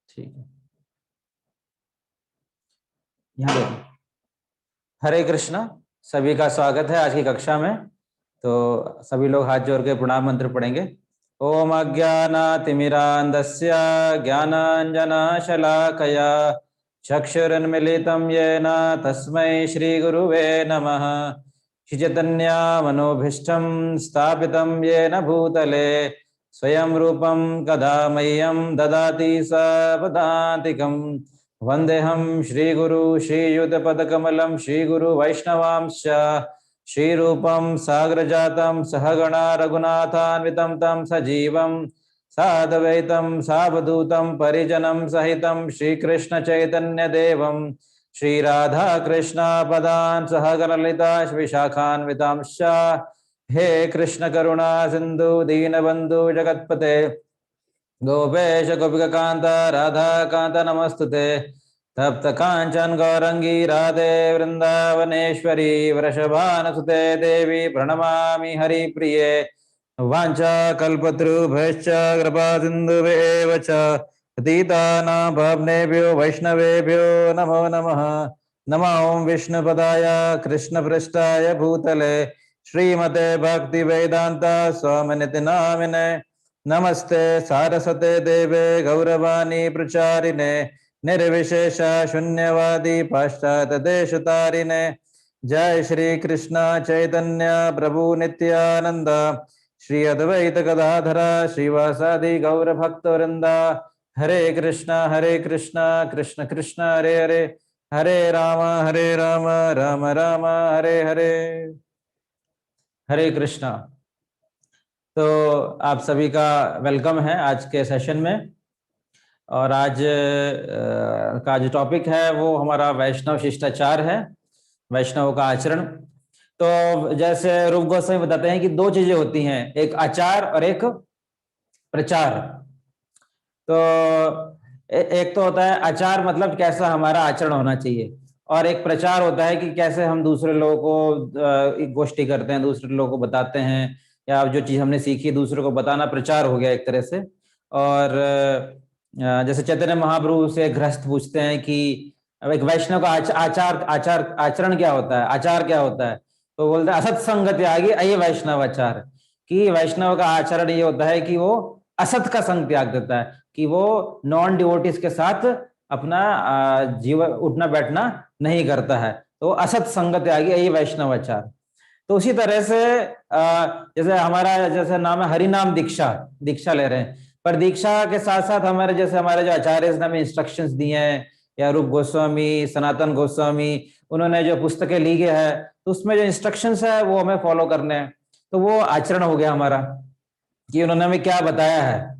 ठीक है, यहाँ देखो। हरे कृष्णा, सभी का स्वागत है आज की कक्षा में। तो सभी लोग हाथ जोड़ के प्रणाम मंत्र पढ़ेंगे। ओम अज्ञानातिमिरान्धस्य ज्ञानाञ्जनशलाकया चक्षुरुन्मीलितं येन तस्मै श्रीगुरुवे नमः। श्रीचैतन्यमनोभीष्टं स्थापितं येन भूतले स्वयं रूपं कदा मह्यं ददाति सापदान्तिकम्। वन्देऽहं श्रीगुरु श्रीयुतपदकमलं श्रीगुरु वैष्णवांश्च श्रीरूपं साग्रजातं सहगणा रघुनाथान्वितं तं सजीवं साद्वैतं सावधूतं परिजनं सहितं श्रीकृष्णचैतन्यदेवं श्रीराधाकृष्णपदान् सहगणललिता विशाखान्वितांश्च। हे कृष्ण करुणा सिन्धु दीनबन्धु जगत्पते गोपेश गोपिकान्त राधा कान्त नमस्तुते। तप्त कांचन गौरंगी राधे वृंदावनेश्वरी वृषभानुसुते देवी प्रणमामि हरिप्रिये। वाञ्छा कल्पतरुभ्यश्च कृपा सिन्धुभ्येव च पतितानां पावनेभ्यो वैष्णवेभ्यो नमो नमः। नमो विष्णुपदाय कृष्णपृष्ठाय भूतले श्रीमते भक्ति वेदांत स्वामिनिति नामिने। नमस्ते सारस्वते देवे गौरवाणी प्रचारिणे निर्विशेष शून्यवादी पाश्चात्य देशतारिणे। जय श्री कृष्ण चैतन्य प्रभु नित्यानंद श्री अद्वैत गदाधर श्रीवासादि गौर भक्त वृंदा। हरे कृष्ण कृष्ण कृष्ण हरे हरे, हरे राम राम राम हरे हरे। हरे कृष्णा। तो आप सभी का वेलकम है आज के सेशन में। और आज का जो टॉपिक है वो हमारा वैष्णव शिष्टाचार है, वैष्णव का आचरण। तो जैसे रूप गोस्वामी बताते हैं कि दो चीजें होती हैं, एक आचार और एक प्रचार। तो एक तो होता है आचार, मतलब कैसा हमारा आचरण होना चाहिए, और एक प्रचार होता है कि कैसे हम दूसरे लोगों को गोष्ठी करते हैं, दूसरे लोगों को बताते हैं, या जो चीज हमने सीखी दूसरे को बताना प्रचार हो गया एक तरह से। और जैसे चैतन्य महाप्रभु से गृहस्थ पूछते हैं कि एक वैष्णव का आचरण क्या होता है, आचार क्या होता है। तो बोलते हैं असत संग त्यागी अये वैष्णव आचार, कि वैष्णव का आचरण ये होता है कि वो असत का संग त्याग देता है, कि वो नॉन डिवोटीज के साथ अपना जीवन उठना बैठना नहीं करता है। तो असत संग त्यागी अये वैष्णव आचार। तो उसी तरह से जैसे हमारा जैसे नाम है हरिनाम दीक्षा, दीक्षा ले रहे हैं, पर दीक्षा के साथ साथ हमारे जैसे हमारे जो आचार्य ने हमें इंस्ट्रक्शंस दिए हैं, या रूप गोस्वामी, सनातन गोस्वामी, उन्होंने जो पुस्तकें ली गई है, तो उसमें जो इंस्ट्रक्शंस है वो हमें फॉलो करने हैं। तो वो आचरण हो गया हमारा, कि उन्होंने हमें क्या बताया है।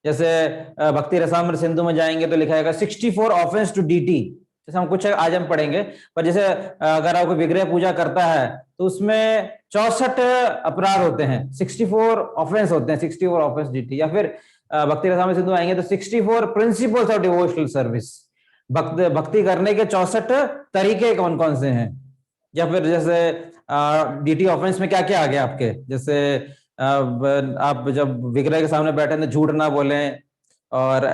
जैसे भक्ति रसामृत सिंधु में जाएंगे तो लिखा है 64 ऑफेंस टू डीटी। जैसे हम कुछ आज हम पढ़ेंगे, पर जैसे अगर आप कोई विग्रह पूजा करता है तो उसमें 64 अपराध होते हैं, 64 ऑफेंस होते हैं, 64 ऑफेंस डीटी। या फिर भक्ति रसामृत सिंधु आएंगे तो 64 प्रिंसिपल्स ऑफ डिवोशनल सर्विस, भक्ति करने के 64 तरीके कौन कौन से हैं। या फिर जैसे डीटी ऑफेंस में क्या क्या आ गया आपके, जैसे आप जब विग्रह के सामने बैठे तो झूठ ना बोलें, और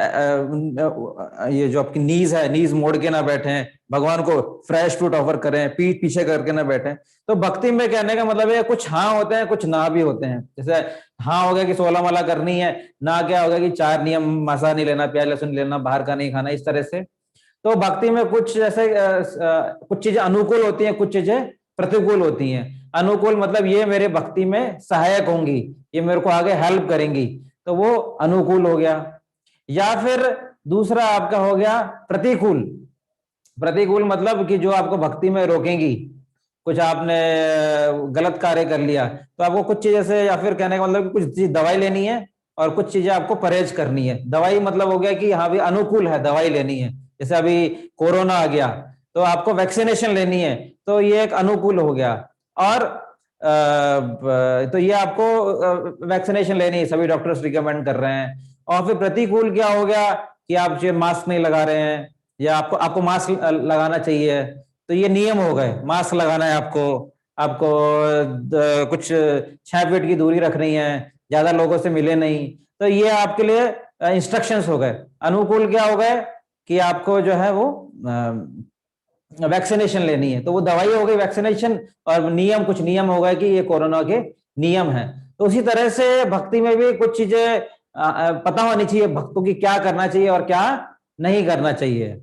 ये जो आपकी नीज है, नीज मोड़ के ना बैठें, भगवान को फ्रेश फ्रूट ऑफर करें, पीठ पीछे करके ना बैठें। तो भक्ति में कहने का मतलब है कुछ हाँ होते हैं, कुछ ना भी होते हैं। जैसे हाँ हो गया कि 16 माला करनी है, ना क्या होगा कि 4 नियम, मांसा नहीं लेना, प्याज लहसुन लेना, बाहर का नहीं खाना, इस तरह से। तो भक्ति में कुछ जैसे कुछ चीजें अनुकूल होती हैं, कुछ चीजें प्रतिकूल होती हैं। अनुकूल मतलब ये मेरे भक्ति में सहायक होंगी, ये मेरे को आगे हेल्प करेंगी, तो वो अनुकूल हो गया। या फिर दूसरा आपका हो गया प्रतिकूल। प्रतिकूल मतलब कि जो आपको भक्ति में रोकेंगी, कुछ आपने गलत कार्य कर लिया तो आपको कुछ चीजें से, या फिर कहने का मतलब कुछ चीज दवाई लेनी है और कुछ चीजें आपको परहेज करनी है। दवाई मतलब हो गया कि हाँ भी अनुकूल है, दवाई लेनी है। जैसे अभी कोरोना आ गया तो आपको वैक्सीनेशन लेनी है, तो ये एक अनुकूल हो गया। और तो ये आपको वैक्सीनेशन लेनी है, सभी डॉक्टर्स रिकमेंड कर रहे हैं। और फिर प्रतिकूल क्या हो गया कि आप जो मास्क नहीं लगा रहे हैं, या आपको मास्क लगाना चाहिए, तो ये नियम हो गए, मास्क लगाना है आपको, आपको कुछ 6 फीट की दूरी रखनी है, ज्यादा लोगों से मिले नहीं। तो ये आपके लिए इंस्ट्रक्शंस हो गए। अनुकूल क्या हो गए कि आपको जो है वो वैक्सीनेशन लेनी है, तो वो दवाई हो गई वैक्सीनेशन, और नियम, कुछ नियम हो गए कि ये कोरोना के नियम है। तो उसी तरह से भक्ति में भी कुछ चीजें पता होनी चाहिए, भक्तों की क्या करना चाहिए और क्या नहीं करना चाहिए।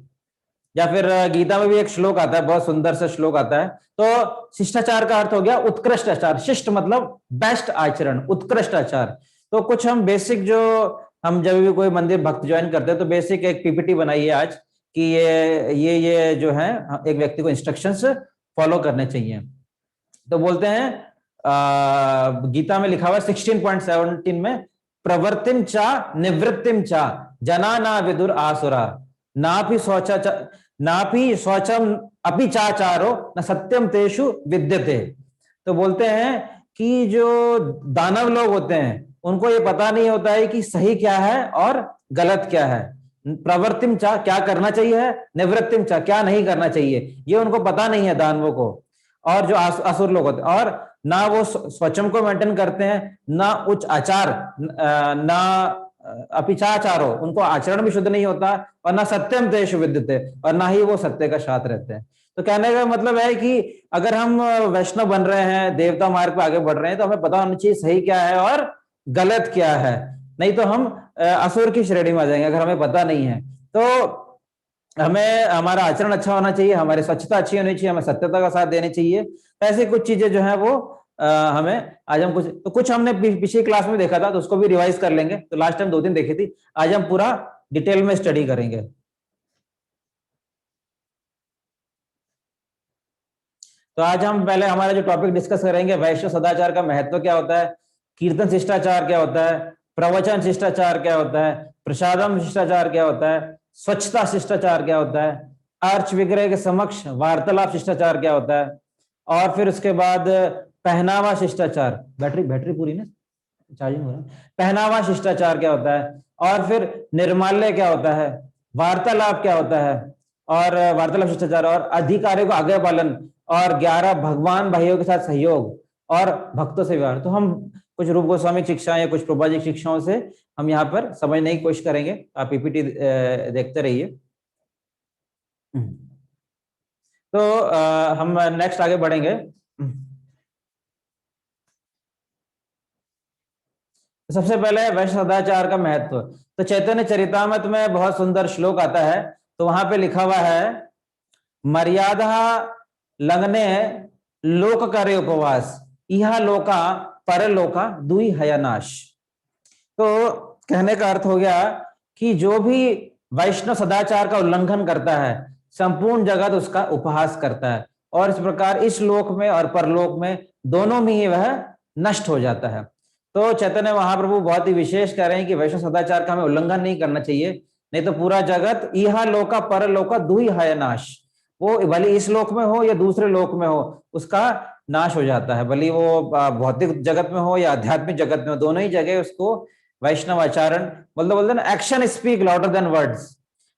या फिर गीता में भी एक श्लोक आता है, बहुत सुंदर सा श्लोक आता है। तो शिष्टाचार का अर्थ हो गया उत्कृष्ट आचार। शिष्ट मतलब बेस्ट आचरण, उत्कृष्ट आचार। तो कुछ हम बेसिक, जो हम जब भी कोई मंदिर भक्त ज्वाइन करते हैं तो बेसिक एक पीपीटी बनाइए आज कि ये जो है एक व्यक्ति को इंस्ट्रक्शंस फॉलो करने चाहिए। तो बोलते हैं गीता में लिखा हुआ 16.17 में, प्रवृत्तिम चा निवृत्तिम चा जना ना विदुर आसुरा नापि शौचम अपि चाचारो न सत्यम तेषु विद्यते। तो बोलते हैं कि जो दानव लोग होते हैं उनको ये पता नहीं होता है कि सही क्या है और गलत क्या है। प्रवृत्तिम चा क्या करना चाहिए, निवृत्तिम चा क्या नहीं करना चाहिए, ये उनको पता नहीं है दानवों को। और जो असुर लोग होते हैं, और ना वो स्वचम को मेंटेन करते हैं, ना उच्च आचार, ना अपिचाचारो, उनको आचरण भी शुद्ध नहीं होता, और ना सत्यम तेषु विद्यते, और ना ही वो सत्य का साथ रहते हैं। तो कहने का मतलब है कि अगर हम वैष्णव बन रहे हैं, देवता मार्ग पे आगे बढ़ रहे हैं, तो हमें पता होना चाहिए सही क्या है और गलत क्या है, नहीं तो हम असुर की श्रेणी में आ जाएंगे अगर हमें पता नहीं है। तो हमें हमारा आचरण अच्छा होना चाहिए, हमारी स्वच्छता अच्छी होनी चाहिए, हमें सत्यता का साथ देनी चाहिए। ऐसी कुछ चीजें जो है वो हमें आज हम कुछ हमने पिछली क्लास में देखा था, तो उसको भी रिवाइज कर लेंगे। तो लास्ट टाइम 2 दिन देखी थी, आज हम पूरा डिटेल में स्टडी करेंगे। तो आज हम पहले हमारा जो टॉपिक डिस्कस करेंगे, वैश्य सदाचार का महत्व क्या होता है, कीर्तन शिष्टाचार क्या होता है, प्रवचन शिष्टाचार क्या होता है, प्रसादम शिष्टाचार क्या होता है, स्वच्छता शिष्टाचार क्या होता है, अर्च विग्रह के समक्ष वार्तालाप शिष्टाचार क्या होता है, और फिर उसके बाद पहनावा शिष्टाचार, बैटरी बैटरी पूरी ना, चार्जिंग हो रहा है, पहनावा शिष्टाचार क्या होता है, और फिर निर्माल्य क्या होता है, वार्तालाप क्या होता है, और वार्तालाप शिष्टाचार, और अधिकारियों को आज्ञा पालन, और 11 भगवान भाइयों के साथ सहयोग, और भक्तों से व्यवहार। तो हम कुछ रूप गोस्वामी शिक्षा या कुछ प्रभुपाद शिक्षाओं से हम यहाँ पर समझने की कोशिश करेंगे। आप पीपीटी देखते रहिए। तो हम नेक्स्ट आगे बढ़ेंगे। सबसे पहले वैश्य सदाचार का महत्व। तो चैतन्य चरितामृत में बहुत सुंदर श्लोक आता है, तो वहां पे लिखा हुआ है, मर्यादा लंघने लोक करे उपवास, यह लोका परलोका दुई हयनाश। तो कहने का अर्थ हो गया कि जो भी वैष्णव सदाचार का उल्लंघन करता है, संपूर्ण जगत उसका उपहास करता है, और इस प्रकार इस लोक में और परलोक में दोनों में ही वह नष्ट हो जाता है। तो चैतन्य महाप्रभु बहुत ही विशेष कह रहे हैं कि वैष्णव सदाचार का हमें उल्लंघन नहीं करना चाहिए, नहीं तो पूरा जगत यह लोका परलोका दुई हयनाश, वो भले इस लोक में हो या दूसरे लोक में हो, उसका नाश हो जाता है। भले वो भौतिक जगत में हो या आध्यात्मिक जगत में हो, दोनों ही जगह उसको वैष्णव आचरण, मतलब बोलते हैं ना, action speak louder than words.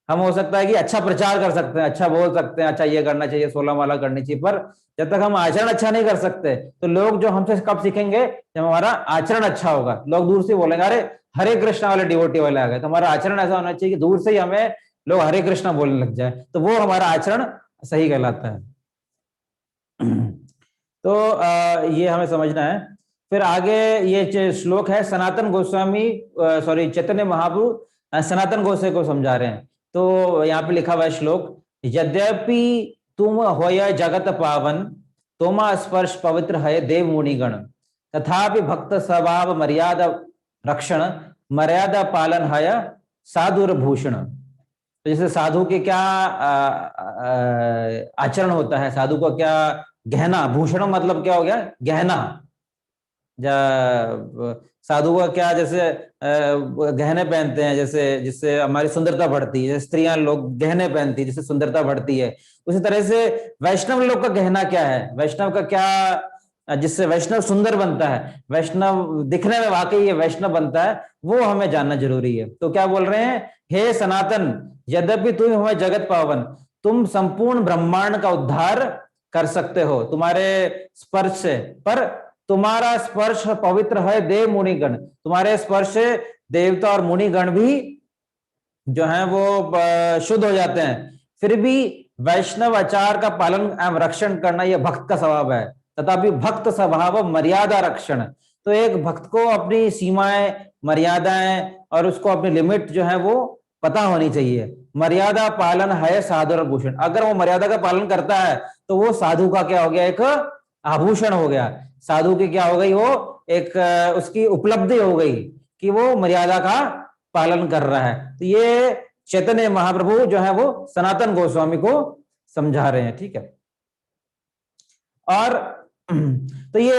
हम हो सकता है कि अच्छा प्रचार कर सकते हैं, अच्छा बोल सकते हैं, अच्छा ये करना चाहिए, 16 माला करनी चाहिए, पर जब तक हम आचरण अच्छा नहीं कर सकते तो लोग जो हमसे कब सीखेंगे, जब हमारा आचरण अच्छा होगा। लोग दूर से बोलेंगे, अरे हरे कृष्णा वाले डिवोटी वाले आ गए। तो हमारा आचरण ऐसा होना चाहिए कि दूर से ही हमें लोग हरे कृष्णा बोलने लग जाए, तो वो हमारा आचरण सही कहलाता है। तो ये हमें समझना है। फिर आगे ये श्लोक है, सनातन गोस्वामी सॉरी चैतन्य महाप्रभु सनातन गोस्वामी को समझा रहे हैं। तो यहाँ पे लिखा हुआ है श्लोक, यद्यपि तुम होय जगत पावन, तोमा स्पर्श पवित्र है देव मुनिगण, तथापि भक्त स्वभाव मर्यादा रक्षण, मर्यादा पालन है साधुर भूषण। तो जैसे साधु के क्या आचरण होता है, साधु को क्या गहना, भूषण मतलब क्या हो गया, गहना। साधु का क्या, जैसे गहने पहनते हैं, जैसे जिससे हमारी सुंदरता बढ़ती है, जैसे स्त्रियां लोग गहने पहनती है जिससे सुंदरता बढ़ती है, उसी तरह से वैष्णव लोग का गहना क्या है, वैष्णव का क्या जिससे वैष्णव सुंदर बनता है, वैष्णव दिखने में वाकई ये वैष्णव बनता है, वो हमें जानना जरूरी है। तो क्या बोल रहे हैं, हे सनातन, यद्यपि तुम हमें जगत पावन, तुम संपूर्ण ब्रह्मांड का उद्धार कर सकते हो तुम्हारे स्पर्श से, पर तुम्हारा स्पर्श पवित्र है देव मुनिगण, तुम्हारे स्पर्श से देवता और मुनिगण भी जो है वो शुद्ध हो जाते हैं। फिर भी वैष्णव आचार का पालन एवं रक्षण करना यह भक्त का स्वभाव है। तथापि भक्त स्वभाव मर्यादा रक्षण, तो एक भक्त को अपनी सीमाएं, मर्यादाएं और उसको अपनी लिमिट जो है वो पता होनी चाहिए। मर्यादा पालन है साधु भूषण, अगर वो मर्यादा का पालन करता है तो वो साधु का क्या हो गया, एक आभूषण हो गया। साधु की क्या हो गई, वो एक उसकी उपलब्धि हो गई कि वो मर्यादा का पालन कर रहा है। तो ये चैतन्य महाप्रभु जो है वो सनातन गोस्वामी को समझा रहे हैं, ठीक है। और तो ये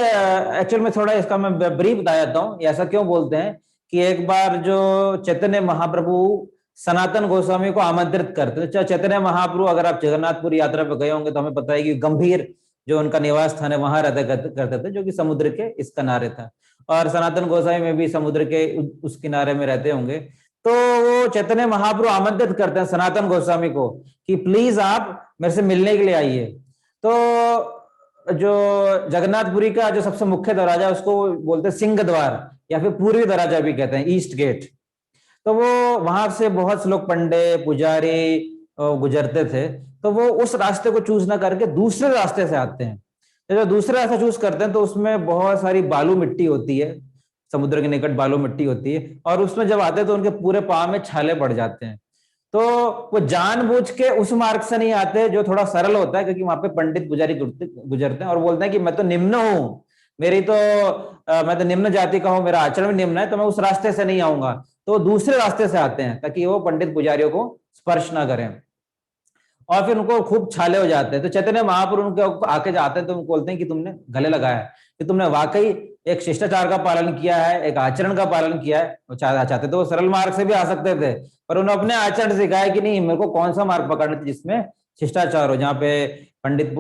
एक्चुअल में थोड़ा इसका मैं ब्रीफ बता देता हूं, ऐसा क्यों बोलते हैं कि एक बार जो चैतन्य महाप्रभु सनातन गोस्वामी को आमंत्रित करते हैं। चैतन्य महाप्रभु, अगर आप जगन्नाथपुरी यात्रा पर गए होंगे तो हमें पता है कि गंभीर जो उनका निवास स्थान है वहां रहते करते थे, जो कि समुद्र के इस किनारे था। और सनातन गोस्वामी में भी समुद्र के उस किनारे में रहते होंगे। तो वो चैतन्य महाप्रभु आमंत्रित करते हैं सनातन गोस्वामी को कि प्लीज आप मेरे से मिलने के लिए आइए। तो जो जगन्नाथपुरी का जो सबसे मुख्य दरवाजा उसको बोलते हैं सिंह द्वार, या फिर पूर्वी दरवाजा भी कहते हैं, ईस्ट गेट। तो वो वहां से बहुत से लोग, पंडे, पुजारी गुजरते थे। तो वो उस रास्ते को चूज ना करके दूसरे रास्ते से आते हैं। तो जो दूसरा रास्ता चूज करते हैं तो उसमें बहुत सारी बालू मिट्टी होती है, समुद्र के निकट बालू मिट्टी होती है, और उसमें जब आते हैं तो उनके पूरे पाँव में छाले पड़ जाते हैं। तो वो जानबूझ के उस मार्ग से नहीं आते जो थोड़ा सरल होता है, क्योंकि वहां पे पंडित पुजारी गुजरते हैं और बोलते हैं कि मैं तो निम्न हूं, मेरी तो मैं तो निम्न जाति का हूं, मेरा आचरण भी निम्न है, तो मैं उस रास्ते से नहीं आऊंगा। तो दूसरे रास्ते से आते हैं ताकि वो पंडित पुजारियों को स्पर्श ना करें, और फिर उनको खूब छाले हो जाते हैं। तो चैतन्य महाप्रभु उनके आके जाते हैं तो उनको बोलते हैं कि तुमने गले लगाया है, कि तुमने वाकई एक शिष्टाचार का पालन किया है, एक आचरण का पालन किया है। वो चाहते तो वो सरल मार्ग से भी आ सकते थे, पर उन्होंने अपने आचरण सिखाया कि नहीं, मेरे को कौन सा मार्ग पकड़ना चाहिए जिसमें शिष्टाचार हो। जहाँ पे पंडित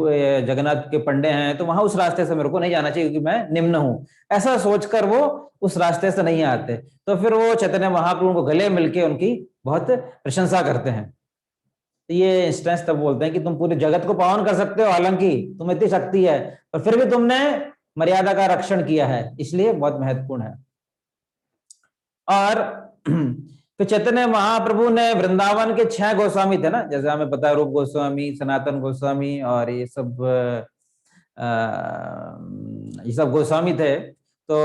जगन्नाथ के पंडे हैं तो वहां उस रास्ते से मेरे को नहीं जाना चाहिए क्योंकि मैं निम्न हूं, ऐसा सोचकर वो उस रास्ते से नहीं आते। तो फिर वो चैतन्य महाप्रभु को गले मिलके उनकी बहुत प्रशंसा करते हैं। तो ये इंस्टेंस तब बोलते हैं कि तुम पूरे जगत को पावन कर सकते हो, हालांकि तुम्हें इतनी शक्ति है, पर फिर भी तुमने मर्यादा का रक्षण किया है, इसलिए बहुत महत्वपूर्ण है। और तो चैतन्य महाप्रभु ने वृंदावन के 6 गोस्वामी थे ना, जैसे हमें पता है, रूप गोस्वामी, सनातन गोस्वामी और ये सब गोस्वामी थे। तो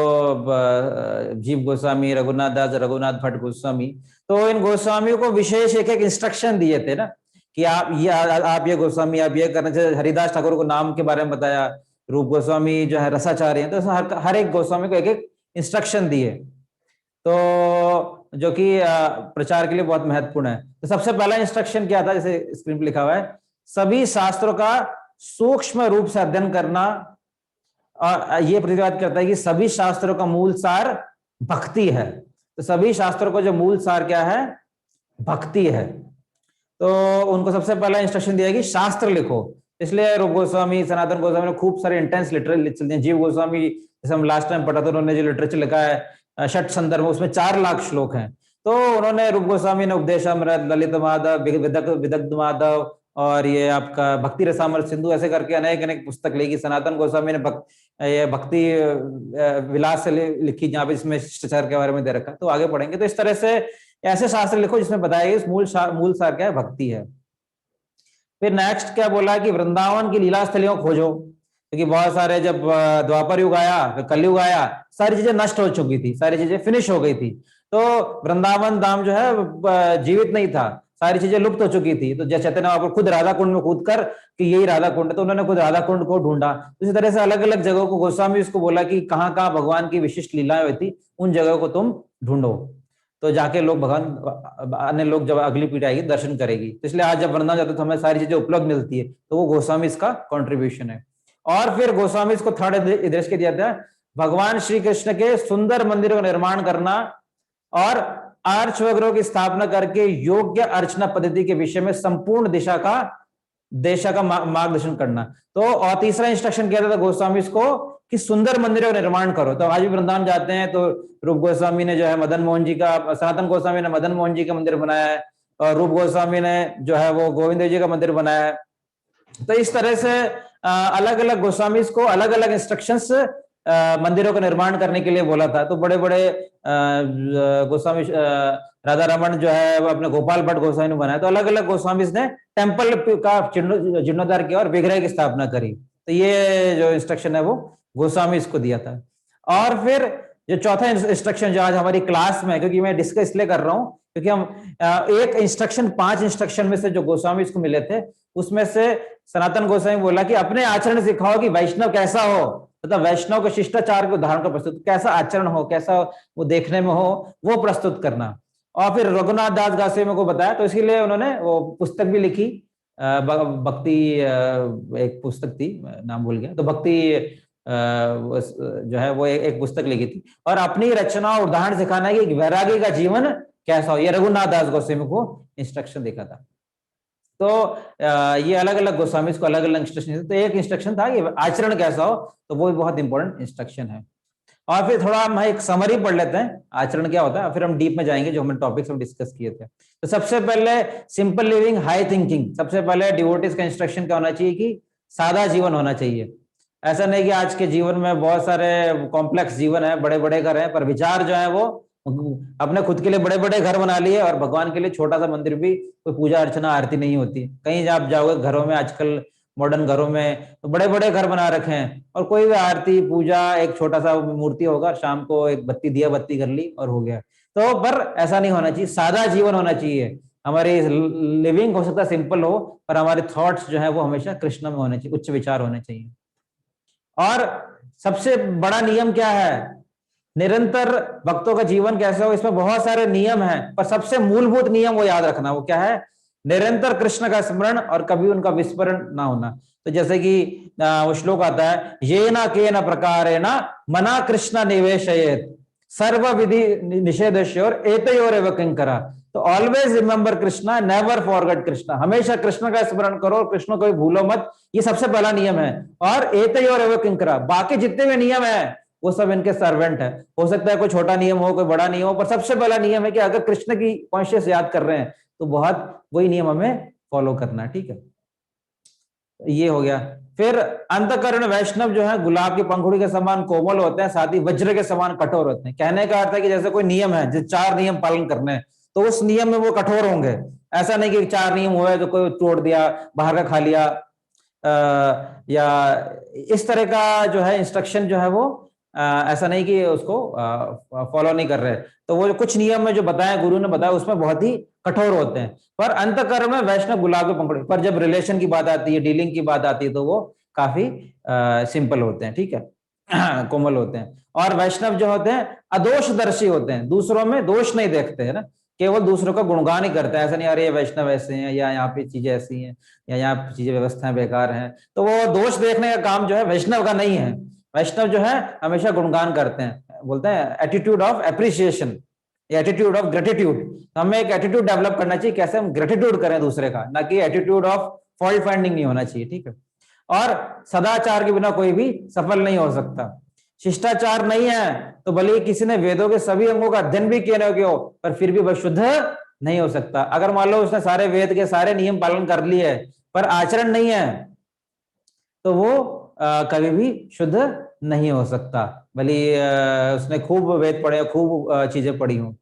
जीव गोस्वामी, रघुनाथ दास, रघुनाथ भट्ट गोस्वामी, तो इन गोस्वामियों को विशेष एक एक इंस्ट्रक्शन दिए थे ना कि आप ये गोस्वामी आप ये करना चाहिए। हरिदास ठाकुर को नाम के बारे में बताया, रूप गोस्वामी जो है रसाचार्य हैं, तो हर एक गोस्वामी को एक एक इंस्ट्रक्शन दिए, तो जो कि प्रचार के लिए बहुत महत्वपूर्ण है। तो सबसे पहला इंस्ट्रक्शन क्या था, जैसे स्क्रीन पर लिखा हुआ है, सभी शास्त्रों का सूक्ष्म रूप से अध्ययन करना। और ये प्रतिपादित करता है कि सभी शास्त्रों का मूल सार भक्ति है। तो सभी शास्त्रों का जो मूल सार क्या है, भक्ति है। तो उनको सबसे पहला इंस्ट्रक्शन दिया कि शास्त्र लिखो। इसलिए रूप गोस्वामी, सनातन गोस्वामी ने खूब सारे इंटेंस लिटरेचर लिखे। जीव गोस्वामी, जैसे हम लास्ट टाइम पढ़ा था, उन्होंने जो लिटरेचर लिखा है षट संदर्भ, उसमें 4 लाख श्लोक हैं। तो उन्होंने, रूप गोस्वामी ने उपदेशामृत, ललित माधव, विदग्ध माधव और ये आपका भक्ति रसामृत सिंधु, ऐसे करके अनेक अनेक पुस्तक लिखी। सनातन गोस्वामी ने भक्ति विलास से लिखी, जहाँ पे इसमें शिष्टाचार के बारे में दे रखा। तो आगे पढ़ेंगे। तो इस तरह से ऐसे शास्त्र लिखो जिसमें बताया इस मूल सार क्या है, भक्ति है। फिर नेक्स्ट क्या बोला कि वृंदावन की लीला स्थलियों खोजो, क्योंकि बहुत सारे, जब द्वापर युग आया, फिर कलयुग आया, सारी चीजें नष्ट हो चुकी थी, सारी चीजें फिनिश हो गई थी। तो वृंदावन धाम जो है जीवित नहीं था, सारी चीजें लुप्त हो चुकी थी। तो जैसे चैतन्य महाप्रभु खुद राधा कुंड में कूद कर कि यही राधा कुंड है, तो उन्होंने खुद राधा कुंड को ढूंढा। इसी तरह से अलग अलग जगहों को गोस्वामी उसको बोला कि कहाँ कहाँ भगवान की विशिष्ट लीलाएं हुई थी, उन जगहों को तुम ढूंढो, तो जाके लोग भगवान, अन्य लोग जब अगली पीढ़ी आएगी दर्शन करेगी। तो इसलिए आज जब वृंदावन जाते तो हमें सारी चीजें उपलब्ध मिलती है, तो वो गोस्वामी इसका कॉन्ट्रीब्यूशन है। और फिर गोस्वामी इसको थर्ड उद्देश्य के दिया था, भगवान श्री कृष्ण के सुंदर मंदिरों का निर्माण करना और आर्च वगैरह की स्थापना करके योग्य अर्चना पद्धति के विषय में संपूर्ण दिशा का मार्गदर्शन करना। तो और तीसरा इंस्ट्रक्शन किया था गोस्वामी इसको कि सुंदर मंदिरों का निर्माण करो। तो आज भी वृंदावन जाते हैं तो रूप गोस्वामी ने जो है मदन मोहन जी का, सनातन गोस्वामी ने मदन मोहन जी का मंदिर बनाया है, और रूप गोस्वामी ने जो है वो गोविंद जी का मंदिर बनाया है। तो इस तरह से अलग अलग गोस्वामी को अलग अलग इंस्ट्रक्शंस मंदिरों का निर्माण करने के लिए बोला था। तो बड़े बड़े गोस्वामी राधा रमन जो है वो अपने गोपाल भट्ट गोस्वामी ने बनाया। तो अलग अलग गोस्वामी ने टेम्पल का जीर्णोद्धार किया और विग्रह की स्थापना करी। तो ये जो इंस्ट्रक्शन है वो गोस्वामी इसको दिया था। और फिर जो चौथा इंस्ट्रक्शन जो आज हमारी क्लास में, क्योंकि मैं डिस्कस इसलिए कर रहा हूं क्योंकि हम एक इंस्ट्रक्शन 5 इंस्ट्रक्शन में से जो गोस्वामी इसको मिले थे उसमें से सनातन गोस्वामी बोला कि अपने आचरण सिखाओ कि वैष्णव कैसा हो, मतलब वैष्णव के शिष्टाचार के उदाहरण का प्रस्तुत, कैसा आचरण हो, कैसा वो देखने में हो, वो प्रस्तुत करना। और फिर रघुनाथ दास गोस्वामी को बताया, तो इसके लिए उन्होंने वो पुस्तक भी लिखी, भक्ति, एक पुस्तक थी, नाम भूल गया, तो भक्ति जो है वो एक पुस्तक लिखी थी। और अपनी रचना और उदाहरण सिखाना है कि वैरागी का जीवन कैसा हो, ये रघुनाथ दास गोस्वामी को इंस्ट्रक्शन देखा था। तो ये अलग अलग गोस्वामी को अलग अलग इंस्ट्रक्शन, तो एक इंस्ट्रक्शन था कि आचरण कैसा हो, तो वो भी बहुत इंपॉर्टेंट इंस्ट्रक्शन है। और फिर थोड़ा हम एक समरी पढ़ लेते हैं आचरण क्या होता है, फिर हम डीप में जाएंगे जो हमने टॉपिक्स हम डिस्कस किए थे। तो सबसे पहले सिंपल लिविंग हाई थिंकिंग, सबसे पहले डिवोटीज का इंस्ट्रक्शन क्या होना चाहिए कि सादा जीवन होना चाहिए। ऐसा नहीं कि आज के जीवन में बहुत सारे कॉम्प्लेक्स जीवन है, बड़े बड़े घर हैं, पर विचार जो है वो अपने खुद के लिए बड़े बड़े घर बना लिए और भगवान के लिए छोटा सा मंदिर भी, कोई पूजा अर्चना आरती नहीं होती। कहीं आप जाओगे घरों में आजकल मॉडर्न घरों में तो बड़े बड़े घर बना रखे हैं और कोई भी आरती पूजा, एक छोटा सा मूर्ति होगा, शाम को एक बत्ती दिया बत्ती कर ली और हो गया। तो पर ऐसा नहीं होना चाहिए, सादा जीवन होना चाहिए। हमारी लिविंग हो सकता है सिंपल हो, पर हमारे थॉट्स जो है वो हमेशा कृष्ण में होने चाहिए, उच्च विचार होने चाहिए। और सबसे बड़ा नियम क्या है, निरंतर भक्तों का जीवन कैसे हो, इसमें बहुत सारे नियम हैं, पर सबसे मूलभूत नियम वो याद रखना, वो क्या है, निरंतर कृष्ण का स्मरण और कभी उनका विस्मरण ना होना। तो जैसे कि वो श्लोक आता है, ये ना के न प्रकारे ना मना कृष्ण निवेशयेत सर्व विधि निषेधश्योर एतयोरेव किंकरा। तो always remember Krishna, never forget Krishna, हमेशा कृष्ण का स्मरण करो, कृष्ण को भूलो मत, ये सबसे पहला नियम है। और एतयोरेव किंकरा, बाकी जितने भी नियम है वो सब इनके सर्वेंट है। हो सकता है कोई छोटा नियम हो, कोई बड़ा नियम हो, पर सबसे पहला नियम है कि अगर कृष्ण की कॉन्शियस याद कर रहे हैं तो बहुत वही नियम हमें फॉलो करना है, ठीक है। ये हो गया। फिर अंतःकरण वैष्णव जो है गुलाब की पंखुड़ी के समान कोमल होते हैं, साथ ही वज्र के समान कठोर होते हैं। कहने का अर्थ है कि जैसे कोई नियम है, जो 4 नियम पालन करने हैं, तो उस नियम में वो कठोर होंगे। ऐसा नहीं कि 4 नियम हुए तो कोई तोड़ दिया, बाहर का खा लिया, या इस तरह का जो है इंस्ट्रक्शन जो है वो ऐसा नहीं कि उसको फॉलो नहीं कर रहे। तो वो कुछ नियम में जो बताया गुरु ने बताया उसमें बहुत ही कठोर होते हैं, पर अंतःकरण में वैष्णव गुलाब के पंखुड़ी, पर जब रिलेशन की बात आती है, डीलिंग की बात आती है, तो वो काफी सिंपल होते हैं, ठीक है, कोमल होते हैं। और वैष्णव जो होते हैं अदोषदर्शी होते हैं, दूसरों में दोष नहीं देखते हैं ना, केवल दूसरों का गुणगान ही करते हैं। ऐसा नहीं अरे ये वैष्णव ऐसे हैं, या यहाँ पे चीजें ऐसी हैं, या यहाँ चीजें व्यवस्थाएं बेकार हैं, तो वो दोष देखने का काम जो है वैष्णव का नहीं है। वैष्णव जो है हमेशा गुणगान करते हैं, बोलते हैं attitude of appreciation, attitude of gratitude. हमें एक एटीट्यूड डेवलप करना चाहिए, कैसे हम ग्रेटिट्यूड करें दूसरे का, ना कि एटीट्यूड ऑफ फॉल्ट फाइंडिंग नहीं होना चाहिए, ठीक है। और सदाचार के बिना कोई भी सफल नहीं हो सकता। शिष्टाचार नहीं है तो भले ही किसी ने वेदों के सभी अंगों का अध्ययन भी किया हो, पर फिर भी वह शुद्ध नहीं हो सकता। अगर मान लो उसने सारे वेद के सारे नियम पालन कर लिए पर आचरण नहीं है, तो वो कभी भी शुद्ध नहीं हो सकता, भले उसने खूब वेद पढ़े, खूब चीजें पढ़ी हों।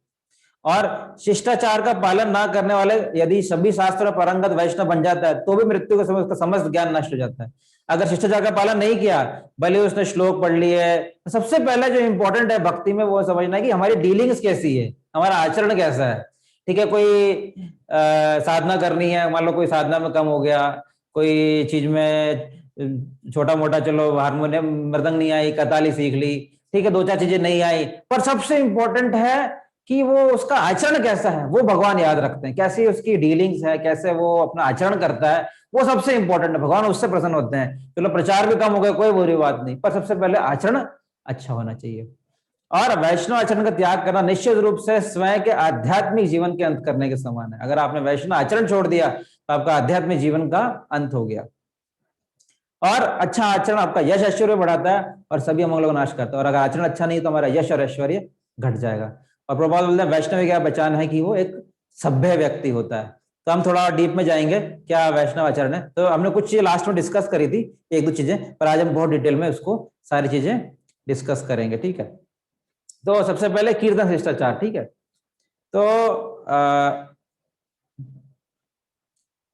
और शिष्टाचार का पालन ना करने वाले यदि सभी शास्त्र परंगत वैष्णव बन जाता है तो भी मृत्यु के समय उसका समस्त ज्ञान नष्ट हो जाता है। अगर शिष्टाचार का पालन नहीं किया, भले उसने श्लोक पढ़ लिए है, तो सबसे पहले जो इंपॉर्टेंट है भक्ति में वो समझना है कि हमारी डीलिंग्स कैसी है, हमारा आचरण कैसा है, ठीक है। कोई साधना करनी है, मान लो कोई साधना में कम हो गया, कोई चीज में छोटा मोटा, चलो हारमोनियम मृदंग नहीं आई, कताली सीख ली, ठीक है, 2-4 चीजें नहीं आई, पर सबसे इंपॉर्टेंट है कि वो उसका आचरण कैसा है, वो भगवान याद रखते हैं, कैसी उसकी डीलिंग्स है, कैसे वो अपना आचरण करता है, वो सबसे इंपॉर्टेंट है, भगवान उससे प्रसन्न होते हैं। चलो प्रचार भी कम हो गया, कोई बुरी बात नहीं, पर सबसे पहले आचरण अच्छा होना चाहिए। और वैष्णव आचरण का त्याग करना निश्चित रूप से स्वयं के आध्यात्मिक जीवन के अंत करने के समान है। अगर आपने वैष्णव आचरण छोड़ दिया तो आपका आध्यात्मिक जीवन का अंत हो गया। और अच्छा आचरण आपका यश ऐश्वर्य बढ़ाता है और सभी अमंगलों का नाश करता है। और अगर आचरण अच्छा नहीं तो हमारा यश और ऐश्वर्य घट जाएगा। और प्रभुपाद बोलते हैं वैष्णव क्या पहचान है कि वो एक सभ्य व्यक्ति होता है। तो हम थोड़ा डीप में जाएंगे क्या वैष्णव आचरण है। तो हमने कुछ चीजें लास्ट में डिस्कस करी थी, 1-2 चीजें, पर आज हम बहुत डिटेल में उसको सारी चीजें डिस्कस करेंगे, ठीक है। तो सबसे पहले कीर्तन शिष्टाचार, ठीक है। तो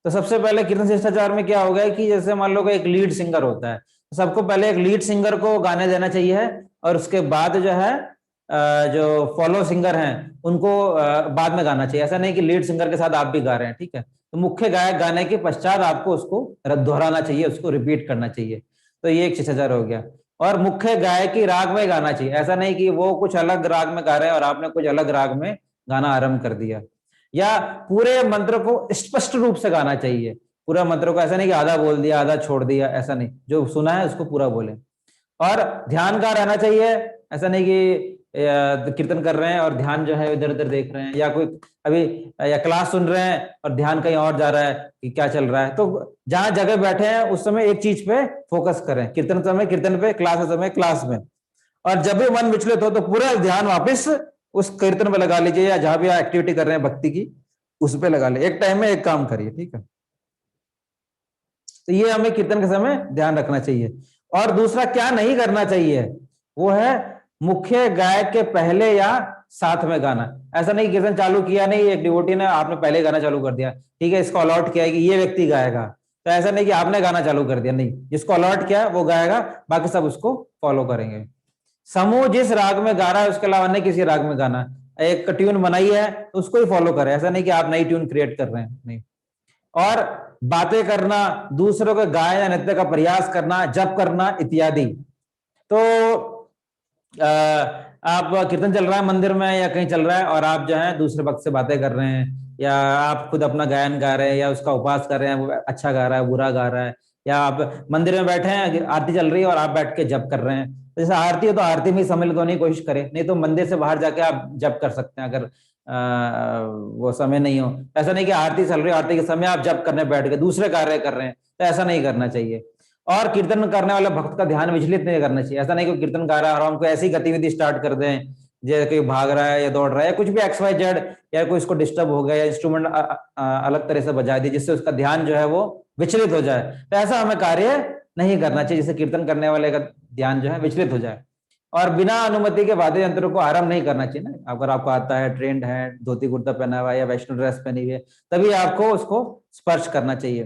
सबसे पहले कीर्तन शिष्टाचार में क्या होगा कि जैसे मान लो कि एक लीड सिंगर होता है, तो सबको पहले एक लीड सिंगर को गाने देना चाहिए, और उसके बाद जो है जो फॉलो सिंगर हैं उनको बाद में गाना चाहिए। ऐसा नहीं कि लीड सिंगर के साथ आप भी गा रहे हैं, ठीक है। तो मुख्य गायक गाने के पश्चात आपको उसको दोहराना चाहिए, उसको रिपीट करना चाहिए। तो ये एक शिष्टाचार हो गया। और मुख्य गायक की राग में गाना चाहिए, ऐसा नहीं कि वो कुछ अलग राग में गा रहे हैं और आपने कुछ अलग राग में गाना आरंभ कर दिया। या पूरे मंत्र को स्पष्ट रूप से गाना चाहिए, पूरा मंत्र को, ऐसा नहीं कि आधा बोल दिया आधा छोड़ दिया, ऐसा नहीं, जो सुना है उसको पूरा बोले। और ध्यान का रहना चाहिए, ऐसा नहीं कि कीर्तन कर रहे हैं और ध्यान जो है इधर उधर देख रहे हैं, या कोई अभी या क्लास सुन रहे हैं और ध्यान कहीं और जा रहा है कि क्या चल रहा है। तो जहां जगह बैठे हैं उस समय एक चीज पे फोकस करें, कीर्तन समय कीर्तन पे, क्लास समय क्लास में। और जब भी मन विचलित हो तो पूरा ध्यान वापस उस कीर्तन पे लगा लीजिए, या जहां भी आप एक्टिविटी कर रहे हैं भक्ति की उस पे लगा ले। एक टाइम में एक काम करिए, ठीक है। तो ये हमें कीर्तन के समय ध्यान रखना चाहिए। और दूसरा क्या नहीं करना चाहिए वो है मुख्य गायक के पहले या साथ में गाना। ऐसा नहीं कीर्तन चालू किया, नहीं एक डिवोटी ने, आपने पहले गाना चालू कर दिया, ठीक है, इसको अलॉट किया है कि ये व्यक्ति गाएगा, तो ऐसा नहीं कि आपने गाना चालू कर दिया, नहीं, जिसको अलॉट किया वो गाएगा, बाकी सब उसको फॉलो करेंगे। समूह जिस राग में गा रहा है उसके अलावा अन्य किसी राग में गाना, एक ट्यून बनाई है तो उसको ही फॉलो करें, ऐसा नहीं कि आप नई ट्यून क्रिएट कर रहे हैं, नहीं। और बातें करना, दूसरों के गायन या नृत्य का प्रयास करना, जप करना इत्यादि। तो आप कीर्तन चल रहा है मंदिर में या कहीं चल रहा है और आप जो है दूसरे भक्त से बातें कर रहे हैं, या आप खुद अपना गायन गा रहे हैं या उसका उपास कर रहे हैं, वो अच्छा गा रहा है बुरा गा रहा है, या आप मंदिर में बैठे हैं आरती चल रही है और आप बैठ के जप कर रहे हैं, तो जैसे आरती हो तो आरती में सम्मिलित होने की कोशिश करें, नहीं तो मंदिर से बाहर जाके आप जप कर सकते हैं अगर वो समय नहीं हो। ऐसा नहीं कि आरती चल रही है, आरती के समय आप जप करने बैठ गए, दूसरे कार्य कर रहे हैं, तो ऐसा नहीं करना चाहिए। और कीर्तन करने वाले भक्त का ध्यान विचलित नहीं करना चाहिए, ऐसा नहीं कि कीर्तन गा रहा है और हमको ऐसी गतिविधि स्टार्ट कर दें जैसे कोई भाग रहा है या दौड़ रहा है या कुछ भी XYZ, या कोई इसको डिस्टर्ब हो गया या इंस्ट्रूमेंट अलग तरह से बजा दिया जिससे उसका ध्यान जो है वो विचलित हो जाए, तो ऐसा हमें कार्य नहीं करना चाहिए जिससे कीर्तन करने वाले का ध्यान जो है विचलित हो जाए। और बिना अनुमति के वाद्य यंत्रों को आरंभ नहीं करना चाहिए ना। अगर आपको आता है, ट्रेंड है, धोती कुर्ता पहना हुआ है या वैष्णव ड्रेस पहनी हुई है, तभी आपको उसको स्पर्श करना चाहिए।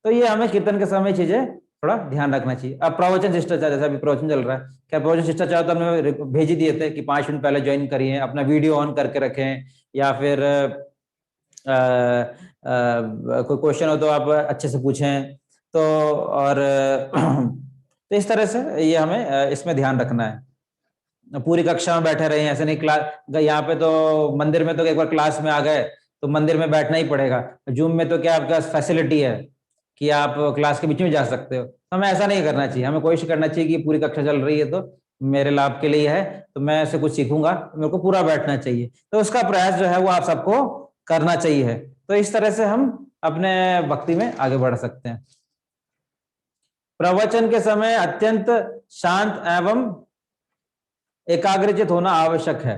तो ये हमें कीर्तन के समय चीजें थोड़ा ध्यान रखना चाहिए। अब प्रवचन शिष्टाचार, जैसा अभी प्रवचन चल रहा है, क्या प्रवचन शिष्टाचार तो हमने भेज ही दिए थे कि 5 मिनट पहले ज्वाइन करिए, अपना वीडियो ऑन करके रखें, या फिर कोई क्वेश्चन हो तो आप अच्छे से पूछें। तो और तो इस तरह से ये हमें इसमें ध्यान रखना है। पूरी कक्षा में बैठे रहे, ऐसे नहीं, क्लास यहाँ पे तो मंदिर में तो एक बार क्लास में आ गए तो मंदिर में बैठना ही पड़ेगा। जूम में तो क्या आपका फैसिलिटी है कि आप क्लास के बीच में जा सकते हो, तो हमें ऐसा नहीं करना चाहिए। हमें कोशिश करना चाहिए कि पूरी कक्षा चल रही है तो मेरे लाभ के लिए है, तो मैं इससे कुछ सीखूंगा, मेरे को पूरा बैठना चाहिए। तो उसका प्रयास जो है वो आप सबको करना चाहिए। तो इस तरह से हम अपने भक्ति में आगे बढ़ सकते हैं। प्रवचन के समय अत्यंत शांत एवं एकाग्रचित होना आवश्यक है।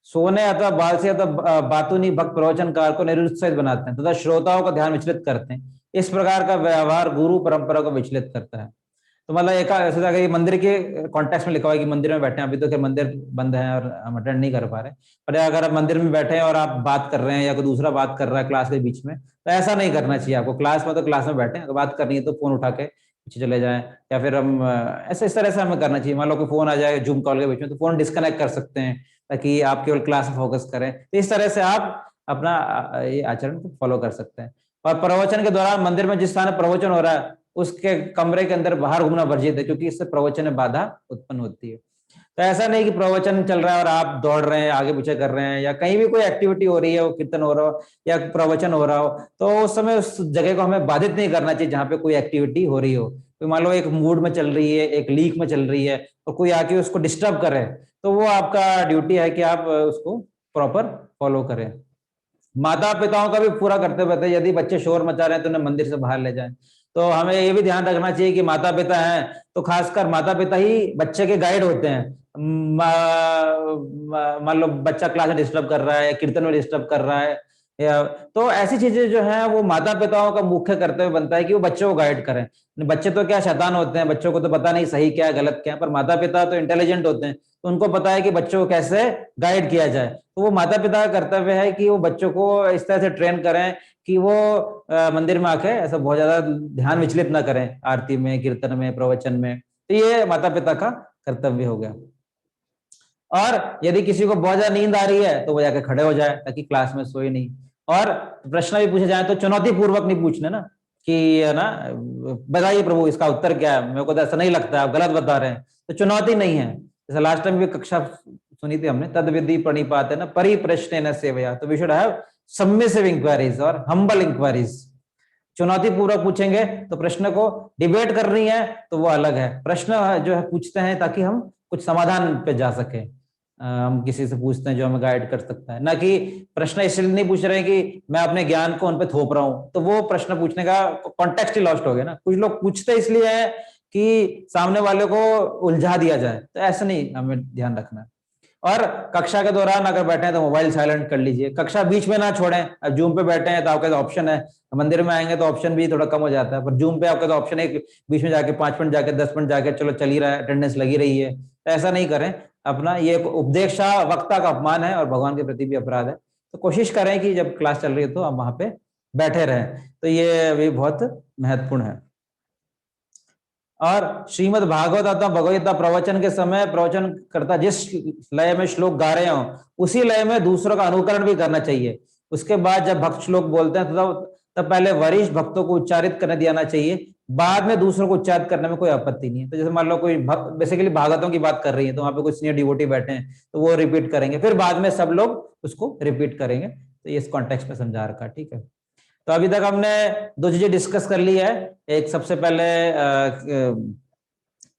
सोने अथवा बालसी अथवा बातूनी भक्त प्रवचनकार को निरुत्साहित बनाते हैं तथा श्रोताओं का ध्यान विचलित करते हैं। इस प्रकार का व्यवहार गुरु परंपरा को विचलित करता है। तो मतलब एक ऐसा अगर मंदिर के कॉन्टेक्स्ट में लिखा हुआ है कि मंदिर में बैठे हैं, अभी तो क्या मंदिर बंद है और हम अटेंड नहीं कर पा रहे, पर अगर आप मंदिर में बैठे हैं और आप बात कर रहे हैं या कोई दूसरा बात कर रहा है क्लास के बीच में, तो ऐसा नहीं करना चाहिए आपको। क्लास में तो क्लास में बैठे हैं, अगर बात करनी है तो फोन उठा के पीछे चले जाएं, या फिर हम ऐसे इस तरह से हमें करना चाहिए। मान लो कि फोन आ जाए जूम कॉल के बीच में, तो फोन डिस्कनेक्ट कर सकते हैं ताकि आप केवल क्लास में फोकस करें। तो इस तरह से आप अपना ये आचरण को फॉलो कर सकते हैं। और प्रवचन के दौरान मंदिर में जिस स्थान प्रवचन हो रहा है उसके कमरे के अंदर बाहर घूमना वर्जित है, क्योंकि इससे प्रवचन में बाधा उत्पन्न होती है। तो ऐसा नहीं कि प्रवचन चल रहा है और आप दौड़ रहे हैं, आगे पीछे कर रहे हैं, या कहीं भी कोई एक्टिविटी हो रही है, वो कीर्तन हो रहा हो या प्रवचन हो रहा हो, तो उस समय उस जगह को हमें बाधित नहीं करना चाहिए जहां पे कोई एक्टिविटी हो रही हो। तो मान लो एक मूड में चल रही है, एक लीक में चल रही है, और कोई आके उसको डिस्टर्ब करे, तो वो आपका ड्यूटी है कि आप उसको प्रॉपर फॉलो करें। माता पिताओं का भी पूरा कर्तव्य है, यदि बच्चे शोर मचा रहे हैं तो उन्हें मंदिर से बाहर ले जाएं। तो हमें ये भी ध्यान रखना चाहिए कि माता पिता हैं तो खासकर माता पिता ही बच्चे के गाइड होते हैं। मान लो बच्चा क्लास में डिस्टर्ब कर रहा है, कीर्तन में डिस्टर्ब कर रहा है, तो ऐसी चीजें जो है वो माता पिताओं का मुख्य कर्तव्य बनता है कि वो बच्चों को गाइड करें। बच्चे तो क्या शैतान होते हैं, बच्चों को तो पता नहीं सही क्या है गलत क्या है, पर माता पिता तो इंटेलिजेंट होते हैं, तो उनको पता है कि बच्चों को कैसे गाइड किया जाए। तो वो माता पिता का कर्तव्य है कि वो बच्चों को इस तरह से ट्रेन करें कि वो मंदिर में आके ऐसा बहुत ज्यादा ध्यान विचलित ना करें, आरती में, कीर्तन में, प्रवचन में। तो ये माता पिता का कर्तव्य हो गया। और यदि किसी को बहुत ज्यादा नींद आ रही है तो वो जाके खड़े हो जाए ताकि क्लास में सोए नहीं। और प्रश्न भी पूछे जाए तो चुनौती पूर्वक नहीं पूछने ना, कि है ना बताइए प्रभु इसका उत्तर क्या है, मेरे को तो ऐसा नहीं लगता आप गलत बता रहे हैं। तो चुनौती नहीं है। जैसे लास्ट टाइम भी कक्षा सुनी थी हमने, तद विधि प्रणिपाते न परिप्रश्न न सेवया। तो we should have submissive inquiries और हम्बल इंक्वायरीज। चुनौती पूर्वक पूछेंगे तो प्रश्न को डिबेट करनी है तो वो अलग है। प्रश्न जो है पूछते हैं ताकि हम कुछ समाधान पे जा सके। हम किसी से पूछते हैं जो हमें गाइड कर सकता है, ना कि प्रश्न इसलिए नहीं पूछ रहे हैं कि मैं अपने ज्ञान को उन पे थोप रहा हूं, तो वो प्रश्न पूछने का कॉन्टेक्स्ट ही लॉस्ट हो गया ना। कुछ लोग पूछते इसलिए है कि सामने वाले को उलझा दिया जाए, तो ऐसा नहीं हमें ध्यान रखना है। और कक्षा के दौरान अगर बैठे हैं तो मोबाइल साइलेंट कर लीजिए, कक्षा बीच में ना छोड़ें। अब जूम पे बैठे हैं तो आपके ऑप्शन है, मंदिर में आएंगे तो ऑप्शन भी थोड़ा कम हो जाता है, पर जूम पे आपका तो ऑप्शन है बीच में जाके 5 मिनट जाके 10 मिनट जाके चलो चल ही रहा है, अटेंडेंस लगी रही है। तो ऐसा नहीं करें। अपना ये उपदेक्षा वक्ता का अपमान है और भगवान के प्रति भी अपराध है। तो कोशिश करें कि जब क्लास चल रही है तो आप वहां पे बैठे रहें। तो ये भी बहुत महत्वपूर्ण है। और श्रीमद् भागवत अथवा भगवत प्रवचन के समय प्रवचन करता जिस लय में श्लोक गा रहे हो उसी लय में दूसरों का अनुकरण भी करना चाहिए। उसके बाद जब भक्त श्लोक बोलते हैं तब पहले वरिष्ठ भक्तों को उच्चारित करने दिया चाहिए, बाद में दूसरों को उच्चारित करने में कोई आपत्ति नहीं है। तो जैसे मान लो कोई बेसिकली भागवतों की बात कर रही है तो वहां पे कोई सीनियर डिवोटी बैठे हैं तो वो रिपीट करेंगे, फिर बाद में सब लोग उसको रिपीट करेंगे। तो ये इस कॉन्टेक्स्ट में समझा रखा, ठीक है। तो अभी तक हमने दो चीजें डिस्कस कर ली है। एक सबसे पहले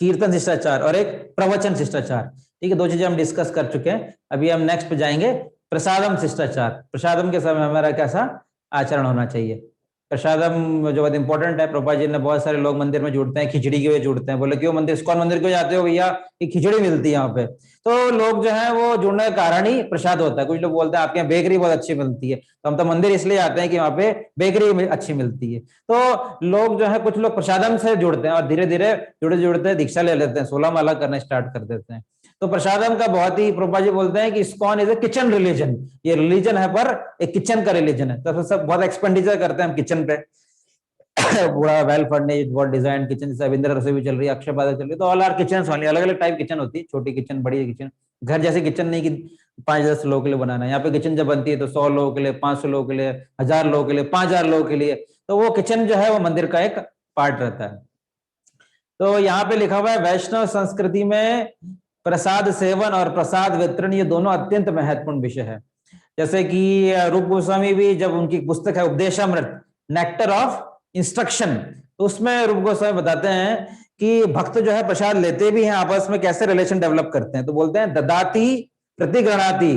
कीर्तन शिष्टाचार और एक प्रवचन शिष्टाचार, ठीक है। दो चीजें हम डिस्कस कर चुके हैं। अभी हम नेक्स्ट पे जाएंगे, प्रसादम शिष्टाचार। प्रसादम के समय हमारा कैसा आचरण होना चाहिए। प्रसादम जो बहुत इंपॉर्टेंट है, प्रभुपाद जी ने बहुत सारे लोग मंदिर में जुड़ते हैं, खिचड़ी के लिए जुड़ते हैं। बोले क्यों मंदिर, इस्कॉन मंदिर क्यों जाते हो भैया, कि खिचड़ी मिलती है यहाँ पे। तो लोग जो है वो जुड़ने का कारण ही प्रसाद होता है। कुछ लोग बोलते हैं आपके यहाँ बेकरी बहुत अच्छी मिलती है, तो हम तो मंदिर इसलिए आते हैं कि वहां पे बेकरी अच्छी मिलती है। तो लोग जो है कुछ लोग प्रसादम से जुड़ते हैं और धीरे धीरे जुड़ते जुड़ते दीक्षा ले लेते हैं, 16 माला करना स्टार्ट कर देते हैं। तो प्रसादम का बहुत ही, प्रभुपाद जी बोलते हैं कि ISKCON is a kitchen religion. ये रिलीजन है पर एक किचन का रिलीजन है। तो सब बहुत एक्सपेंडिचर करते हैं हम किचन पे। पूरा वेल फर्निश्ड, बहुत डिजाइन किचन, जैसे अविंद्र रसोई भी चल रही है, अक्षय पादा चल रही है, तो ऑल आर किचन वाली अलग अलग टाइप किचन होती है। छोटी किचन, बड़ी किचन, घर जैसे किचन नहीं कि 5-10 लोगों के लिए बनाना है। यहाँ पे किचन जब बनती है तो 100 लोगों के लिए, 500 लोगों के लिए, 1000 लोगों के लिए, 5000 लोगों के लिए। तो वो किचन जो है वो मंदिर का एक पार्ट रहता है। तो यहाँ पे लिखा हुआ है वैष्णव संस्कृति में प्रसाद सेवन और प्रसाद वितरण ये दोनों अत्यंत महत्वपूर्ण विषय है। जैसे कि रूप गोस्वामी भी जब उनकी पुस्तक है उपदेशामृत, नेक्टर ऑफ इंस्ट्रक्शन, तो उसमें रूप गोस्वामी बताते हैं कि भक्त जो है प्रसाद लेते भी हैं, आपस में कैसे रिलेशन डेवलप करते हैं। तो बोलते हैं ददाती प्रतिगृणाति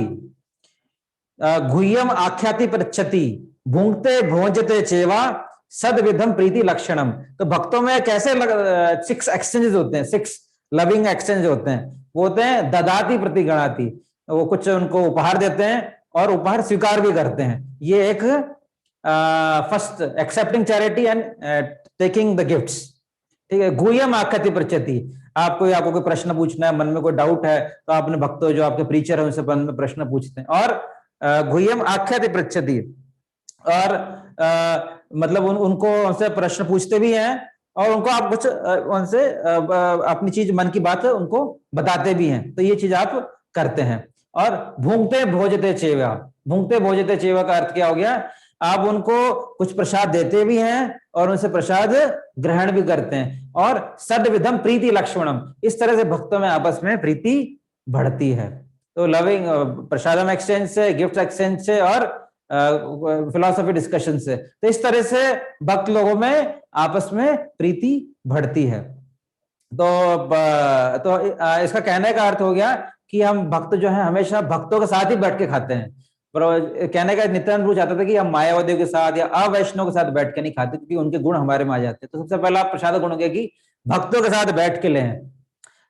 गुह्यम आख्याति पृच्छति भुंक्ते भोजते चेवा सद विधम प्रीति लक्षणम। तो भक्तों में कैसे 6 एक्सचेंजेस होते हैं, 6 लविंग एक्सचेंज होते हैं। वो होते हैं ददाती प्रतिगृणाति, वो कुछ उनको उपहार देते हैं और उपहार स्वीकार भी करते हैं। ये एक first accepting charity and taking the gifts, ठीक है। गुह्यम आख्याति पृच्छति, आपको कोई प्रश्न पूछना है, मन में कोई डाउट है तो आपने भक्तों जो आपके प्रीचर है उनसे प्रश्न पूछते हैं। और गुह्यम आख्याति पृच्छति, और मतलब उनको उनसे प्रश्न पूछते भी हैं और उनको आप कुछ उनसे अपनी चीज, मन की बात उनको बताते भी हैं। तो ये चीज आप करते हैं। और भूंगते भोजते चेवा, भूंगते भोजते चेवा का अर्थ क्या हो गया, आप उनको कुछ प्रसाद देते भी हैं और उनसे प्रसाद ग्रहण भी करते हैं। और सद्विधम प्रीति लक्ष्मणम, इस तरह से भक्तों में आपस में प्रीति बढ़ती है। तो लविंग प्रसादम एक्सचेंज से, गिफ्ट एक्सचेंज से और फिलॉसफी डिस्कशन से, तो इस तरह से भक्त लोगों में आपस में प्रीति बढ़ती है। तो इसका कहने का अर्थ हो गया कि हम भक्त जो है हमेशा भक्तों के साथ ही बैठ के खाते हैं। पर कहने का नित्यानंद प्रभु चाहता था कि हम मायावादियों के साथ या अवैष्णव के साथ बैठ के नहीं खाते, क्योंकि उनके गुण हमारे में आ जाते हैं। तो सबसे पहला प्रसाद गुण हो गया कि भक्तों के साथ बैठ के लें,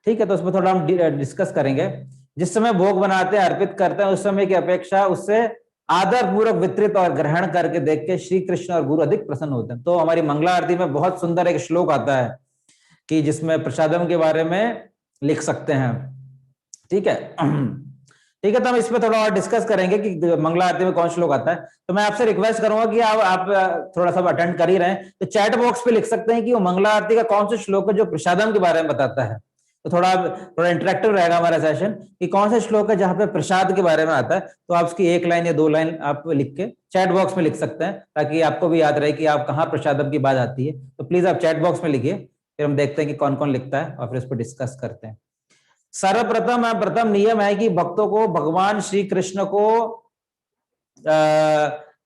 ठीक है। तो उसमें थोड़ा हम डिस्कस करेंगे। जिस समय भोग बनाते हैं, अर्पित करते हैं, उस समय की अपेक्षा उससे आदर पूर्वक वितरित और ग्रहण करके देख के श्री कृष्ण और गुरु अधिक प्रसन्न होते हैं। तो हमारी मंगला आरती में बहुत सुंदर एक श्लोक आता है कि जिसमें प्रसादम के बारे में लिख सकते हैं। ठीक है, ठीक है, तो हम इस पे थोड़ा और डिस्कस करेंगे कि मंगला आरती में कौन श्लोक आता है। तो मैं आपसे रिक्वेस्ट करूंगा कि आप थोड़ा सा अटेंड कर ही रहे हैं, तो चैट बॉक्स पे लिख सकते हैं कि वो मंगला आरती का कौन सा श्लोक है जो प्रसादम के बारे में बताता है। तो थोड़ा इंटरेक्टिव रहेगा हमारा सेशन कि कौन सा श्लोक है जहां पे प्रसाद के बारे में आता है। तो आप उसकी 1 लाइन या 2 लाइन आप लिख के चैट बॉक्स में लिख सकते हैं, ताकि आपको भी याद रहे कि आप कहाँ प्रसादम की बात आती है। तो प्लीज आप चैट बॉक्स में लिखिए, फिर हम देखते हैं कि कौन कौन लिखता है और फिर इस पर डिस्कस करते हैं। सर्वप्रथम प्रथम नियम है कि भक्तों को भगवान श्री कृष्ण को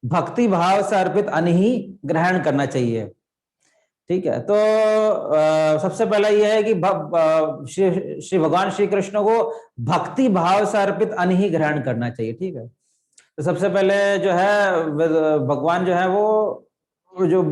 भक्ति भाव से अर्पित अन्न ही ग्रहण करना चाहिए। ठीक है, तो सबसे पहला यह है कि श्री भगवान श्री कृष्ण को भक्ति भाव से अर्पित अन्न ही ग्रहण करना चाहिए। ठीक है, तो सबसे पहले जो है भगवान जो है वो जो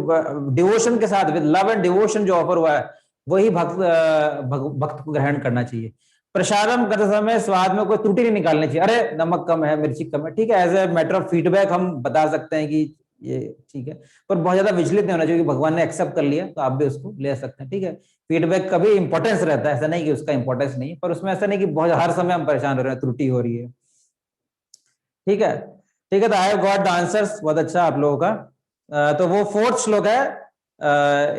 डिवोशन के साथ विद लव एंड डिवोशन जो ऑफर हुआ है वही भक्त को ग्रहण करना चाहिए। प्रसादम करते समय स्वाद में कोई त्रुटि नहीं निकालनी चाहिए, अरे नमक कम है, मिर्ची कम है। ठीक है, as a matter of feedback हम बता सकते हैं कि ये ठीक है, पर बहुत ज्यादा विचलित नहीं होना चाहिए। भगवान ने एक्सेप्ट कर लिया तो आप भी उसको ले सकते हैं। ठीक है, फीडबैक का भी इंपॉर्टेंस रहता है, ऐसा नहीं कि उसका इंपॉर्टेंस नहीं है, पर उसमें ऐसा नहीं कि बहुत हर समय हम परेशान हो रहे हैं, त्रुटि हो रही है। ठीक है, ठीक है, तो I have got the answers, बहुत अच्छा आप लोगों का। तो वो 4th श्लोक है,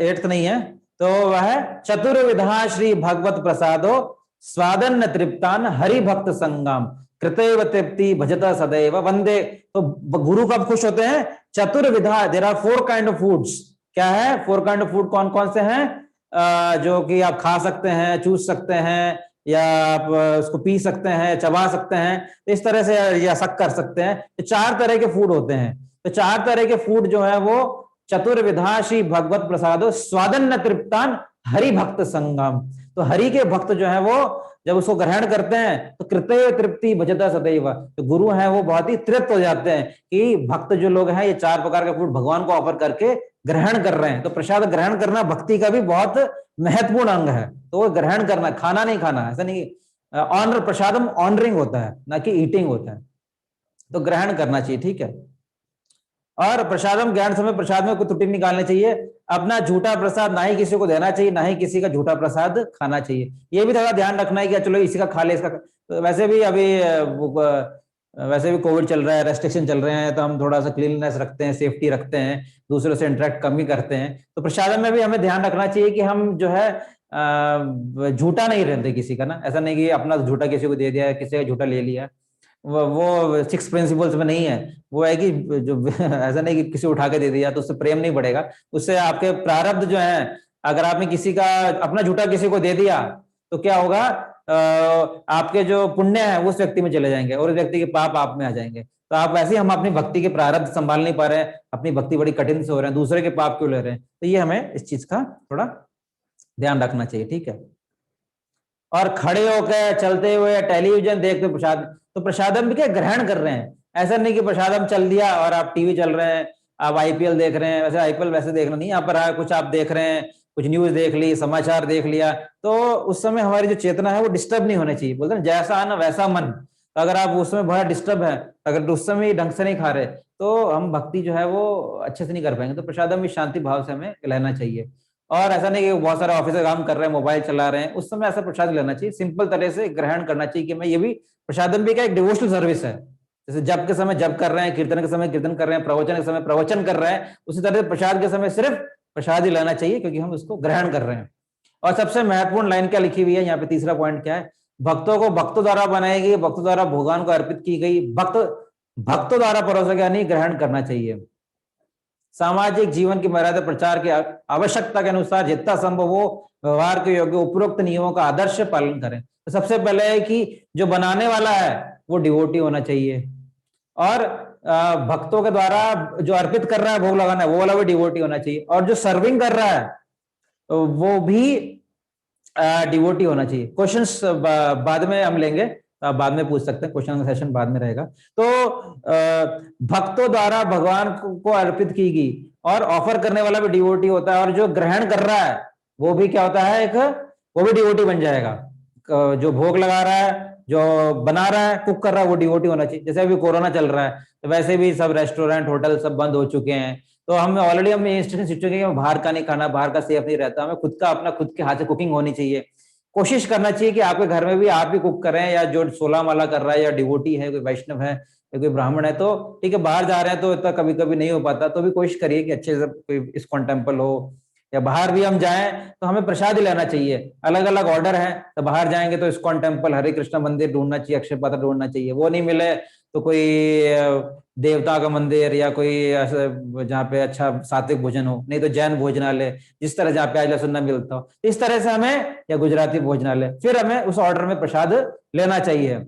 8th नहीं है, तो वह है चतुर्विधा श्री भगवत प्रसादो स्वादन्न तृप्तान हरि भक्त संगम कृतैव तृप्ति भजता सदैव वंदे। तो गुरु कब खुश होते हैं? चतुर्विधा, there are 4 kind of foods. क्या है 4 काइंड ऑफ फूड? कौन कौन से हैं? जो कि आप खा सकते हैं, चूस सकते हैं, या आप उसको पी सकते हैं, चबा सकते हैं, इस तरह से, या शक कर सकते हैं। तो 4 तरह के फूड होते हैं। तो 4 तरह के फूड जो है वो चतुर्विधा श्री भगवत प्रसादो स्वादन्न तृप्तान हरि भक्त संगम। तो हरि के भक्त जो है वो जब उसको ग्रहण करते हैं तो कृतैव तृप्ति भजता सदैव, तो गुरु है वो बहुत ही तृप्त हो जाते हैं कि भक्त जो लोग हैं ये 4 प्रकार के फूड भगवान को ऑफर करके ग्रहण कर रहे हैं। तो प्रसाद ग्रहण करना भक्ति का भी बहुत महत्वपूर्ण अंग है। तो वो ग्रहण करना, खाना नहीं खाना, ऐसा नहीं। ऑनर प्रसादम ऑनरिंग होता है, ना कि ईटिंग होता है। तो ग्रहण करना चाहिए। ठीक है, और प्रसादम ग्रहण समय प्रसाद में कोई त्रुटि निकालनी चाहिए। अपना झूठा प्रसाद ना ही किसी को देना चाहिए, ना ही किसी का झूठा प्रसाद खाना चाहिए। ये भी थोड़ा ध्यान रखना है कि चलो इसी का खा ले, इसका। तो वैसे भी अभी वैसे भी कोविड चल रहा है, रेस्ट्रिक्शन चल रहे हैं, तो हम थोड़ा सा क्लीननेस रखते हैं, सेफ्टी रखते हैं, दूसरों से इंटरेक्ट कम ही करते हैं। तो प्रसादम में भी हमें ध्यान रखना चाहिए कि हम जो है झूठा नहीं रहते किसी का ना। ऐसा नहीं कि अपना झूठा किसी को दे दिया, किसी का झूठा ले लिया। वो 6 प्रिंसिपल्स में नहीं है। वो है कि जो ऐसा नहीं कि किसी उठा के दे दिया तो उससे प्रेम नहीं बढ़ेगा, उससे आपके प्रारब्ध जो है, अगर आपने किसी का अपना झूठा किसी को दे दिया तो क्या होगा, आपके जो पुण्य है उस व्यक्ति में चले जाएंगे और उस व्यक्ति के पाप आप में आ जाएंगे। तो आप वैसे ही, हम अपनी भक्ति के प्रारब्ध संभाल नहीं पा रहे हैं, अपनी भक्ति बड़ी कठिन से हो रहे हैं, दूसरे के पाप क्यों ले रहे हैं। तो ये हमें इस चीज का थोड़ा ध्यान रखना चाहिए। ठीक है, और खड़े होकर, चलते हुए, टेलीविजन देखते प्रसाद, तो प्रसादम भी क्या ग्रहण कर रहे हैं। ऐसा नहीं कि प्रसादम चल दिया और आप टीवी चल रहे हैं, आप आईपीएल देख रहे हैं। वैसे आईपीएल वैसे देखना नहीं, यहाँ पर कुछ आप देख रहे हैं, कुछ न्यूज देख ली, समाचार देख लिया, तो उस समय हमारी जो चेतना है वो डिस्टर्ब नहीं होनी चाहिए। बोलते हैं जैसा आना वैसा मन। तो अगर आप उस समय बहुत डिस्टर्ब है, अगर उस समय ढंग से नहीं खा रहे, तो हम भक्ति जो है वो अच्छे से नहीं कर पाएंगे। तो प्रसादम भी शांति भाव से हमें लेना चाहिए। और ऐसा नहीं कि बहुत सारे ऑफिस का काम कर रहे हैं, मोबाइल चला रहे हैं, उस समय ऐसा प्रसाद लेना चाहिए। सिंपल तरह से ग्रहण करना चाहिए कि मैं ये भी प्रसादम भी क्या एक डिवोशनल सर्विस है। जैसे जप के समय जप कर रहे हैं, कीर्तन के समय कीर्तन कर रहे हैं, प्रवचन के समय प्रवचन कर रहे हैं, उसी तरह से प्रसाद के समय सिर्फ प्रसाद ही लेना चाहिए, क्योंकि हम उसको ग्रहण कर रहे हैं। और सबसे महत्वपूर्ण लाइन क्या लिखी हुई है यहाँ पे, तीसरा पॉइंट क्या है, भक्तों को भक्तों द्वारा बनाई गई, भक्तों द्वारा भगवान को अर्पित की गई, भक्तों द्वारा परोसा गया नहीं ग्रहण करना चाहिए। सामाजिक जीवन की मर्यादा प्रचार की आवश्यकता के अनुसार जितना संभव हो व्यवहार के योग्य उपरोक्त नियमों का आदर्श पालन करें। तो सबसे पहले है कि जो बनाने वाला है वो डिवोटी होना चाहिए, और भक्तों के द्वारा जो अर्पित कर रहा है, भोग लगाना है, वो वाला भी डिवोटी होना चाहिए, और जो सर्विंग कर रहा है वो भी डिवोटी होना चाहिए। क्वेश्चंस बाद में हम लेंगे, आप बाद में पूछ सकते हैं, क्वेश्चन का सेशन बाद में रहेगा। तो भक्तों द्वारा भगवान को अर्पित की गई, और ऑफर करने वाला भी डिवोटी होता है, और जो ग्रहण कर रहा है वो भी क्या होता है, एक वो भी डिवोटी बन जाएगा। जो भोग लगा रहा है, जो बना रहा है, कुक कर रहा है, वो डिवोटी होना चाहिए। जैसे अभी कोरोना चल रहा है तो वैसे भी सब रेस्टोरेंट होटल सब बंद हो चुके हैं, तो हम ऑलरेडी हम इंस्ट्रक्शन सीख चुके हैं कि बाहर का नहीं खाना, बाहर का सेफ नहीं रहता, हमें खुद का अपना खुद के हाथ से कुकिंग होनी चाहिए। कोशिश करना चाहिए कि आपके घर में भी आप ही कुक करें, या जो सोलह माला कर रहा है या डिवोटी है, कोई वैष्णव है या कोई ब्राह्मण है तो ठीक है, बाहर जा रहे हैं तो इतना कभी कभी नहीं हो पाता, तो भी कोशिश करिए कि अच्छे से कोई इस्कॉन टेम्पल हो, या बाहर भी हम जाएं तो हमें प्रसाद ही लेना चाहिए। अलग अलग ऑर्डर है, तो बाहर जाएंगे तो इस्कॉन टेम्पल, हरे कृष्ण मंदिर ढूंढना चाहिए, अक्षय पात्र ढूंढना चाहिए। वो नहीं मिले तो कोई देवता का मंदिर या कोई ऐसा जहाँ पे अच्छा सात्विक भोजन हो, नहीं तो जैन भोजनालय, जिस तरह जहाँ प्याज लहसुन न मिलता हो, इस तरह से हमें, या गुजराती भोजनालय, फिर हमें उस ऑर्डर में प्रसाद लेना चाहिए।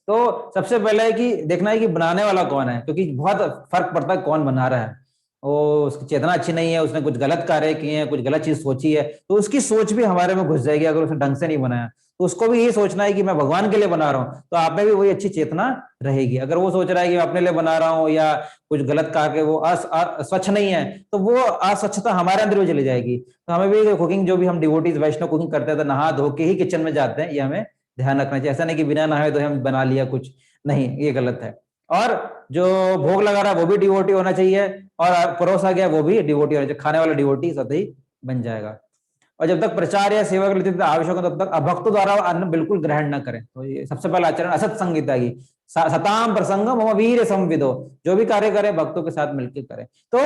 तो सबसे पहले है कि देखना है कि बनाने वाला कौन है, क्योंकि बहुत फर्क पड़ता है कौन बना रहा है। वो उसकी चेतना अच्छी नहीं है, उसने कुछ गलत कार्य किए हैं, कुछ गलत चीज सोची है, तो उसकी सोच भी हमारे में घुस जाएगी अगर उसने ढंग से नहीं बनाया। तो उसको भी यही सोचना है कि मैं भगवान के लिए बना रहा हूँ, तो आप में भी वही अच्छी चेतना रहेगी। अगर वो सोच रहा है कि मैं अपने लिए बना रहा हूँ या कुछ गलत करके वो स्वच्छ नहीं है, तो वो अस्वच्छता हमारे अंदर भी चली जाएगी। तो हमें भी कुकिंग, जो भी हम डिवोटीज वैष्णव कुकिंग करते हैं तो नहा धो के ही किचन में जाते हैं, ये हमें ध्यान रखना चाहिए। ऐसा नहीं कि बिना नहाए तो हम बना लिया कुछ, नहीं, ये गलत है। और जो भोग लगा रहा है वो भी डिवोटी होना चाहिए, और परोसा गया वो भी डिवोटी होना चाहिए, खाने वाला डिवोटी सतही ही बन जाएगा। और जब तक प्रचार या सेवा के लिए आवश्यक हो तब तक अभक्तों द्वारा अन्न बिल्कुल ग्रहण न करें। तो ये सबसे पहला आचरण असत संगीता की, सताम प्रसंगम मम वीर संविदो, जो भी कार्य करें भक्तों के साथ मिलकर करें। तो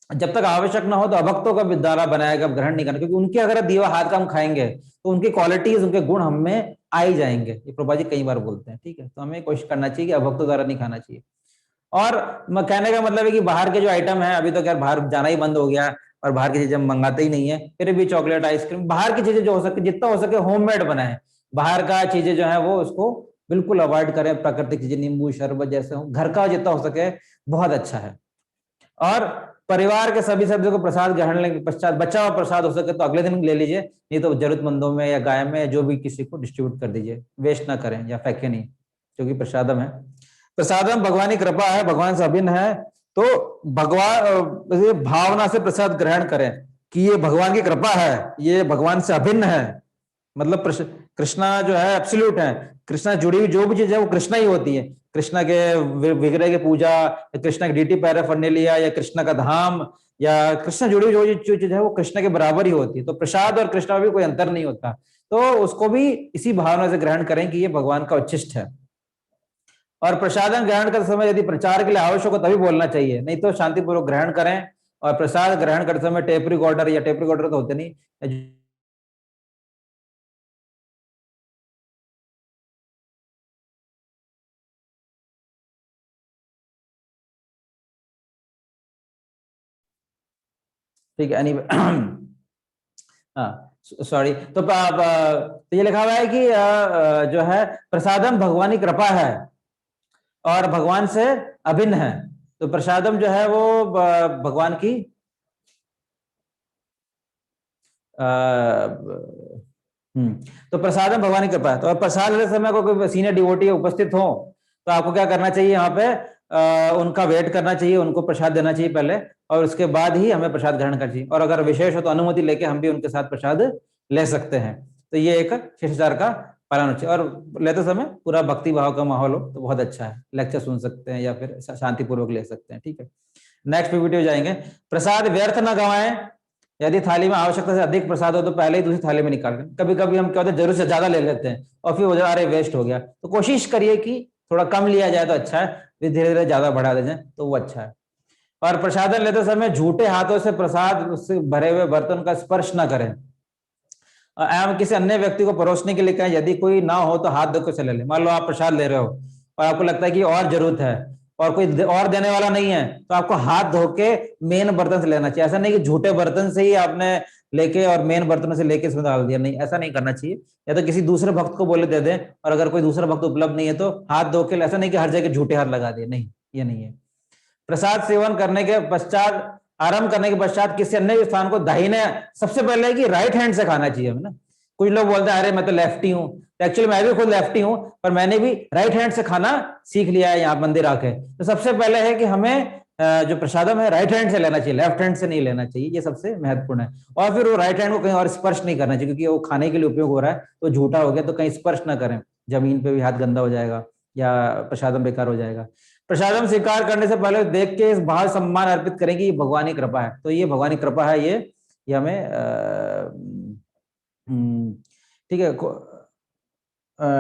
जब तक आवश्यक ना हो तो अभक्तों का विद्यालय बनाएगा, ग्रहण नहीं करना, क्योंकि उनके अगर दिया हाथ का हम खाएंगे तो उनकी क्वालिटीज, उनके गुण हमें आ ही जाएंगे। ये प्रभा जी कई बार बोलते हैं, ठीक है। तो हमें कोशिश करना चाहिए कि अभक्तों द्वारा नहीं खाना चाहिए। और कहने का मतलब है कि बाहर के जो आइटम है, अभी तो खैर बाहर जाना ही बंद हो गया और बाहर की चीजें हम मंगाते ही नहीं है, फिर भी चॉकलेट, आइसक्रीम, बाहर की चीजें जो हो सके, जितना हो सके होममेड बनाए। बाहर का चीजें जो है वो उसको बिल्कुल अवॉइड करें। प्राकृतिक चीजें, नींबू शरबत जैसे हो, घर का जितना हो सके बहुत अच्छा है। और परिवार के सभी सदस्यों को प्रसाद ग्रहण लेने के पश्चात बचा हुआ प्रसाद हो सके तो अगले दिन ले लीजिए, नहीं तो जरूरतमंदों में या गाय में जो भी किसी को डिस्ट्रीब्यूट कर दीजिए, वेस्ट ना करें या फेंके नहीं, क्योंकि प्रसादम है। प्रसादम भगवान की कृपा है, भगवान से अभिन्न है। तो भगवान भावना से प्रसाद ग्रहण करें कि ये भगवान की कृपा है, ये भगवान से अभिन्न है। मतलब कृष्णा जो है एब्सोल्यूट है, कृष्णा जुड़ी हुई जो भी चीज है वो कृष्णा ही होती है। कृष्णा के विग्रह की पूजा, या कृष्णा की डीटी पैराफर्नेलिया, या कृष्णा का धाम, या कृष्णा जुड़ी हुई जो चीज है वो कृष्णा के बराबर ही होती है। तो प्रसाद और कृष्णा में भी कोई अंतर नहीं होता। तो उसको भी इसी भावना से ग्रहण करें कि ये भगवान का उच्छिष्ट है। और प्रसादन ग्रहण करते समय यदि प्रचार के लिए आवश्यक हो तभी बोलना चाहिए, नहीं तो शांतिपूर्वक ग्रहण करें। और प्रसाद ग्रहण करते समय टेप रिकॉर्डर, या टेप रिकॉर्डर तो होते नहीं, ठीक है। हाँ, सॉरी। तो ये लिखा हुआ है कि जो है प्रसादम भगवान की कृपा है और भगवान से अभिन्न है। तो प्रसादम जो है वो भगवान की तो प्रसादम भगवान की कृपा है। तो और प्रसाद लेते समय को कोई सीनियर डिवोटी उपस्थित हो तो आपको क्या करना चाहिए, यहाँ पे उनका वेट करना चाहिए, उनको प्रसाद देना चाहिए पहले, और उसके बाद ही हमें प्रसाद ग्रहण करना चाहिए। और अगर विशेष हो तो अनुमति लेके हम भी उनके साथ प्रसाद ले सकते हैं। तो ये एक शिष्टाचार का पालन होना चाहिए। और लेते समय पूरा भक्ति भाव का माहौल हो तो बहुत अच्छा है, लेक्चर सुन सकते हैं या फिर शांतिपूर्वक ले सकते हैं, ठीक है। नेक्स्ट पीपीटी हो जाएंगे। प्रसाद व्यर्थ न गवाएं, यदि थाली में आवश्यकता से अधिक प्रसाद हो तो पहले ही दूसरी थाली में निकाल दें। कभी कभी हम क्या होता है जरूरत से ज्यादा ले लेते हैं और फिर वो अरे वेस्ट हो गया। तो कोशिश करिए कि थोड़ा कम लिया जाए तो अच्छा है, फिर धीरे धीरे ज्यादा बढ़ा दे जाए तो वो अच्छा है। और प्रसादन लेते समय झूठे हाथों से प्रसाद से भरे हुए बर्तन का स्पर्श न करें। एवं किसी अन्य व्यक्ति को परोसने के लिए कहें, यदि कोई ना हो तो हाथ धो के चले ले। मान लो आप प्रसाद ले रहे हो और आपको लगता है कि और जरूरत है और कोई और देने वाला नहीं है, तो आपको हाथ धो के मेन बर्तन से लेना चाहिए। ऐसा नहीं कि झूठे बर्तन से ही आपने लेके और मेन बर्तन से लेके इसमें डाल दिया, नहीं, ऐसा नहीं करना चाहिए। या तो किसी दूसरे भक्त को बोले दे दें, और अगर कोई दूसरा भक्त उपलब्ध नहीं है तो हाथ धो के, ऐसा नहीं कि हर जगह झूठे हाथ लगा दिए, नहीं, ये नहीं है। प्रसाद सेवन करने के पश्चात, आरंभ करने के पश्चात किसी अन्य स्थान को दाहिने, सबसे पहले है कि राइट हैंड से खाना चाहिए हमें ना। कुछ लोग बोलते हैं अरे मैं तो लेफ्टी हूँ, एक्चुअली मैं भी खुद लेफ्टी हूँ, पर मैंने भी राइट हैंड से खाना सीख लिया है यहाँ मंदिर आके। तो सबसे पहले है कि हमें जो प्रसादम है राइट हैंड से लेना चाहिए, लेफ्ट हैंड से नहीं लेना चाहिए, ये सबसे महत्वपूर्ण है। और फिर वो राइट हैंड को कहीं और स्पर्श नहीं करना चाहिए, क्योंकि वो खाने के लिए उपयोग हो रहा है तो झूठा हो गया, तो कहीं स्पर्श ना करें। जमीन पे भी हाथ गंदा हो जाएगा या प्रसादम बेकार हो जाएगा। प्रसादम स्वीकार करने से पहले देख के इस भाव सम्मान अर्पित करेंगे, ये भगवान की कृपा है। तो ये भगवान की कृपा है, ये हमें ठीक है।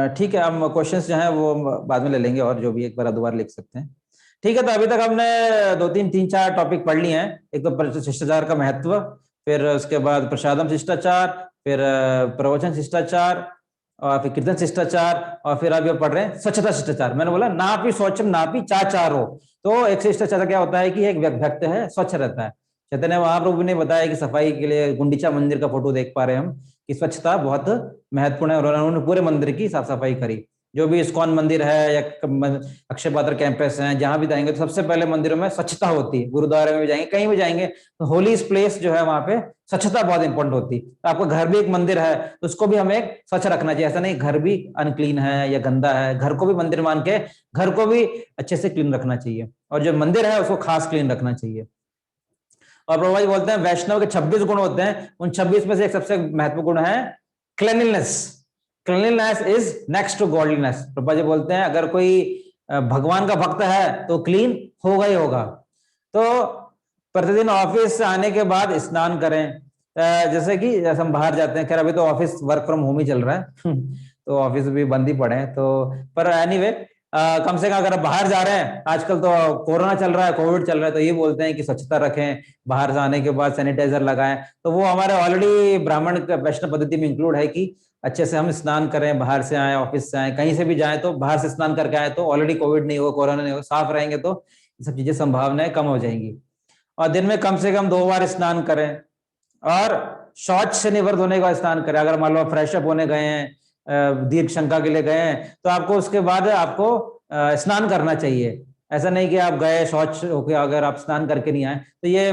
ठीक है, हम क्वेश्चंस जो हैं वो बाद में ले लेंगे, और जो भी एक बार दोबारा लिख सकते हैं। ठीक है, तो अभी तक हमने तीन चार टॉपिक पढ़ लिए हैं। एक तो शिष्टाचार का महत्व, फिर उसके बाद प्रसादम शिष्टाचार, फिर प्रवचन शिष्टाचार, और फिर कीर्तन शिष्टाचार, और फिर अभी पढ़ रहे हैं स्वच्छता शिष्टाचार। मैंने बोला नापी शौचम नापी चाचारो। तो एक शिष्टाचार क्या होता है कि एक व्यक्ति है स्वच्छ रहता है। चैतन्य महाप्रभु ने बताया कि सफाई के लिए गुंडीचा मंदिर का फोटो देख पा रहे हैं हम कि स्वच्छता बहुत महत्वपूर्ण है, और उन्होंने पूरे मंदिर की साफ सफाई करी। जो भी इस्कॉन मंदिर है या अक्षय पात्र कैंपस है, जहां भी जाएंगे तो सबसे पहले मंदिरों में स्वच्छता होती है। गुरुद्वारे में भी जाएंगे, कहीं भी जाएंगे तो होली प्लेस जो है वहां पे स्वच्छता बहुत इंपॉर्टेंट होती है। तो आपका घर भी एक मंदिर है तो उसको भी हमें स्वच्छ रखना चाहिए। ऐसा नहीं घर भी अनक्लीन है या गंदा है, घर को भी मंदिर मान के घर को भी अच्छे से क्लीन रखना चाहिए, और जो मंदिर है उसको खास क्लीन रखना चाहिए। और प्रभुपाद बोलते हैं वैष्णव के 26 गुण होते हैं, उन 26 में से एक सबसे महत्वपूर्ण गुण है cleanliness. Cleanliness is next to godliness. Prabhupada ji बोलते हैं अगर कोई भगवान का भक्त है तो क्लीन होगा ही होगा। तो प्रतिदिन ऑफिस से आने के बाद स्नान करें। जैसे कि जैसे हम बाहर जाते हैं, खैर अभी तो ऑफिस वर्क फ्रॉम होम ही चल रहा है तो ऑफिस भी बंद ही पड़े हैं। तो पर एनीवे कम से कम अगर आप बाहर जा रहे हैं, आजकल तो कोरोना चल रहा है, कोविड चल रहा है, तो ये बोलते हैं कि स्वच्छता रखें, बाहर से आने के बाद सैनिटाइजर लगाएं। तो वो हमारे ऑलरेडी ब्राह्मण वैष्णव पद्धति में इंक्लूड है कि अच्छे से हम स्नान करें, बाहर से आए, ऑफिस से आए, कहीं से भी जाए तो बाहर से स्नान करके आए तो ऑलरेडी कोविड नहीं हो, कोरोना नहीं हो, साफ रहेंगे तो ये सब चीजें संभावनाएं कम हो जाएंगी। और दिन में कम से कम 2 बार स्नान करें, और शौच से निवृत्त होने का स्नान करें। अगर मान लो फ्रेश अप होने गए हैं, दीर्घ शंका के लिए गए हैं, तो आपको उसके बाद आपको स्नान करना चाहिए। ऐसा नहीं कि आप गए शौच होके अगर आप स्नान करके नहीं आए, तो ये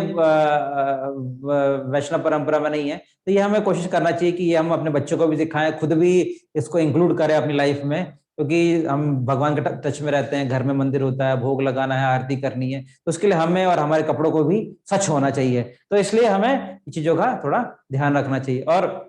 वैष्णव परंपरा में नहीं है। तो ये हमें कोशिश करना चाहिए कि ये हम अपने बच्चों को भी सिखाएं, खुद भी इसको इंक्लूड करें अपनी लाइफ में, क्योंकि हम भगवान के टच में रहते हैं, घर में मंदिर होता है, भोग लगाना है, आरती करनी है, तो उसके लिए हमें और हमारे कपड़ों को भी स्वच्छ होना चाहिए। तो इसलिए हमें चीजों का थोड़ा ध्यान रखना चाहिए। और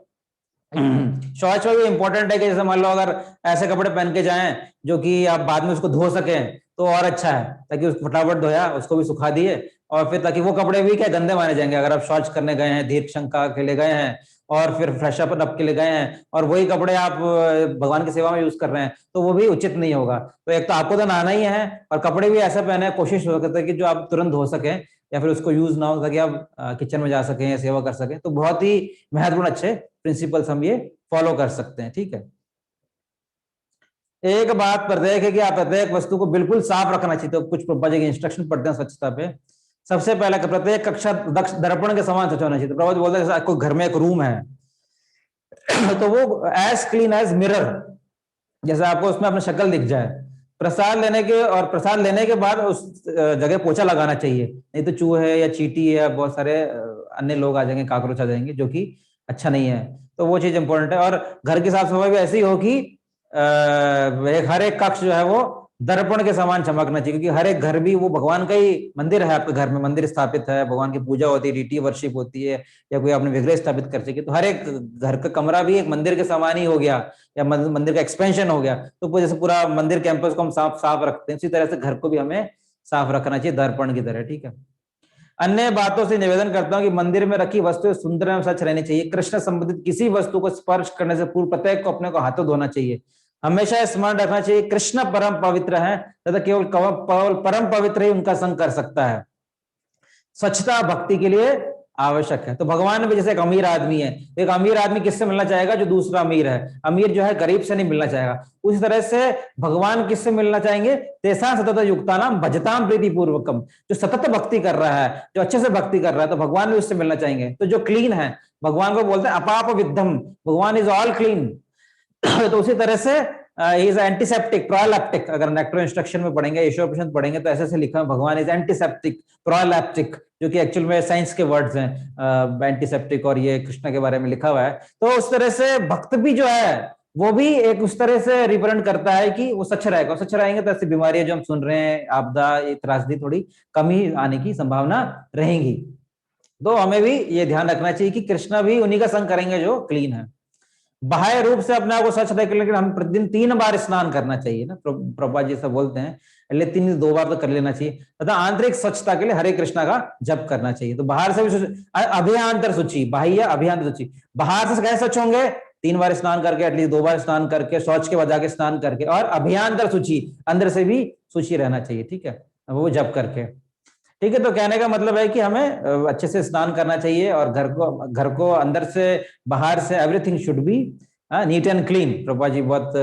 शौच में भी इंपॉर्टेंट है कि जैसे मान लो अगर ऐसे कपड़े पहन के जाएं जो कि आप बाद में उसको धो सकें तो और अच्छा है, ताकि उसको फटाफट धोया, उसको भी सुखा दिए, और फिर ताकि वो कपड़े भी क्या गंदे माने जाएंगे। अगर आप शौच करने गए हैं, दीर्घ शंका के लिए गए हैं, और फिर फ्रेश अप के लिए गए हैं, और वही कपड़े आप भगवान की सेवा में यूज कर रहे हैं, तो वो भी उचित नहीं होगा। तो एक तो आपको तो नहाना ही है, और कपड़े भी ऐसे पहने, कोशिश हो सकता है कि जो आप तुरंत धो सकें या फिर उसको यूज ना हो, ताकि आप किचन में जा सकें या सेवा कर सकें। तो बहुत ही महत्वपूर्ण अच्छे प्रिंसिपल्स हम ये फॉलो कर सकते हैं। ठीक है, एक बात प्रत्येक है कि आप प्रत्येक वस्तु को बिल्कुल साफ रखना चाहिए। तो कुछ प्रभुपाद जी के इंस्ट्रक्शन पढ़ते हैं स्वच्छता पे। सबसे पहला प्रत्येक कक्षा दर्पण के समान स्वच्छ होना चाहिए। तो प्रभुपाद बोलते हैं जैसे आपको घर में एक रूम है तो वो एज क्लीन एज मिरर, जैसे आपको उसमें अपनी शक्ल दिख जाए। प्रसाद लेने के बाद उस जगह पोछा लगाना चाहिए, नहीं तो चूहे या चींटी या बहुत सारे अन्य लोग आ जाएंगे, काकरोच आ जाएंगे, जो कि अच्छा नहीं है। तो वो चीज इंपॉर्टेंट है। और घर की साफ सफाई भी ऐसी हो कि हर एक कक्ष जो है वो दर्पण के समान चमकना चाहिए, क्योंकि हर एक घर भी वो भगवान का ही मंदिर है। आपके घर में मंदिर स्थापित है, भगवान की पूजा होती है, डीटी वर्शिप होती है, या कोई आपने विग्रह स्थापित कर सके, तो हर एक घर का कमरा भी एक मंदिर के समान ही हो गया, या मंदिर का एक्सपेंशन हो गया। तो जैसे पूरा मंदिर कैंपस को हम साफ साफ रखते हैं, उसी तरह से घर को भी हमें साफ रखना चाहिए, दर्पण की तरह। ठीक है, अन्य बातों से निवेदन करता हूं कि मंदिर में रखी वस्तुएं सुंदर एवं स्वच्छ रहनी चाहिए। कृष्ण संबंधित किसी वस्तु को स्पर्श करने से पूर्व प्रत्येक को अपने को हाथों धोना चाहिए। हमेशा स्मरण रखना चाहिए कृष्ण परम पवित्र है तथा केवल परम पवित्र ही उनका संग कर सकता है। स्वच्छता भक्ति के लिए आवश्यक है। तो भगवान भी जैसे एक अमीर आदमी है, एक अमीर आदमी किससे मिलना चाहेगा? जो दूसरा अमीर है। अमीर जो है गरीब से नहीं मिलना चाहेगा। उसी तरह से भगवान किससे मिलना चाहेंगे? तेसा सतत युक्तानाम भजताम प्रीति पूर्वकम, जो सतत भक्ति कर रहा है, जो अच्छे से भक्ति कर रहा है, तो भगवान भी उससे मिलना चाहेंगे। तो जो क्लीन है, भगवान को बोलते हैं अपाप विद्धम, भगवान इज ऑल क्लीन। तो उसी तरह से इज एंटीसेप्टिक प्रोलैप्टिक। अगर नेक्टर इंस्ट्रक्शन में पढ़ेंगे, ईश्वर प्रश्न पढ़ेंगे, तो ऐसे लिखा है भगवान इज एंटीसेप्टिक प्रोलैप्टिक, जो कि एक्चुअल में साइंस के वर्ड्स हैं, एंटीसेप्टिक, और ये कृष्ण के बारे में लिखा हुआ है। तो उस तरह से भक्त भी जो है वो भी एक उस तरह से रिप्रेजेंट करता है कि वो स्वच्छ रहेगा। स्वच्छ रहेंगे तो ऐसी बीमारियां जो हम सुन रहे हैं, आपदा, त्रासदी, थोड़ी कमी आने की संभावना रहेंगी। तो हमें भी ये ध्यान रखना चाहिए कि कृष्णा भी उन्हीं का संग करेंगे जो क्लीन है। बाह्य रूप से अपने आप को स्वच्छ रखें, लेकिन हम प्रतिदिन 3 बार स्नान करना चाहिए ना, प्रभुपाद जी सब बोलते हैं, इसलिए 2 बार तो कर लेना चाहिए, तथा आंतरिक स्वच्छता के लिए हरे कृष्णा का जप करना चाहिए। तो बाहर से भी अभियांतर शुचि, बाह्य अभियांतर शुचि, बाहर से कैसे स्वच्छ होंगे, 3 बार स्नान करके, एटलीस्ट 2 बार स्नान करके, शौच के बाद जाके स्नान करके, और अभियांतर शुचि, अंदर से भी शुचि रहना चाहिए, ठीक है, वो जप करके, ठीक है। तो कहने का मतलब है कि हमें अच्छे से स्नान करना चाहिए, और घर को अंदर से बाहर से everything should be neat and clean. Prabhupada ji बहुत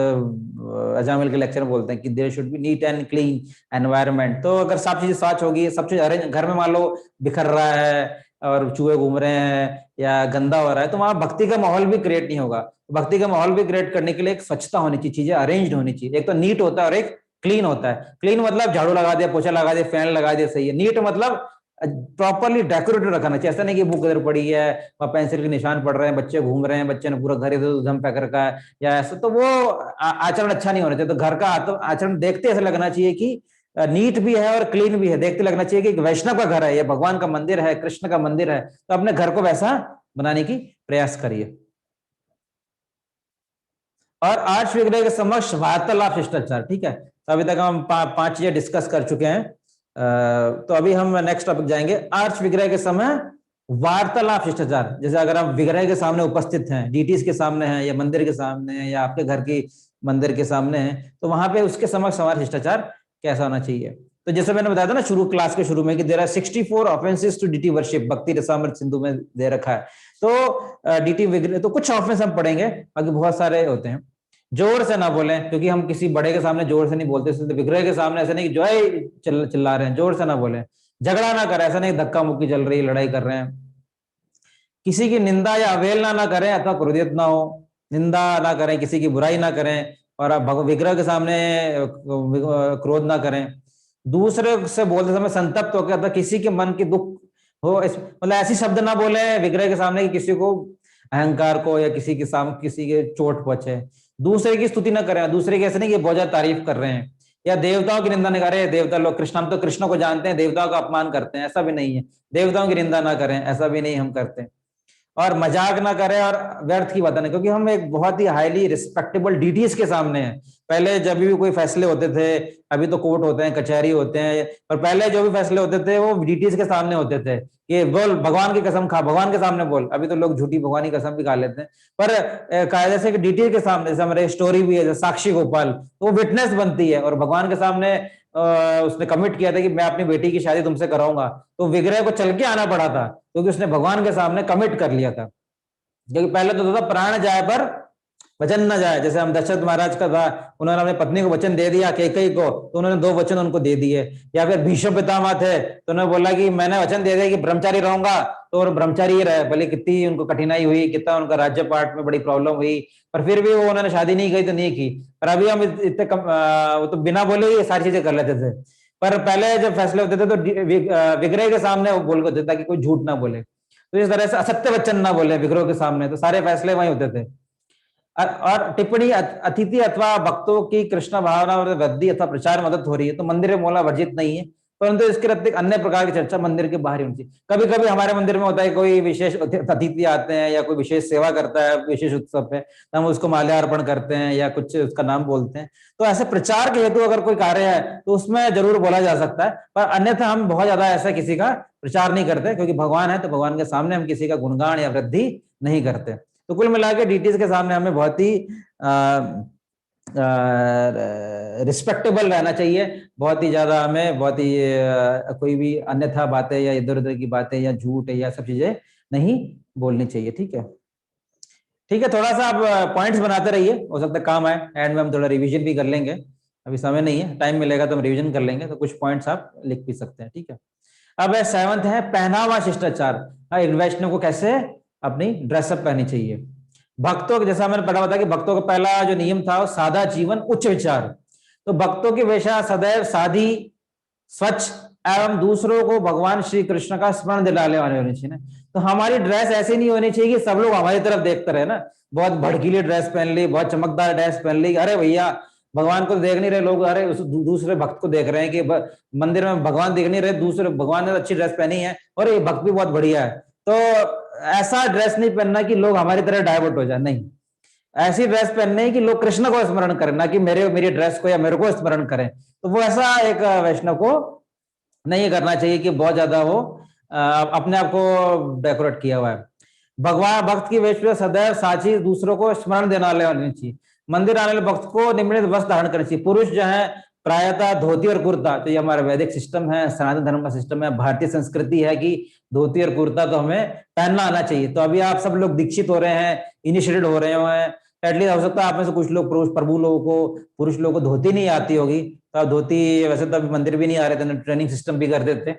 अजामिल के लेक्चर में बोलते हैं कि there should be neat and clean environment. तो अगर सब चीजें स्वच्छ होगी, सब चीज अरेंज, घर में मान लो बिखर रहा है और चूहे घूम रहे हैं या गंदा हो रहा है, तो वहां भक्ति का माहौल भी क्रिएट नहीं होगा। भक्ति का माहौल भी क्रिएट करने के लिए एक स्वच्छता होनी चाहिए, चीजें अरेंज्ड होनी चाहिए। एक तो नीट होता है और एक क्लीन होता है। क्लीन मतलब झाड़ू लगा दिया, पोछा लगा दिया, फैन लगा दिया, सही है। नीट मतलब प्रॉपरली डेकोरेटेड रखना चाहिए। ऐसा नहीं कि बुक इधर पड़ी है और पेंसिल के निशान पड़ रहे हैं, बच्चे घूम रहे हैं, बच्चे ने पूरा घर इधर उधम पैक रखा है या ऐसा, तो वो आचरण अच्छा नहीं होना चाहिए। तो घर का आचरण देखते ऐसा लगना चाहिए कि नीट भी है और क्लीन भी है। देखते लगना चाहिए कि वैष्णव का घर है, या भगवान का मंदिर है, कृष्ण का मंदिर है। तो अपने घर को वैसा बनाने की प्रयास करिए। और आर्च विग्रह के समक्ष वार्तालाप शिष्टाचार, ठीक है। तो अभी तक हम 5 चीजें डिस्कस कर चुके हैं। तो अभी हम नेक्स्ट टॉपिक जाएंगे। आर्च विग्रह के समय वार्तालाप शिष्टाचार, जैसे अगर आप विग्रह के सामने उपस्थित हैं, डीटीज के सामने हैं, या मंदिर के सामने हैं, या आपके घर की मंदिर के सामने हैं, तो वहां पे उसके समक्ष हमारा शिष्टाचार कैसा होना चाहिए। तो जैसे मैंने बताया था ना शुरू क्लास के शुरू में कि there are 64 offences to deity worship, Bhakti Rasamrita Sindhu में दे रखा है। तो डीटी विग्रह, तो कुछ ऑफेंस हम पढ़ेंगे, बाकी बहुत सारे होते हैं। जोर से ना बोलें, क्योंकि हम किसी बड़े के सामने जोर से नहीं बोलते। तो विग्रह के सामने ऐसा नहीं कि जो है चिल्ला रहे हैं, जोर से ना बोलें। झगड़ा ना करें, ऐसा नहीं धक्का मुक्की चल रही, लड़ाई कर रहे हैं। किसी की निंदा या अवहेलना ना करें अथवा क्रोधित ना हो। निंदा ना करें, किसी की बुराई ना करें, और आप विग्रह के सामने क्रोध ना करें। दूसरे से बोलते समय संतप्त होकर अथवा किसी के मन की दुख हो, मतलब ऐसी शब्द ना बोले विग्रह के सामने कि किसी को अहंकार को या किसी के चोट पहुंचे। दूसरे की स्तुति ना करें, दूसरे की ऐसे नहीं कि बहुत ज्यादा तारीफ कर रहे हैं, या देवताओं की निंदा नहीं कर रहे। देवता लोग, कृष्ण, हम तो कृष्ण को जानते हैं, देवताओं का अपमान करते हैं, ऐसा भी नहीं है। देवताओं की निंदा ना करें, ऐसा भी नहीं हम करते। और मजाक ना करें और व्यर्थ की बात नहीं, क्योंकि हम एक बहुत ही हाईली रिस्पेक्टेबल डीटीज के सामने हैं। पहले जब भी कोई फैसले होते थे, अभी तो कोर्ट होते हैं, कचहरी होते हैं, पर पहले जो भी फैसले होते थे वो डीटीज के सामने होते थे कि बोल भगवान की कसम खा, भगवान के सामने बोल। अभी तो लोग झूठी भगवान की कसम भी खा लेते हैं, पर कायदे से डीटीज के सामने, जैसे हमारे स्टोरी भी है साक्षी गोपाल, तो वो विटनेस बनती है और भगवान के सामने उसने कमिट किया था कि मैं अपनी बेटी की शादी तुमसे कराऊंगा। तो विग्रह को चल के आना पड़ा था, क्योंकि उसने भगवान के सामने कमिट कर लिया था। क्योंकि पहले तो था प्राण जाए पर वचन न जाए। जैसे हम दशरथ महाराज का था, उन्होंने अपनी पत्नी को वचन दे दिया कैकेयी को, तो उन्होंने 2 वचन उनको दे दिए। या फिर भीष्म पितामह थे, तो उन्होंने बोला कि मैंने वचन दे दिया कि ब्रह्मचारी रहूंगा, तो और ब्रह्मचारी ही रहे, भले कितनी उनको कठिनाई हुई, कितना उनका राज्य पाठ में बड़ी प्रॉब्लम हुई, पर फिर भी वो उन्होंने शादी नहीं की तो नहीं की। पर अभी हम इतने वो तो बिना बोले ही सारी चीजें कर लेते थे। पर पहले जब फैसले होते थे तो विग्रह के सामने वो बोल देता ताकि कोई झूठ ना बोले। तो इस तरह से असत्य वचन ना बोले विग्रह के सामने, तो सारे फैसले वहीं होते थे। और टिप्पणी अतिथि अथवा भक्तों की कृष्ण भावना और वृद्धि अथवा प्रचार मदद हो रही है तो मंदिर में बोलना वर्जित नहीं है, परंतु इसके अतिरिक्त अन्य प्रकार की चर्चा मंदिर के बाहर ही होनी चाहिए। कभी कभी हमारे मंदिर में होता है कोई विशेष अतिथि आते हैं या कोई विशेष सेवा करता है विशेष उत्सव पे, तो हम उसको माल्यार्पण करते हैं या कुछ उसका नाम बोलते हैं। तो ऐसे प्रचार के हेतु अगर कोई कार्य है तो उसमें जरूर बोला जा सकता है, पर अन्यथा हम बहुत ज्यादा ऐसा किसी का प्रचार नहीं करते, क्योंकि भगवान है तो भगवान के सामने हम किसी का गुणगान या वृद्धि नहीं करते। तो कुल मिला के डीटीज के सामने हमें बहुत ही रिस्पेक्टेबल रहना चाहिए। बहुत ही ज्यादा हमें बहुत ही कोई भी अन्यथा बातें या इधर उधर की बातें या झूठ या सब चीजें नहीं बोलनी चाहिए। ठीक है, ठीक है। थोड़ा सा आप पॉइंट्स बनाते रहिए, हो सकता है काम आए। एंड में हम थोड़ा रिवीजन भी कर लेंगे, अभी समय नहीं है, टाइम मिलेगा तो हम रिवीजन कर लेंगे, तो कुछ पॉइंट्स आप लिख भी सकते हैं। ठीक है, अब 7th है पहनावा शिष्टाचार। एक वैष्णव को कैसे अपनी ड्रेसअप पहननी चाहिए। भक्तों के, जैसा मैंने पढ़ा था कि भक्तों का पहला जो नियम था वो सादा जीवन उच्च विचार। तो भक्तों की वेशा सदैव सादी, स्वच्छ एवं दूसरों को भगवान श्री कृष्ण का स्मरण दिलाने वाली होनी चाहिए ना। तो हमारी ड्रेस ऐसी नहीं होनी चाहिए कि सब लोग हमारी तरफ देखते रहे ना, बहुत भड़कीली ड्रेस पहन ली, बहुत चमकदार ड्रेस पहन ली, अरे भैया भगवान को देख नहीं रहे लोग, अरे उस दूसरे भक्त को देख रहे हैं कि मंदिर में भगवान देख नहीं रहे, दूसरे भगवान ने अच्छी ड्रेस पहनी है और ये भक्त भी बहुत बढ़िया है। तो ऐसा ड्रेस नहीं पहनना कि लोग हमारी तरह डाइवर्ट हो जाए, नहीं। ऐसी ड्रेस पहननी कि लोग कृष्ण को स्मरण करें, ना कि मेरी ड्रेस को या मेरे को स्मरण करें। तो वो ऐसा एक वैष्णव को नहीं करना चाहिए कि बहुत ज्यादा वो अपने आप को डेकोरेट किया हुआ है। भगवान भक्त की वेशभूषा सदैव साची, दूसरों को स्मरण देने वाले होनी चाहिए। मंदिर आने वाले भक्त को निम्नलिखित वस्त्र धारण करना चाहिए। पुरुष जो है प्रायतः धोती और कुर्ता, तो ये हमारा वैदिक सिस्टम है, सनातन धर्म का सिस्टम है, भारतीय संस्कृति है कि धोती और कुर्ता तो हमें पहनना आना चाहिए। तो अभी आप सब लोग दीक्षित हो रहे हैं, इनिशिएटेड हो रहे हैं, एटलीस्ट हो सकता है आप में से कुछ लोग प्रभु लोगों को, पुरुष लोगों को धोती नहीं आती होगी, तो आप धोती, वैसे तो अभी मंदिर भी नहीं आ रहे थे, ट्रेनिंग सिस्टम भी कर देते।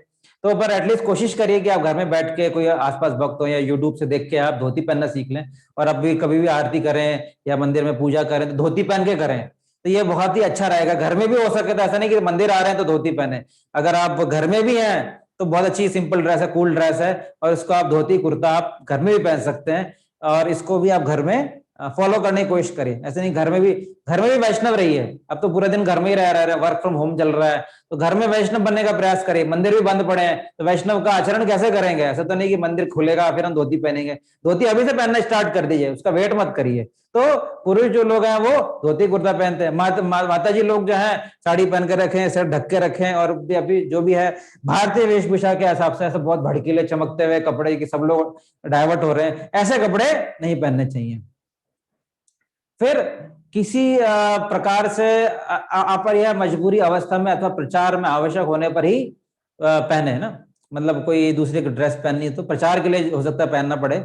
तो पर एटलीस्ट कोशिश करिए कि आप घर में बैठ के कोई आसपास भक्त हो या यूट्यूब से देख के आप धोती पहनना सीख लें, और अब भी कभी भी आरती करें या मंदिर में पूजा करें तो धोती पहन के करें। तो ये बहुत ही अच्छा रहेगा। घर में भी हो सके तो ऐसा नहीं कि मंदिर आ रहे हैं तो धोती पहने, अगर आप घर में भी हैं तो बहुत अच्छी सिंपल ड्रेस है, कूल ड्रेस है, और इसको आप धोती कुर्ता आप घर में भी पहन सकते हैं, और इसको भी आप घर में फॉलो करने की कोशिश करिए। ऐसे नहीं, घर में भी वैष्णव रही है। अब तो पूरे दिन घर में ही रह रहे हैं, वर्क फ्रॉम होम चल रहा है, तो घर में वैष्णव बनने का प्रयास करिए। मंदिर भी बंद पड़े हैं तो वैष्णव का आचरण कैसे करेंगे? ऐसा तो नहीं कि मंदिर खुलेगा फिर हम धोती पहनेंगे। धोती अभी से पहनना स्टार्ट कर दीजिए, उसका वेट मत करिए। तो पुरुष जो लोग हैं वो धोती कुर्ता पहनते हैं, माता जी लोग जो है साड़ी पहन के रखें, सिर ढक के रखें, और अभी जो भी है भारतीय वेशभूषा के हिसाब से ऐसे बहुत भड़कीले चमकते हुए कपड़े की सब लोग डाइवर्ट हो रहे हैं, ऐसे कपड़े नहीं पहनने चाहिए। फिर किसी प्रकार से आप यह मजबूरी अवस्था में अथवा प्रचार में आवश्यक होने पर ही पहने ना, मतलब कोई दूसरे की ड्रेस पहननी है तो प्रचार के लिए हो सकता है पहनना पड़े।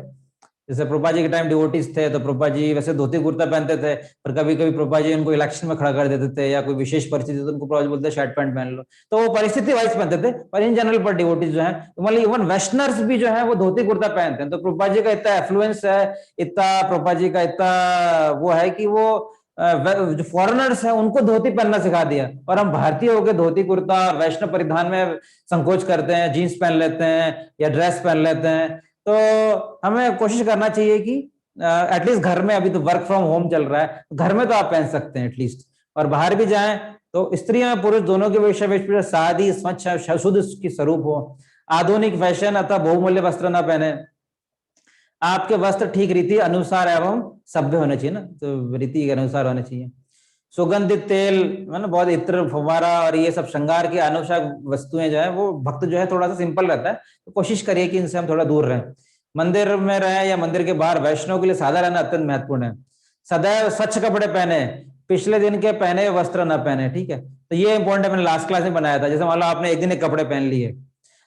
जैसे प्रभुपाद जी के टाइम डिवोटीज थे तो प्रभुपाद जी वैसे धोती कुर्ता पहनते थे, पर कभी कभी प्रभुपाद जी उनको इलेक्शन में खड़ा कर देते थे या कोई विशेष परिस्थिति तो उनको प्रभुपाद बोलते शर्ट पैंट पहन लो, तो वो परिस्थिति वाइज पहनते थे। पर इन जनरल पर डिवोटीज जो है, तो मतलब इवन वेस्टर्नर्स भी जो है वो धोती कुर्ता पहनते हैं। तो प्रभुपाद जी का इतना एफ्लुएंस है, इतना प्रभुपाद जी का इतना वो है कि वो जो फॉरेनर्स हैं उनको धोती पहनना सिखा दिया, और हम भारतीय होकर धोती कुर्ता वैष्णव परिधान में संकोच करते हैं, जीन्स पहन लेते हैं या ड्रेस पहन लेते हैं। तो हमें कोशिश करना चाहिए कि एटलीस्ट घर में, अभी तो वर्क फ्रॉम होम चल रहा है, घर में तो आप पहन सकते हैं एटलीस्ट, और बाहर भी जाएं तो स्त्री और पुरुष दोनों के वेशभूषा सादी, स्वच्छ, शुद्ध की स्वरूप हो। आधुनिक फैशन अथवा बहुमूल्य वस्त्र न पहने। आपके वस्त्र ठीक रीति अनुसार एवं सभ्य होने चाहिए ना, तो रीति के अनुसार होने चाहिए। सुगंधित तेल, है ना, बहुत इत्र, फव्वारा और ये सब श्रृंगार की अनावश्यक वस्तुएं जो है वो भक्त जो है थोड़ा सा सिंपल रहता है, तो कोशिश करिए कि इनसे हम थोड़ा दूर रहें। मंदिर में रहे या मंदिर के बाहर वैष्णव के लिए सादा रहना अत्यंत महत्वपूर्ण है। सदैव स्वच्छ कपड़े पहने, पिछले दिन के पहने वस्त्र न पहने, ठीक है। तो ये इंपॉर्टेंट है, मैंने लास्ट क्लास में बनाया था। जैसे मान लो आपने एक दिन एक कपड़े पहन लिए,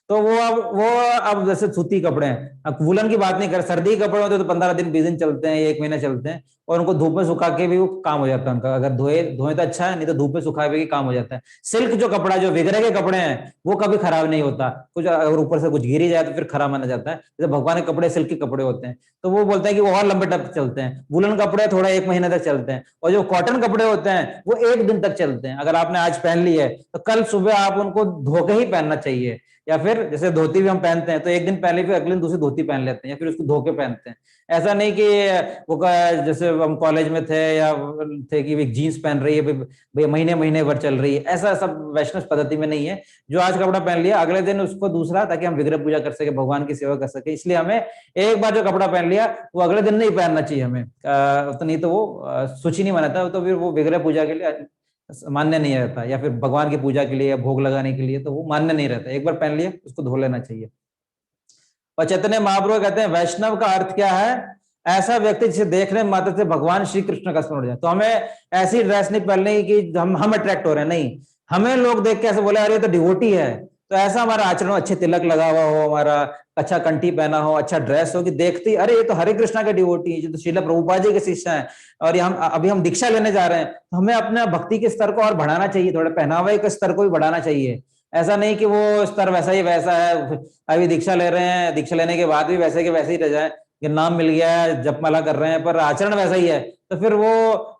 तो वो अब जैसे सूती कपड़े हैं, अब वुलन की बात नहीं कर, सर्दी के कपड़े होते तो 15 दिन 20 दिन चलते हैं, 1 महीना चलते हैं, और उनको धूप में सुखा के भी वो काम हो जाता है उनका। अगर धोए धोए तो अच्छा है, नहीं तो धूप में सुखा के काम हो जाता है। सिल्क जो कपड़ा, जो विग्रह के कपड़े हैं, वो कभी खराब नहीं होता। कुछ अगर ऊपर से कुछ गिरी जाए तो फिर खराब माना जाता है। जैसे भगवान के कपड़े सिल्क के कपड़े होते हैं, तो वो बोलते हैं कि वो और लंबे तक चलते हैं। वुलन कपड़े थोड़ा 1 महीने तक चलते हैं, और जो कॉटन कपड़े होते हैं वो 1 दिन तक चलते हैं। अगर आपने आज पहन ली है तो कल सुबह आप उनको धो के ही पहनना चाहिए, या फिर जैसे धोती भी हम पहनते हैं तो एक दिन पहले फिर अगले दिन दूसरी धोती पहन लेते हैं, या फिर उसको धो के पहनते हैं। ऐसा नहीं कि वो जैसे हम कॉलेज में थे या थे कि एक जीन्स पहन रही है भाई महीने महीने भर चल रही है, ऐसा सब वैष्णव पद्धति में नहीं है। जो आज कपड़ा पहन लिया अगले दिन उसको दूसरा, ताकि हम विग्रह पूजा कर सके, भगवान की सेवा कर सके। इसलिए हमें एक बार जो कपड़ा पहन लिया वो अगले दिन नहीं पहनना चाहिए हमें, तो नहीं तो वो सूची नहीं मनाता, तो फिर वो विग्रह पूजा के लिए मान्य नहीं रहता, या फिर भगवान की पूजा के लिए या भोग लगाने के लिए तो वो मान्य नहीं रहता। एक बार पहन लिया उसको धो लेना चाहिए। और चैतन्य महाप्रभु कहते हैं वैष्णव का अर्थ क्या है? ऐसा व्यक्ति जिसे देखने मात्र से भगवान श्री कृष्ण का स्मरण हो जाए। तो हमें ऐसी ड्रेस नहीं पहननी कि हम अट्रैक्ट हो रहे हैं, नहीं, हमें लोग देख के ऐसे बोले अरे तो डिवोटी है। तो ऐसा हमारा आचरण, अच्छे तिलक लगा हुआ हो, हमारा अच्छा कंठी पहना हो, अच्छा ड्रेस हो, कि देखती अरे ये तो हरे कृष्णा के डिवोटी है, जो तो श्रील प्रभुपाद जी के शिष्य हैं, और हम अभी हम दीक्षा लेने जा रहे हैं, तो हमें अपने भक्ति के स्तर को और बढ़ाना चाहिए, थोड़ा पहनावे के स्तर को भी बढ़ाना चाहिए। ऐसा नहीं कि वो स्तर वैसा ही वैसा है, अभी दीक्षा ले रहे हैं, दीक्षा लेने के बाद भी वैसे के वैसे ही रह जाए, कि नाम मिल गया है, जपमाला कर रहे हैं, पर आचरण वैसा ही है, तो फिर वो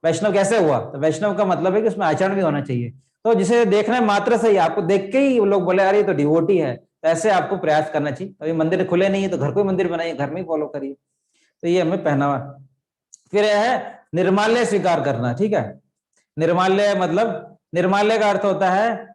वैष्णव कैसे हुआ? तो वैष्णव का मतलब है कि उसमें आचरण भी होना चाहिए। तो जिसे देखने मात्र से ही, आपको देख के ही लोग बोले अरे तो डिवोटी है, तो ऐसे आपको प्रयास करना चाहिए। अभी मंदिर खुले नहीं है तो घर को मंदिर बनाइए, घर में ही फॉलो करिए। तो ये हमें पहनावा। फिर यह है निर्माल्य स्वीकार करना, ठीक है। निर्माल्य मतलब, निर्माल्य का अर्थ होता है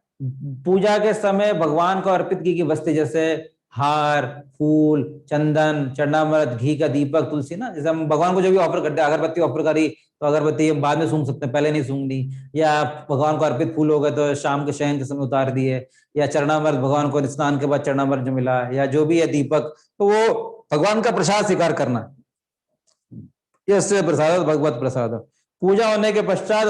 पूजा के समय भगवान को अर्पित की गई वस्तु, जैसे हार, फूल, चंदन, चरणामृत, घी का दीपक, तुलसी ना, जैसे हम भगवान को जो भी ऑफर करते हैं, अगरबत्ती ऑफर करी तो अगरबत्ती हम बाद में सूंघ सकते हैं, पहले नहीं सूंघनी, या भगवान को अर्पित फूल हो गए तो शाम के शयन के समय उतार दिए, या चरणामृत भगवान को स्नान के बाद चरणामृत जो मिला, या जो भी है दीपक, तो वो भगवान का प्रसाद स्वीकार करना। यस्य प्रसाद भगवत प्रसाद। पूजा होने के पश्चात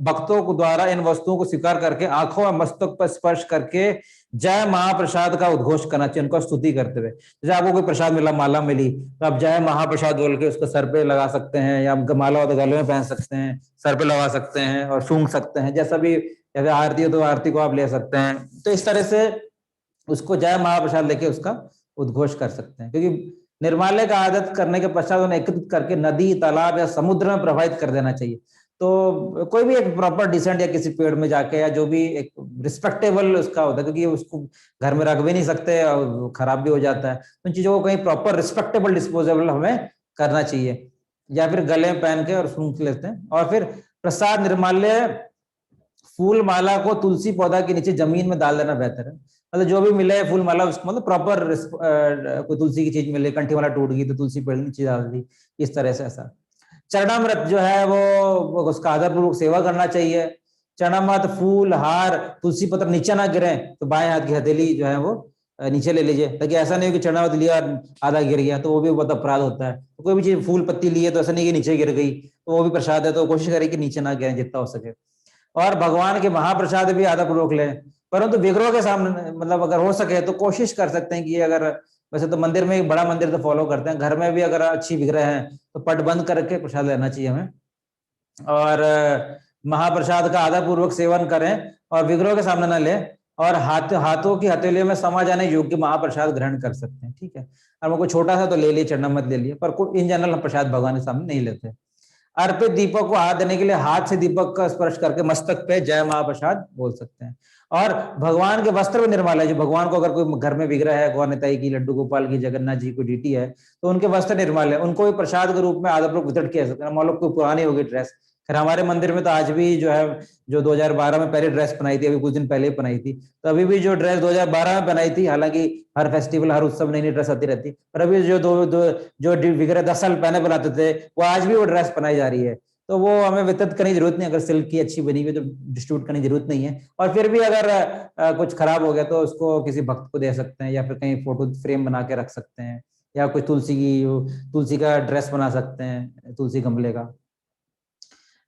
भक्तों को द्वारा इन वस्तुओं को स्वीकार करके आंखों और मस्तक पर स्पर्श करके जय महाप्रसाद का उद्घोष करना चाहिए, उनको स्तुति करते हुए। जैसे आपको कोई प्रसाद मिला, माला मिली, तो आप जय महाप्रसाद बोल के उसको सर पे लगा सकते हैं, या माला हो तो गले में पहन सकते हैं, सर पे लगा सकते हैं और सूंघ सकते हैं, जैसा भी, जैसे आरती हो तो आरती को आप ले सकते हैं। तो इस तरह से उसको जय महाप्रसाद लेके उसका उद्घोष कर सकते हैं, क्योंकि निर्माल्य का आदत करने के पश्चात उन्हें एकत्रित करके नदी, तालाब या समुद्र में प्रवाहित कर देना चाहिए। तो कोई भी एक प्रॉपर डिसेंट या किसी पेड़ में जाके, या जो भी एक रिस्पेक्टेबल उसका होता है, क्योंकि उसको घर में रख भी नहीं सकते और खराब भी हो जाता है, उन चीजों को कहीं प्रॉपर रिस्पेक्टेबल डिस्पोजेबल हमें करना चाहिए, या फिर गले में पहन के और सूंघ लेते हैं। और फिर प्रसाद निर्माल्य फूल माला को तुलसी पौधा के नीचे जमीन में डाल देना बेहतर है। मतलब जो भी मिले फूल माला, उसको मतलब प्रॉपर कोई तुलसी की चीज मिले, कंठी माला टूट गई तो तुलसी पेड़ नीचे डाल दी, इस तरह से ऐसा। चरणामृत जो है वो उसका आदरपूर्वक सेवा करना चाहिए। चरणामृत, फूल, हार, तुलसी पत्र नीचे ना गिरे, तो बाएं हाथ की हथेली जो है वो नीचे ले लीजिए, ताकि ऐसा नहीं हो कि चरणामृत लिया आधा गिर गया, तो वो भी बहुत अपराध होता है। तो कोई भी चीज फूल पत्ती ली है तो ऐसा नहीं कि नीचे गिर गई, तो वो भी प्रसाद है, तो कोशिश करें कि नीचे ना गिरे जितना हो सके। और भगवान के महाप्रसाद भी आदरपूर्वक लें, परंतु विग्रह के सामने, मतलब अगर हो सके तो कोशिश कर सकते हैं कि अगर, वैसे तो मंदिर में एक बड़ा मंदिर तो फॉलो करते हैं, घर में भी अगर अच्छी विग्रह है तो पट बंद करके प्रसाद लेना चाहिए हमें, और महाप्रसाद का आदरपूर्वक सेवन करें और विग्रह के सामने न लें, और हाथों की हथेलियों में समा जाने योग्य महाप्रसाद ग्रहण कर सकते हैं, ठीक है। और कोई छोटा सा तो ले लिए, चरणामृत ले लिए, पर इन जनरल हम प्रसाद भगवान के सामने नहीं लेते। अर्पित दीपक को हाथ देने के लिए हाथ से दीपक का स्पर्श करके मस्तक पे जय महाप्रसाद बोल सकते हैं। और भगवान के वस्त्र भी निर्मल है, जो भगवान को अगर कोई घर में विग्रह है, गौर निताई की, लड्डू गोपाल की, जगन्नाथ जी को डीटी है, तो उनके वस्त्र निर्मल है, उनको भी प्रसाद के रूप में आदरपूर्वक वितरित किया सकते हैं। मान लो कोई पुरानी होगी ड्रेस, फिर हमारे मंदिर में तो आज भी जो है, जो 2012 में पहले ड्रेस बनाई थी, अभी कुछ दिन पहले ही बनाई थी, तो अभी भी जो ड्रेस 2012 में बनाई थी, हालांकि हर फेस्टिवल, हर उत्सव नई नई ड्रेस आती रहती, पर अभी जो विग्रह 10 साल पहले बनाते थे, वो आज भी वो ड्रेस बनाई जा रही है, तो वो हमें वितरित करने की जरूरत नहीं। अगर सिल्क की अच्छी बनी हुई तो डिस्ट्रीब्यूट करने की जरूरत नहीं है। और फिर भी अगर कुछ खराब हो गया तो उसको किसी भक्त को दे सकते हैं, या फिर कहीं फोटो फ्रेम बना के रख सकते हैं, या कोई तुलसी का ड्रेस बना सकते हैं, तुलसी गमले का।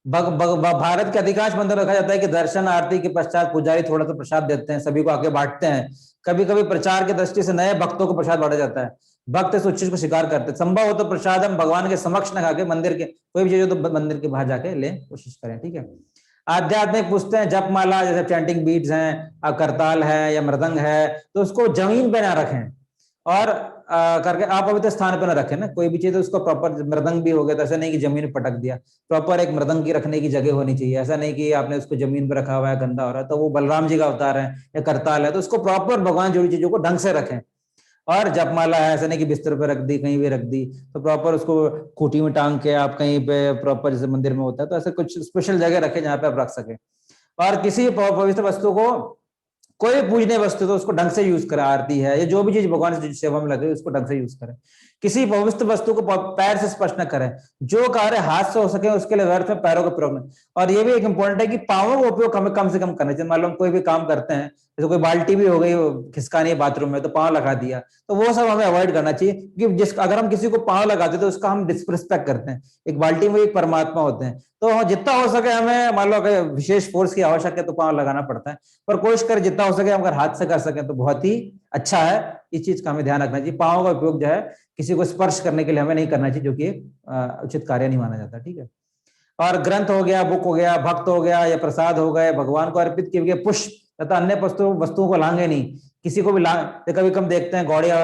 भारत के अधिकांश मंदिर रखा जाता है कि दर्शन आरती के पश्चात पुजारी थोड़ा सा प्रसाद देते हैं, सभी को आके बांटते हैं। कभी कभी प्रचार की दृष्टि से नए भक्तों को प्रसाद बांटा जाता है, भक्त इस उस चीज को स्वीकार करते हैं। संभव हो तो प्रसाद हम भगवान के समक्ष न खाके मंदिर के, कोई भी चीज हो तो मंदिर के बाहर जाके ले, कोशिश करें, ठीक है। आध्यात्मिक पुस्तकें, जप माला, जैसे चैंटिंग बीट्स हैं, करताल है या मृदंग है, तो उसको जमीन पे ना रखें, और करके अपवित्र स्थान पे ना रखें ना। कोई भी चीज उसको प्रॉपर, मृदंग भी हो गया तो ऐसा नहीं कि जमीन पे पटक दिया, प्रॉपर एक मृदंग की रखने की जगह होनी चाहिए। ऐसा नहीं कि आपने उसको जमीन पे रखा हुआ है, गंदा हो रहा है, तो वो बलराम जी का अवतार है या करताल है, तो उसको प्रॉपर भगवान जुड़ी चीजों को ढंग से रखें। और जपमाला है, ऐसा नहीं कि बिस्तर पे रख दी, कहीं भी रख दी, तो प्रॉपर उसको खूंटी में टांग के आप कहीं पे प्रॉपर, जैसे मंदिर में होता है, तो ऐसे कुछ स्पेशल जगह रखें जहां पे आप रख सके। और किसी पवित्र वस्तु को, कोई भी पूजनीय वस्तु तो उसको ढंग से यूज करें, आरती है या जो भी चीज भगवान की सेवा में लगे उसको ढंग से यूज करें। किसी पवित्र वस्तु को पैर से स्पर्श न करें, जो कार्य हाथ से हो सके उसके लिए व्यर्थ में पैरों का प्रयोग नहीं। और ये भी एक इंपॉर्टेंट है कि पांवों का उपयोग हमें कम से कम करना चाहिए। मान लो हम कोई भी काम करते हैं, जैसे कोई बाल्टी भी हो गई, खिसकानी है बाथरूम में, तो पांव लगा दिया, तो वो सब हमें अवॉइड करना चाहिए, क्योंकि अगर हम किसी को पांव लगाते तो उसका हम डिसरिस्पेक्ट करते हैं। एक बाल्टी में एक परमात्मा होते हैं, तो जितना हो सके हमें, मान लो अगर विशेष फोर्स की आवश्यकता है तो पांव लगाना पड़ता है, पर कोशिश करें जितना हो सके हम अगर हाथ से कर सकें तो बहुत ही अच्छा है। इस चीज का हमें ध्यान रखना चाहिए। पांव का उपयोग जो है किसी को स्पर्श करने के लिए हमें नहीं करना चाहिए, जो कि उचित कार्य नहीं माना जाता, ठीक है। और ग्रंथ हो गया, बुक हो गया, भक्त हो गया, या प्रसाद हो गए, भगवान को अर्पित किए गए पुष्प तथा अन्य वस्तुओं को लांगे नहीं। किसी को भी कभी कम देखते हैं गौड़िया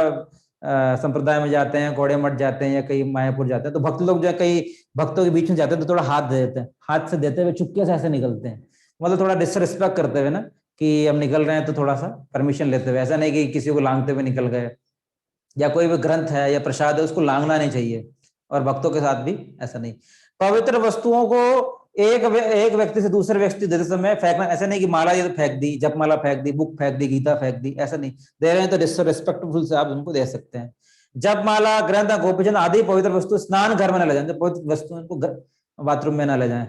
संप्रदाय में जाते हैं, गौड़े मठ जाते हैं, या कहीं मायापुर जाते हैं, तो भक्त लोग जो है कई भक्तों के बीच में जाते हैं तो थोड़ा हाथ दे देते हैं, हाथ से देते हुए चुपके से ऐसे निकलते हैं, मतलब थोड़ा डिसरिस्पेक्ट करते हुए ना, कि हम निकल रहे हैं तो थोड़ा सा परमिशन लेते हुए, ऐसा नहीं कि किसी को लांगते हुए निकल गए। या कोई भी ग्रंथ है या प्रसाद है उसको लांगना नहीं चाहिए, और भक्तों के साथ भी ऐसा नहीं। पवित्र वस्तुओं को एक व्यक्ति से दूसरे व्यक्ति देते समय फेंकना, ऐसा नहीं कि माला ये तो फेंक दी, जप माला फेंक दी, बुक फेंक दी, गीता फेंक दी, ऐसा नहीं। दे रहे हैं तो रिस्पेक्टफुल से आप उनको दे सकते हैं। जप माला, ग्रंथ, गोपीचंद आदि पवित्र वस्तु स्नान घर में न ले जाए, पवित्र वस्तु को बाथरूम में ना ले जाए।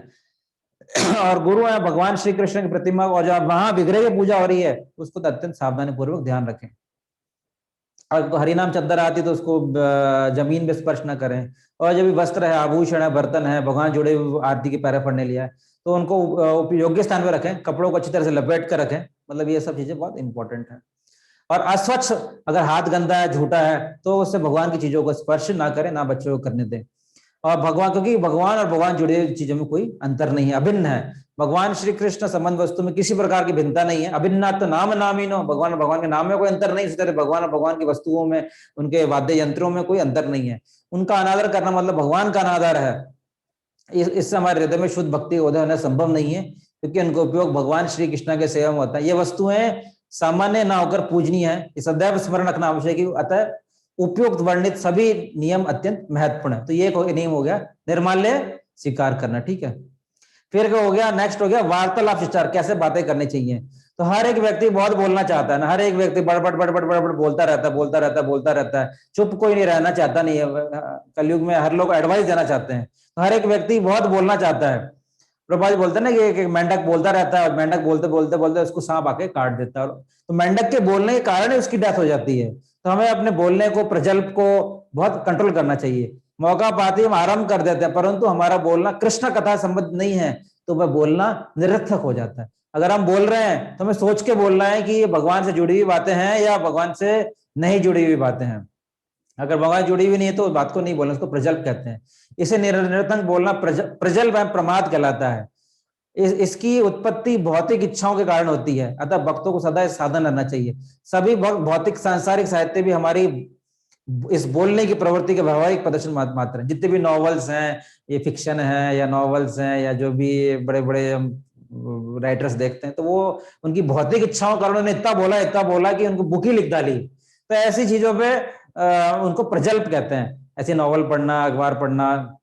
और गुरु है भगवान श्री कृष्ण की प्रतिमा और जब वहां विग्रह की पूजा हो रही है उसको तो अत्यंत सावधानी पूर्वक ध्यान रखें। और हरिनाम चद्दर आती तो उसको जमीन में स्पर्श न करें। और जब भी वस्त्र है, आभूषण है, बर्तन है, भगवान जुड़े हुए आरती के पैरा पड़ने लिया है तो उनको योग्य स्थान पर रखें, कपड़ों को अच्छी तरह से लपेट कर रखें। मतलब ये सब चीजें बहुत इंपॉर्टेंट है। और अस्वच्छ, अगर हाथ गंदा है, झूठा है, तो उससे भगवान की चीजों को स्पर्श ना करें, ना बच्चों को करने दें। और भगवान, क्योंकि भगवान और भगवान जुड़े हुई चीजों में कोई अंतर नहीं है, अभिन्न है। भगवान श्री कृष्ण संबंध वस्तु में किसी प्रकार की भिन्नता नहीं है। अभिन्ना तो नाम नामीनो, भगवान और भगवान के नाम में कोई अंतर नहीं, इसी तरह भगवान और भगवान की वस्तुओं में, उनके वाद्य यंत्रों में कोई अंतर नहीं है। उनका अनादर करना मतलब भगवान का अनादर है। इससे हमारे हृदय में शुद्ध भक्ति उदय होना संभव नहीं है, क्योंकि उनका उपयोग भगवान श्री कृष्ण के सेवा में होता है। ये वस्तुएं सामान्य ना होकर पूजनीय है, ये सदैव स्मरण रखना आवश्यक है। अतः उपयुक्त वर्णित सभी नियम अत्यंत महत्वपूर्ण है। तो ये नियम हो गया निर्माल्य स्वीकार करना, ठीक है। फिर क्या हो गया, नेक्स्ट हो गया वार्तालाप शिष्टाचार, कैसे बातें करनी चाहिए। तो हर एक व्यक्ति बहुत बोलना चाहता है ना, हर एक व्यक्ति बड़बड़ बड़बड़ बड़बड़ बोलता रहता है, चुप कोई नहीं रहना चाहता नहीं है। कलयुग में हर लोग एडवाइस देना चाहते हैं, तो हर एक व्यक्ति बहुत बोलना चाहता है। प्रभुपाद जी बोलते हैं ना कि एक मेंढक बोलता रहता है, मेंढक बोलते बोलते बोलते उसको सांप आके काट देता है, तो मेंढक के बोलने के कारण ही उसकी डेथ हो जाती है। तो हमें अपने बोलने को, प्रजल्प को बहुत कंट्रोल करना चाहिए। मौका पाते हम आरंभ कर देते हैं, परंतु हमारा बोलना कृष्ण कथा संबंध नहीं है तो वह बोलना निरर्थक हो जाता है। अगर हम बोल रहे हैं तो हमें सोच के बोलना है कि ये भगवान से जुड़ी हुई बातें हैं या भगवान से नहीं जुड़ी हुई बातें हैं। अगर भगवान जुड़ी हुई नहीं है तो बात को नहीं बोलना, उसको प्रजल्प कहते हैं। इसे निरर्थक बोलना प्रजल्प एवं प्रमाद कहलाता है। इसकी उत्पत्ति भौतिक इच्छाओं के कारण होती है, अतः भक्तों को सदा साधन रहना चाहिए। सभी भौतिक सांसारिक साहित्य भी हमारी इस बोलने की प्रवृत्ति के व्यवहारिक प्रदर्शन मात्र है। जितने भी नॉवेल्स हैं, ये फिक्शन है या नॉवेल्स हैं या जो भी बड़े बड़े राइटर्स देखते हैं, तो वो उनकी भौतिक इच्छाओं के कारण उन्होंने इतना बोला कि उनको बुक ही लिख डाली। तो ऐसी चीजों पे उनको प्रजल्प कहते हैं। ऐसे नॉवल पढ़ना, अखबार पढ़ना,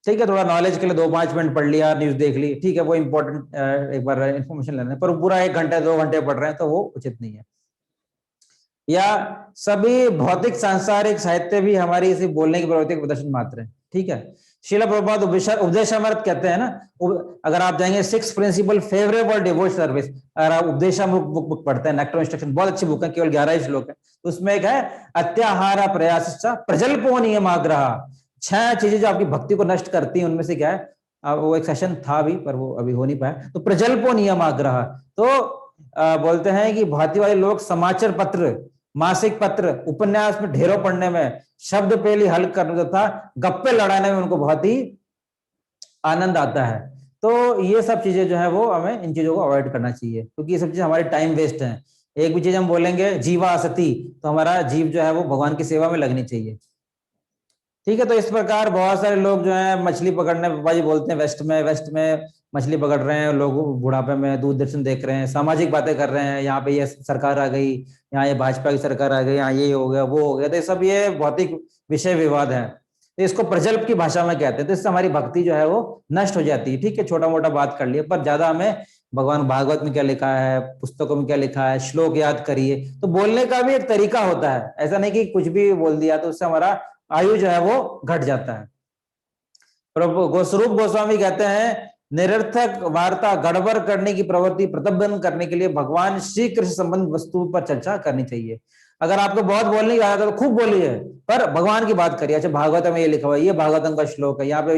ठीक है, थोड़ा नॉलेज के लिए 2-5 मिनट पढ़ लिया, न्यूज देख ली, ठीक है, वो इंपॉर्टेंट एक बार इंफॉर्मेशन लेना है, पर पूरा 1 घंटे 2 घंटे पढ़ रहे हैं तो वो उचित नहीं है। या सभी भौतिक सांसारिक साहित्य भी हमारी इसी बोलने की प्रवृत्ति का प्रदर्शन मात्र है, ठीक है। श्रील प्रभुपाद उपदेशामृत कहते हैं ना, अगर आप जाएंगे 6 प्रिंसिपल फेवरेबल डिवोर्स सर्विस, अगर आप उपदेशामृत बुक पढ़ते हैं, नेक्टर इंस्ट्रक्शन, बहुत अच्छी बुक है, केवल 11 ही श्लोक है। उसमें एक है अत्याहार प्रयास प्रजल्पो नियमाग्रह, 6 चीजें जो आपकी भक्ति को नष्ट करती हैं, उनमें से क्या है, वो एक सेशन था अभी पर वो अभी हो नहीं पाया। तो प्रजल्पो नियमाग्रह, तो बोलते हैं कि भांति वाले लोग समाचार पत्र, मासिक पत्र, उपन्यास में ढेरों पढ़ने में, शब्द पेली हल करने तथा गप्पे लड़ाने में उनको बहुत ही आनंद आता है। तो ये सब चीजें जो है वो हमें इन चीजों को अवॉइड करना चाहिए, क्योंकि ये सब चीजें हमारी टाइम वेस्ट है। एक भी चीज हम बोलेंगे जीवा सती, तो हमारा जीव जो है वो भगवान की सेवा में लगनी चाहिए, ठीक है। तो इस प्रकार बहुत सारे लोग जो है मछली पकड़ने, बाबा जी बोलते हैं वेस्ट में मछली पकड़ रहे हैं लोग, बुढ़ापे में दूरदर्शन देख रहे हैं, सामाजिक बातें कर रहे हैं, यहाँ पे ये सरकार आ गई, यहाँ ये भाजपा की सरकार आ गई, यहाँ ये हो गया वो हो गया, तो ये सब ये भौतिक विषय विवाद है। तो इसको प्रजल्प की भाषा में कहते हैं। तो इससे हमारी भक्ति जो है वो नष्ट हो जाती है, ठीक है। छोटा मोटा बात कर लिया, पर ज्यादा हमें भगवान भागवत में क्या लिखा है, पुस्तकों में क्या लिखा है, श्लोक याद करिए। तो बोलने का भी एक तरीका होता है, ऐसा नहीं कि कुछ भी बोल दिया तो उससे हमारा आयु जो है वो घट जाता है। स्वरूप गोस्वामी कहते हैं निरर्थक वार्ता गड़बड़ करने की प्रवृत्ति प्रतिबंध करने के लिए भगवान श्री कृष्ण संबंध वस्तु पर चर्चा करनी चाहिए। अगर आपको बहुत बोलने की आदत है तो खूब बोलिए, पर भगवान की बात करिए। अच्छा, भागवतम में ये लिखा हुआ है, ये भागवतम का श्लोक है, यहाँ पे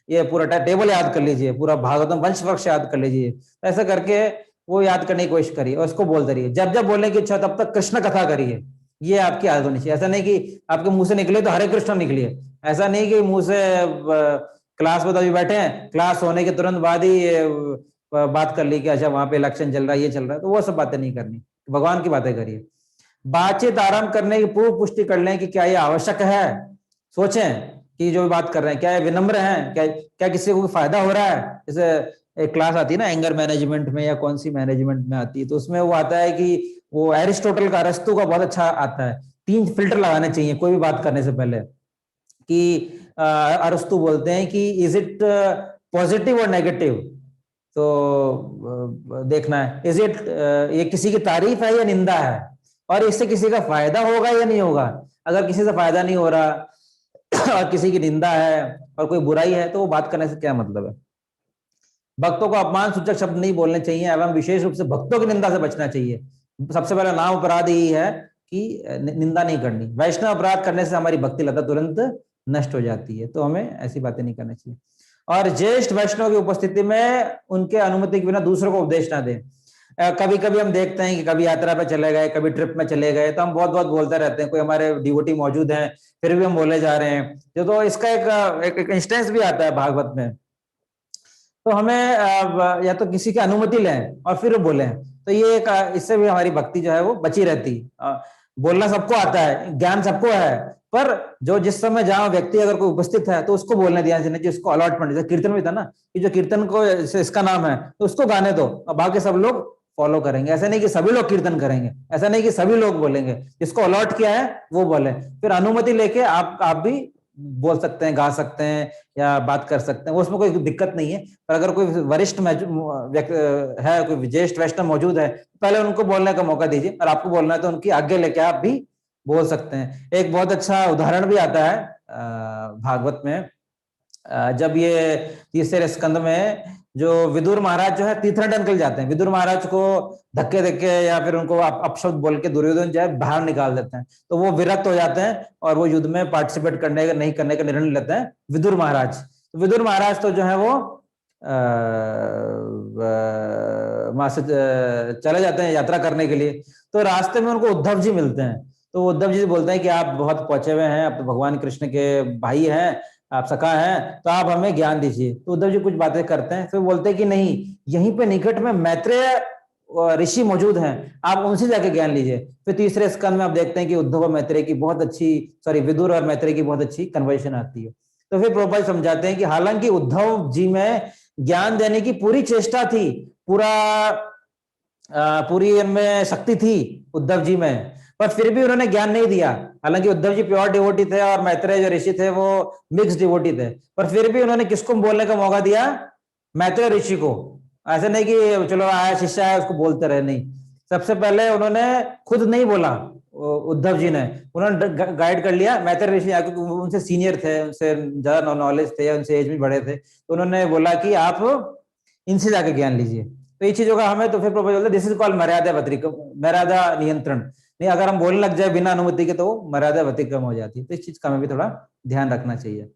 ये पूरा टेबल याद कर लीजिए, पूरा भागवतम वंश वृक्ष याद कर लीजिए। ऐसा करके वो याद करने की कोशिश करिए और उसको बोलते रहिए। जब जब बोलने की इच्छा तब तक कृष्ण कथा करिए, ये आपकी आदत होनी चाहिए। ऐसा नहीं कि आपके मुंह से निकले तो हरे कृष्ण निकलिए, ऐसा नहीं कि मुंह से क्लास में तो अभी बैठे हैं, क्लास होने के तुरंत बाद ही बात कर ली कि अच्छा वहां पे इलेक्शन चल रहा है, ये चल रहा है, तो वो सब बातें नहीं करनी, भगवान की बातें करिए। बातचीत आरंभ करने की पूर्व पुष्टि कर लें कि क्या ये आवश्यक है। सोचें कि जो बात कर रहे हैं क्या ये विनम्र है, क्या किसी को फायदा हो रहा है। जैसे एक क्लास आती है ना एंगर मैनेजमेंट में या कौन सी मैनेजमेंट में आती है, तो उसमें वो आता है कि वो एरिस्टोटल का, अरस्तु का बहुत अच्छा आता है, 3 फिल्टर लगाने चाहिए कोई भी बात करने से पहले। कि अरस्तु बोलते हैं कि इज इट पॉजिटिव और नेगेटिव, तो देखना है इज इट ये किसी की तारीफ है या निंदा है, और इससे किसी का फायदा होगा या नहीं होगा। अगर किसी से फायदा नहीं हो रहा और किसी की निंदा है और कोई बुराई है, तो वो बात करने से क्या मतलब है। भक्तों को अपमान सूचक शब्द नहीं बोलने चाहिए, एवं विशेष रूप से भक्तों की निंदा से बचना चाहिए। सबसे पहला नाम अपराध यही है कि निंदा नहीं करनी। वैष्णव अपराध करने से हमारी भक्ति लता तुरंत नष्ट हो जाती है, तो हमें ऐसी बातें नहीं करनी चाहिए। और ज्येष्ठ वैष्णव की उपस्थिति में उनके अनुमति के बिना दूसरों को उपदेश ना दें। कभी कभी हम देखते हैं कि कभी यात्रा पे चले गए, कभी ट्रिप में चले गए, तो हम बहुत बहुत बोलते रहते हैं, कोई हमारे डिवोटी मौजूद हैं फिर भी हम बोले जा रहे हैं। तो इसका एक इंस्टेंस भी आता है भागवत में। तो हमें या तो किसी की अनुमति लें और फिर बोलें, तो ये एक इससे भी हमारी भक्ति जो है वो बची रहती। बोलना सबको आता है, ज्ञान सबको है, पर जो जिस समय जहां व्यक्ति अगर कोई उपस्थित है तो उसको बोलने दिया चाहिए, उसको अलॉटमेंट। जैसे कीर्तन में था ना कि जो कीर्तन को इसका नाम है तो उसको गाने दो, और बाकी सब लोग फॉलो करेंगे। ऐसा नहीं कि सभी लोग कीर्तन करेंगे, ऐसा नहीं कि सभी लोग बोलेंगे, जिसको अलॉट किया है वो बोले। फिर अनुमति लेके आप भी बोल सकते हैं, गा सकते हैं या बात कर सकते हैं, उसमें कोई दिक्कत नहीं है। पर अगर कोई वरिष्ठ है, कोई ज्येष्ठ वैष्णव मौजूद है, पहले उनको बोलने का मौका दीजिए, और आपको बोलना है तो उनकी आज्ञा लेके आप भी बोल सकते हैं। एक बहुत अच्छा उदाहरण भी आता है भागवत में, जब ये तीसरे स्कंद में जो विदुर महाराज जो है तीर्थयात्रा निकल जाते हैं, विदुर महाराज को धक्के धक्के या फिर उनको अपशब्द बोल के दुर्योधन जो है बाहर निकाल देते हैं, तो वो विरक्त हो जाते हैं और वो युद्ध में पार्टिसिपेट करने का नहीं करने का निर्णय लेते हैं विदुर महाराज। तो विदुर महाराज तो जो है वो वहां से चले जाते हैं यात्रा करने के लिए। तो रास्ते में उनको उद्धव जी मिलते हैं, तो उद्धव जी बोलते हैं कि आप बहुत पहुंचे हुए हैं, आप तो भगवान कृष्ण के भाई हैं, आप सखा हैं, तो आप हमें ज्ञान दीजिए। तो उद्धव जी कुछ बातें करते हैं, फिर बोलते हैं कि नहीं, यहीं पे निकट में मैत्रेय ऋषि मौजूद हैं, आप उनसे जाके ज्ञान लीजिए। फिर तीसरे स्कंद में आप देखते हैं कि उद्धव और मैत्रेय की बहुत अच्छी, विदुर और मैत्रेय की बहुत अच्छी कन्वर्सेशन आती है। तो फिर प्रभुपाद समझाते हैं कि हालांकि उद्धव जी में ज्ञान देने की पूरी चेष्टा थी, पूरी इनमें शक्ति थी उद्धव जी में, पर फिर भी उन्होंने ज्ञान नहीं दिया। हालांकि उद्धव जी प्योर डिवोटी थे और मैत्रेय जो ऋषि थे वो मिक्स डिवोटी थे, पर फिर भी उन्होंने किसको बोलने का मौका दिया? मैत्रेय ऋषि को। ऐसे नहीं कि चलो आया शिष्य आया उसको बोलते रहे, नहीं, सबसे पहले उन्होंने खुद नहीं बोला उद्धव जी ने, उन्होंने गाइड कर लिया मैत्रेय ऋषि, क्योंकि उनसे सीनियर थे, उनसे ज्यादा नॉलेज थे, उनसे एज में बड़े थे, तो उन्होंने बोला कि आप इनसे जाके ज्ञान लीजिए। तो ये चीजों का हमें तो फिर प्रपोजल, दिस इज कॉल्ड मर्यादा मर्यादा नियंत्रण। नहीं, अगर हम बोलने लग जाए बिना अनुमति के तो वो मर्यादा व्यतिक्रम हो जाती है, तो इस चीज का हमें भी थोड़ा ध्यान रखना चाहिए।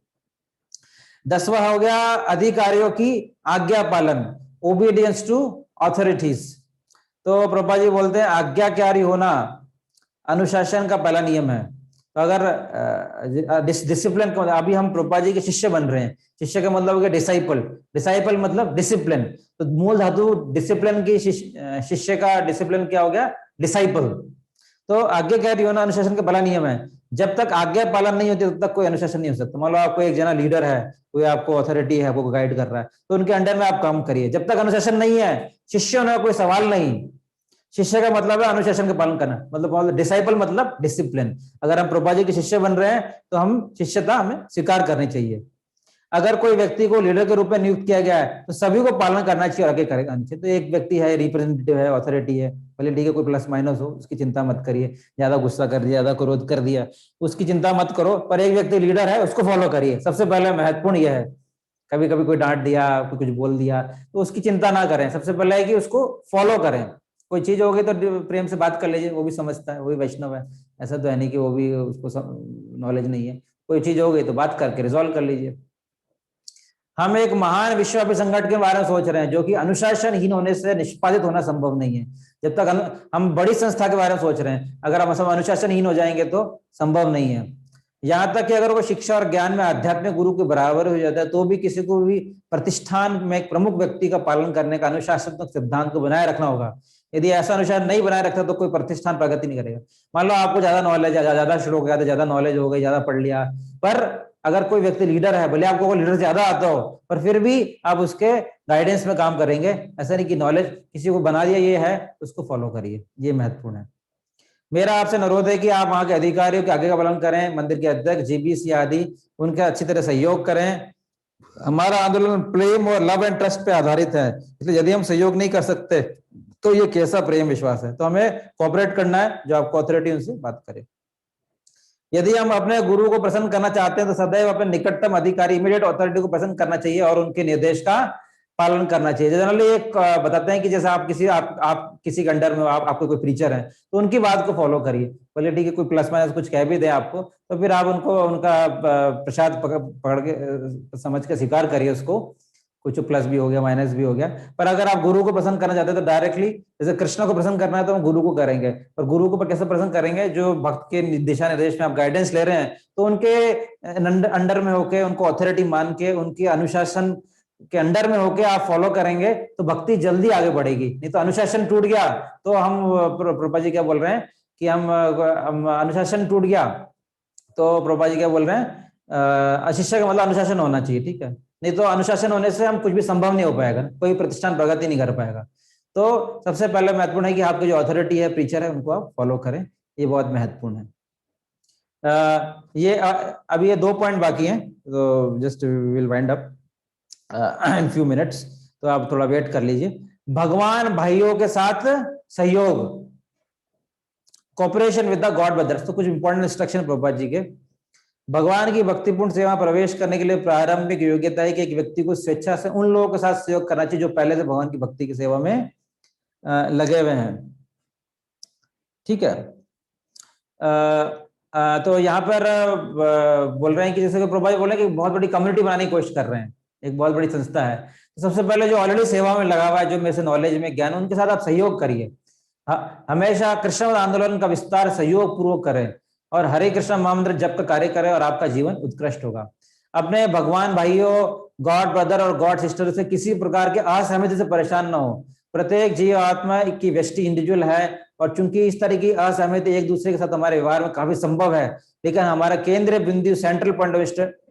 10वां हो गया अधिकारियों की आज्ञा पालन, ओबीडियंस टू ऑथोरिटीज। तो प्रभुपाद जी बोलते हैं आज्ञाकारी होना अनुशासन का पहला नियम है। तो अगर डिसिप्लिन का, अभी हम प्रभुपाद जी के शिष्य बन रहे हैं, शिष्य का मतलब हो गया डिसाइपल, डिसाइपल मतलब डिसिप्लिन, तो मूल धातु डिसिप्लिन की, शिष्य का डिसिप्लिन क्या हो गया? डिसाइपल। तो आज्ञाकारी होना अनुशासन का पहला नियम है। जब तक आज्ञा पालन नहीं होती तब तक कोई अनुशासन नहीं हो सकता। मान लो आपको एक जना लीडर है, कोई आपको अथॉरिटी है, आपको गाइड कर रहा है, तो उनके अंडर में आप काम करिए। जब तक अनुशासन नहीं है, शिष्य होने का कोई सवाल नहीं। शिष्य का मतलब है अनुशासन का पालन करना, मतलब डिसाइपल मतलब डिसिप्लिन। अगर हम प्रभुपाद जी के शिष्य बन रहे हैं तो हम शिष्यता हमें स्वीकार करनी चाहिए। अगर कोई व्यक्ति को लीडर के रूप में नियुक्त किया गया है तो सभी को पालन करना चाहिए और आगे करना चाहिए। तो एक व्यक्ति है, रिप्रेजेंटेटिव है, अथॉरिटी है, भले ठीक है, कोई प्लस माइनस हो, उसकी चिंता मत करिए, ज्यादा गुस्सा कर दिया, ज्यादा क्रोध कर दिया, उसकी चिंता मत करो, पर एक व्यक्ति लीडर है उसको फॉलो करिए। सबसे पहले महत्वपूर्ण यह है, कभी कभी कोई डांट दिया, कोई कुछ बोल दिया, तो उसकी चिंता ना करें, सबसे पहले है कि उसको फॉलो करें। कोई चीज होगी तो प्रेम से बात कर लीजिए, वो भी समझता है, वो भी वैष्णव है, ऐसा तो है नहीं कि वो भी उसको नॉलेज नहीं है। कोई चीज हो गई तो बात करके रिजॉल्व कर लीजिए। हम एक महान विश्वव्यापी संगठन के बारे में सोच रहे हैं जो कि अनुशासनहीन होने से निष्पादित होना संभव नहीं है। जब तक हम बड़ी संस्था के बारे में सोच रहे हैं, अगर हम सब अनुशासनहीन हो जाएंगे तो संभव नहीं है। यहाँ तक कि अगर वो शिक्षा और ज्ञान में आध्यात्मिक गुरु के बराबर हो जाता है तो भी किसी को भी प्रतिष्ठान में एक प्रमुख व्यक्ति का पालन करने का अनुशासनात्मक सिद्धांत को बनाए रखना होगा। यदि ऐसा अनुशासन नहीं बनाए रखता तो कोई प्रतिष्ठान प्रगति नहीं करेगा। मान लो आपको ज्यादा नॉलेज है, ज्यादा शुरू हो गया, ज्यादा नॉलेज हो गई, ज्यादा पढ़ लिया, पर अगर कोई व्यक्ति लीडर है, भले आपको लीडर ज्यादा आता हो, पर फिर भी आप उसके गाइडेंस में काम करेंगे। ऐसा नहीं कि नॉलेज किसी को बना दिया ये है उसको फॉलो करिए, ये महत्वपूर्ण है। मेरा आपसे अनुरोध है कि आप वहां के अधिकारियों के आगे का पालन करें, मंदिर के अध्यक्ष, जीबीसी आदि, उनका अच्छी तरह सहयोग करें। हमारा आंदोलन प्रेम और लव एंड ट्रस्ट पे आधारित है, इसलिए यदि हम सहयोग नहीं कर सकते तो ये कैसा प्रेम विश्वास है। तो हमें कोऑपरेट करना है, जो आपको अथॉरिटी उनसे बात करे। यदि हम अपने गुरु को प्रसन्न करना चाहते हैं तो सदैव अपने निकटतम अधिकारी, इमीडिएट अथॉरिटी को प्रसन्न करना चाहिए और उनके निर्देश का पालन करना चाहिए। जनरली एक बताते हैं कि जैसे आप किसी के अंडर में आपको कोई प्रीचर है तो उनकी बात को फॉलो करिए। बोले ठीक है, कोई प्लस माइनस कुछ कह भी दे आपको तो फिर आप उनको उनका प्रसाद पकड़ के समझ के स्वीकार करिए उसको, कुछ प्लस भी हो गया माइनस भी हो गया। पर अगर आप गुरु को प्रसन्न करना चाहते हैं तो डायरेक्टली, जैसे कृष्ण को प्रसन्न करना है तो हम गुरु को करेंगे, और गुरु को कैसे प्रसन्न करेंगे, जो भक्त के दिशा निर्देश में आप गाइडेंस ले रहे हैं तो उनके अंडर में होके, उनको अथॉरिटी मान के, उनके अनुशासन के अंडर में होके आप फॉलो करेंगे तो भक्ति जल्दी आगे बढ़ेगी। नहीं तो अनुशासन टूट गया तो हम प्रभुपाद जी क्या बोल रहे हैं कि हम अनुशासन टूट गया तो प्रभुपाद जी क्या बोल रहे हैं, अशिष्य का मतलब अनुशासन होना चाहिए, ठीक है। नहीं तो अनुशासन होने से हम कुछ भी संभव नहीं हो पाएगा, कोई प्रतिष्ठान प्रगति नहीं कर पाएगा। तो सबसे पहले महत्वपूर्ण है कि आपकी जो अथॉरिटी है, प्रीचर है, उनको आप फॉलो करें, ये बहुत महत्वपूर्ण है। अभी ये 2 पॉइंट बाकी हैं, तो just will wind up in few minutes, तो आप थोड़ा वेट कर लीजिए। भगवान भाइयों के साथ सहयोग, cooperation with the God brothers. तो कुछ इंपॉर्टेंट इंस्ट्रक्शन प्रभुपाद जी के। भगवान की भक्तिपूर्ण सेवा में प्रवेश करने के लिए प्रारंभिक योग्यता है कि एक व्यक्ति को स्वेच्छा से उन लोगों के साथ सहयोग करना चाहिए जो पहले से भगवान की भक्ति की सेवा में लगे हुए हैं, ठीक है। तो यहाँ पर बोल रहे हैं कि जैसे प्रभुपाद जी बोल रहे हैं कि बहुत बड़ी कम्युनिटी बनाने की कोशिश कर रहे हैं, एक बहुत बड़ी संस्था है। तो सबसे पहले जो ऑलरेडी सेवा में लगा हुआ है, जो मेरे से नॉलेज में ज्ञान, उनके साथ आप सहयोग करिए। हमेशा कृष्ण आंदोलन का विस्तार सहयोग पूर्वक करें और हरे कृष्ण महामंत्र जप का कार्य करें और आपका जीवन उत्कृष्ट होगा। अपने भगवान भाइयों, गॉड ब्रदर और गॉड सिस्टर से किसी प्रकार के असहमति से परेशान न हो। प्रत्येक जीव आत्मा की व्यष्टि इंडिविजुअल है और चूंकि इस तरह की असहमति एक दूसरे के साथ हमारे व्यवहार में काफी संभव है, लेकिन हमारा केंद्रीय बिंदु, सेंट्रल पॉइंट ऑफ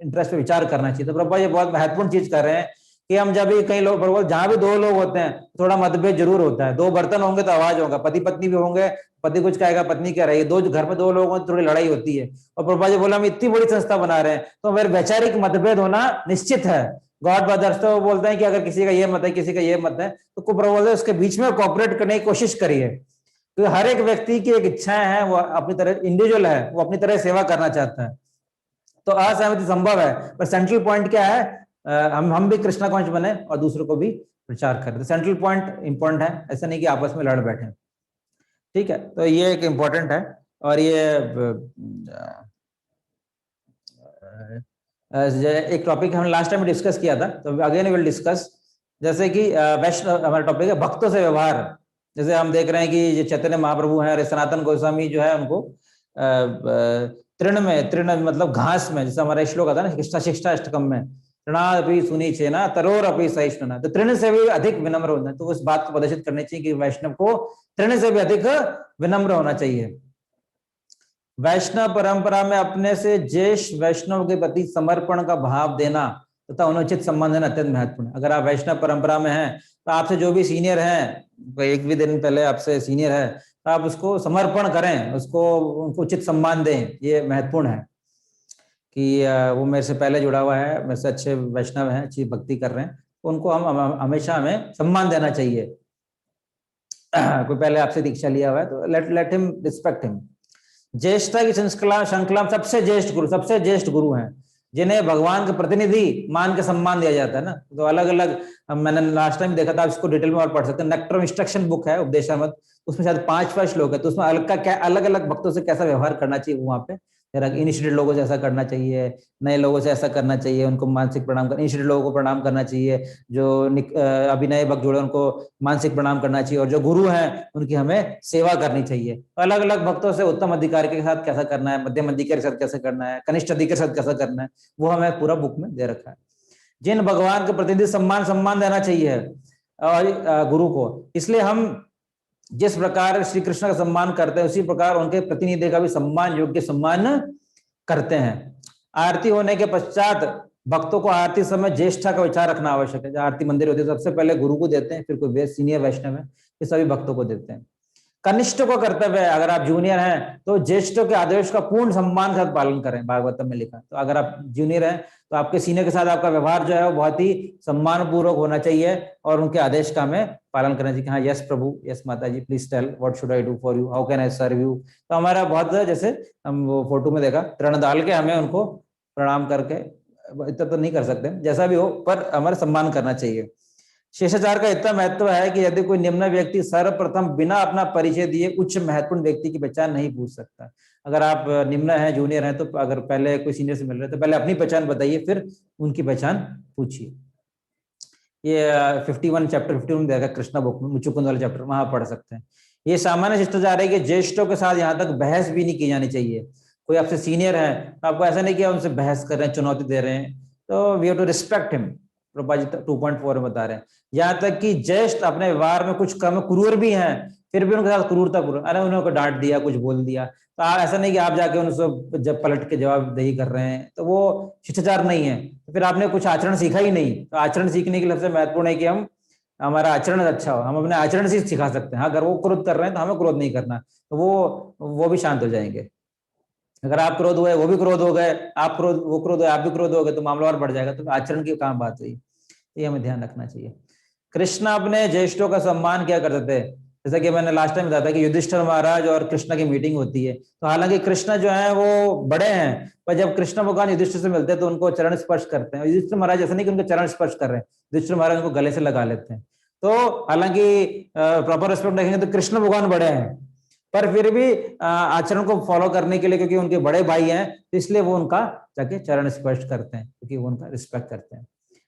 इंटरेस्ट पे विचार करना चाहिए। तो प्रभुपाद ये बहुत महत्वपूर्ण चीज कर रहे हैं कि हम जब भी कई लोग, जहां भी 2 लोग होते हैं थोड़ा मतभेद जरूर होता है। 2 बर्तन होंगे तो आवाज होगा, पति पत्नी भी होंगे, पति कुछ कहेगा, पत्नी कह रही है, घर में 2 लोगों की थोड़ी लड़ाई होती है। और प्रभुपाद जी बोला हम इतनी बड़ी संस्था बना रहे हैं तो फिर वैचारिक मतभेद होना निश्चित है। गॉड ब्रदर्स तो बोलते हैं कि अगर किसी का ये मत है, किसी का ये मत है, तो प्रभु बोलते हैं उसके बीच में कोऑपरेट करने की कोशिश करिए। तो हर एक व्यक्ति की एक इच्छाएं हैं, वो अपनी तरह इंडिविजुअल है, वो अपनी तरह सेवा करना चाहता है, तो असहमति संभव है। पर सेंट्रल पॉइंट क्या है, हम भी कृष्णा कॉन्श बने और दूसरों को भी प्रचार करें। तो सेंट्रल पॉइंट इंपॉर्टेंट है, ऐसा नहीं कि आपस में लड़ बैठे, ठीक है। तो ये एक इम्पोर्टेंट है। और ये एक टॉपिक हम लास्ट टाइम डिस्कस किया था, तो अगेन विल डिस्कस। जैसे कि वैष्णव हमारा टॉपिक है भक्तों से व्यवहार। जैसे हम देख रहे हैं कि ये चैतन्य महाप्रभु हैं और सनातन गोस्वामी जो है उनको तृण मतलब घास में, जैसे हमारा श्लोक आता है ना शिक्षा अष्टकम में, तृणादपि सुनीचेना तरोरपि सहिष्णुना, तो तृण से भी अधिक विनम्र होना है। तो उस बात को प्रदर्शित करनी चाहिए कि वैष्णव को तृण से भी अधिक विनम्र होना चाहिए। वैष्णव परंपरा में अपने से ज्येष्ठ वैष्णव के प्रति समर्पण का भाव देना तथा उचित सम्मान देना अत्यंत महत्वपूर्ण है। अगर आप वैष्णव परंपरा में हैं तो आपसे जो भी सीनियर हैं, एक भी दिन पहले आपसे सीनियर है, तो आप उसको समर्पण करें, उनको उचित सम्मान दें। ये महत्वपूर्ण है कि वो मेरे से पहले जुड़ा हुआ है, मेरे से अच्छे वैष्णव हैं, अच्छी भक्ति कर रहे हैं, तो उनको हम हमेशा हमें सम्मान देना चाहिए। कोई पहले आपसे दीक्षा लिया हुआ है तो लेट हिम रिस्पेक्ट हिम। ज्येष्ठता की श्रृंखला सबसे ज्येष्ठ गुरु हैं जिन्हें भगवान के प्रतिनिधि मान के सम्मान दिया जाता है ना। तो अलग अलग, मैंने लास्ट टाइम देखा था, आप इसको डिटेल में और पढ़ सकते हैं। नेक्टर इंस्ट्रक्शन बुक है उपदेशामृत, उसमें शायद 5 श्लोक है, तो उसमें अलग अलग भक्तों से कैसा व्यवहार करना चाहिए वहां पे। इनिशिएटेड लोगों से ऐसा करना चाहिए, नए लोगों से ऐसा करना चाहिए, उनको मानसिक प्रणाम करना, इनिशिएटेड लोगों को प्रणाम करना चाहिए, जो अभी नए भक्त जुड़े उनको मानसिक प्रणाम करना चाहिए, और जो गुरु हैं उनकी हमें सेवा करनी चाहिए। अलग अलग भक्तों से उत्तम अधिकारी के साथ कैसा करना है, मध्यम अधिकारी के साथ कैसा करना है, कनिष्ठ अधिकारी के साथ कैसा करना है, वो हमें पूरा बुक में दे रखा है। जिन भगवान के प्रतिनिधि सम्मान देना चाहिए और गुरु को, इसलिए हम जिस प्रकार श्री कृष्ण का सम्मान करते हैं उसी प्रकार उनके प्रतिनिधि का भी सम्मान योग्य सम्मान करते हैं। आरती होने के पश्चात भक्तों को आरती समय ज्येष्ठता का विचार रखना आवश्यक है। जब आरती मंदिर होती है सबसे पहले गुरु को देते हैं, फिर कोई सीनियर वैष्णव है, फिर सभी भक्तों को देते हैं। कनिष्ठ को कर्तव्य है, अगर आप जूनियर हैं तो ज्येष्ठों के आदेश का पूर्ण सम्मान के साथ पालन करें, भागवतम में लिखा। तो अगर आप जूनियर हैं तो आपके सीनियर के साथ आपका व्यवहार जो है वो बहुत ही सम्मान पूर्वक होना चाहिए और उनके आदेश का हमें पालन करना चाहिए कि हाँ yes prabhu, yes mata ji, please tell what should I do for you, how can I serve you. तो हमारा बहुत, जैसे हम वो फोटो में देखा, तृण डाल के हमें उनको प्रणाम करके, इतना तो नहीं कर सकते जैसा भी हो, पर हमारा सम्मान करना चाहिए। शिष्टाचार का इतना महत्व है कि यदि कोई निम्न व्यक्ति सर्वप्रथम बिना अपना परिचय दिए उच्च महत्वपूर्ण व्यक्ति की पहचान नहीं पूछ सकता। अगर आप निम्न हैं, जूनियर हैं, तो अगर पहले कोई सीनियर से मिल रहे हैं तो पहले अपनी पहचान बताइए, फिर उनकी पहचान पूछिए। ये 51 चैप्टर 51 में देखा, कृष्णा बुक में मुचुकुंद वाला चैप्टर, वहां पढ़ सकते हैं। ये सामान्य शिष्टाचार है कि ज्येष्ठों के साथ यहाँ तक बहस भी नहीं की जानी चाहिए। कोई आपसे सीनियर है तो आपको ऐसा नहीं कि उनसे बहस कर रहे हैं, चुनौती दे रहे हैं, तो we have to respect him. Prabha ji 2.4 में बता रहे हैं। यहाँ तक कि ज्येष्ठ अपने व्यवहार में कुछ कम क्रूर भी हैं, फिर भी उनके साथ क्रूरता पूर्वक, अरे उन्होंने डांट दिया, कुछ बोल दिया, तो ऐसा नहीं कि आप जाके उनसे जब पलट के जवाबदेही कर रहे हैं, तो वो शिष्टाचार नहीं है। तो फिर आपने कुछ आचरण सीखा ही नहीं। तो आचरण सीखने के लिए सबसे महत्वपूर्ण है कि हम, हमारा आचरण अच्छा हो, हम अपने आचरण से सिखा सकते हैं। हाँ, अगर वो क्रोध कर रहे हैं तो हमें क्रोध नहीं करना, तो वो भी शांत हो जाएंगे। अगर आप क्रोध हुए, वो भी क्रोध हो गए, आप क्रोध, वो क्रोध हुए, आप भी क्रोध हो गए, तो मामला और बढ़ जाएगा। तो आचरण की कहाँ बात हुई, ये हमें ध्यान रखना चाहिए। कृष्ण अपने ज्येष्ठों का सम्मान क्या करते थे, जैसा कि मैंने लास्ट टाइम बताया था कि युधिष्ठिर महाराज और कृष्ण की मीटिंग होती है, तो हालांकि कृष्ण जो है वो बड़े हैं, पर जब कृष्ण भगवान युधिष्ठिर से मिलते हैं तो उनको चरण स्पर्श करते हैं। युधिष्ठिर महाराज ऐसा नहीं कि उनको चरण स्पर्श कर रहे हैं, युधिष्ठिर महाराज उनको गले से लगा लेते हैं। तो हालांकि प्रॉपर रिस्पेक्ट देखेंगे तो कृष्ण भगवान बड़े हैं, पर फिर भी आचरण को फॉलो करने के लिए, क्योंकि उनके बड़े भाई हैं, तो इसलिए वो उनका जाके चरण स्पर्श करते हैं, क्योंकि वो उनका रिस्पेक्ट करते हैं।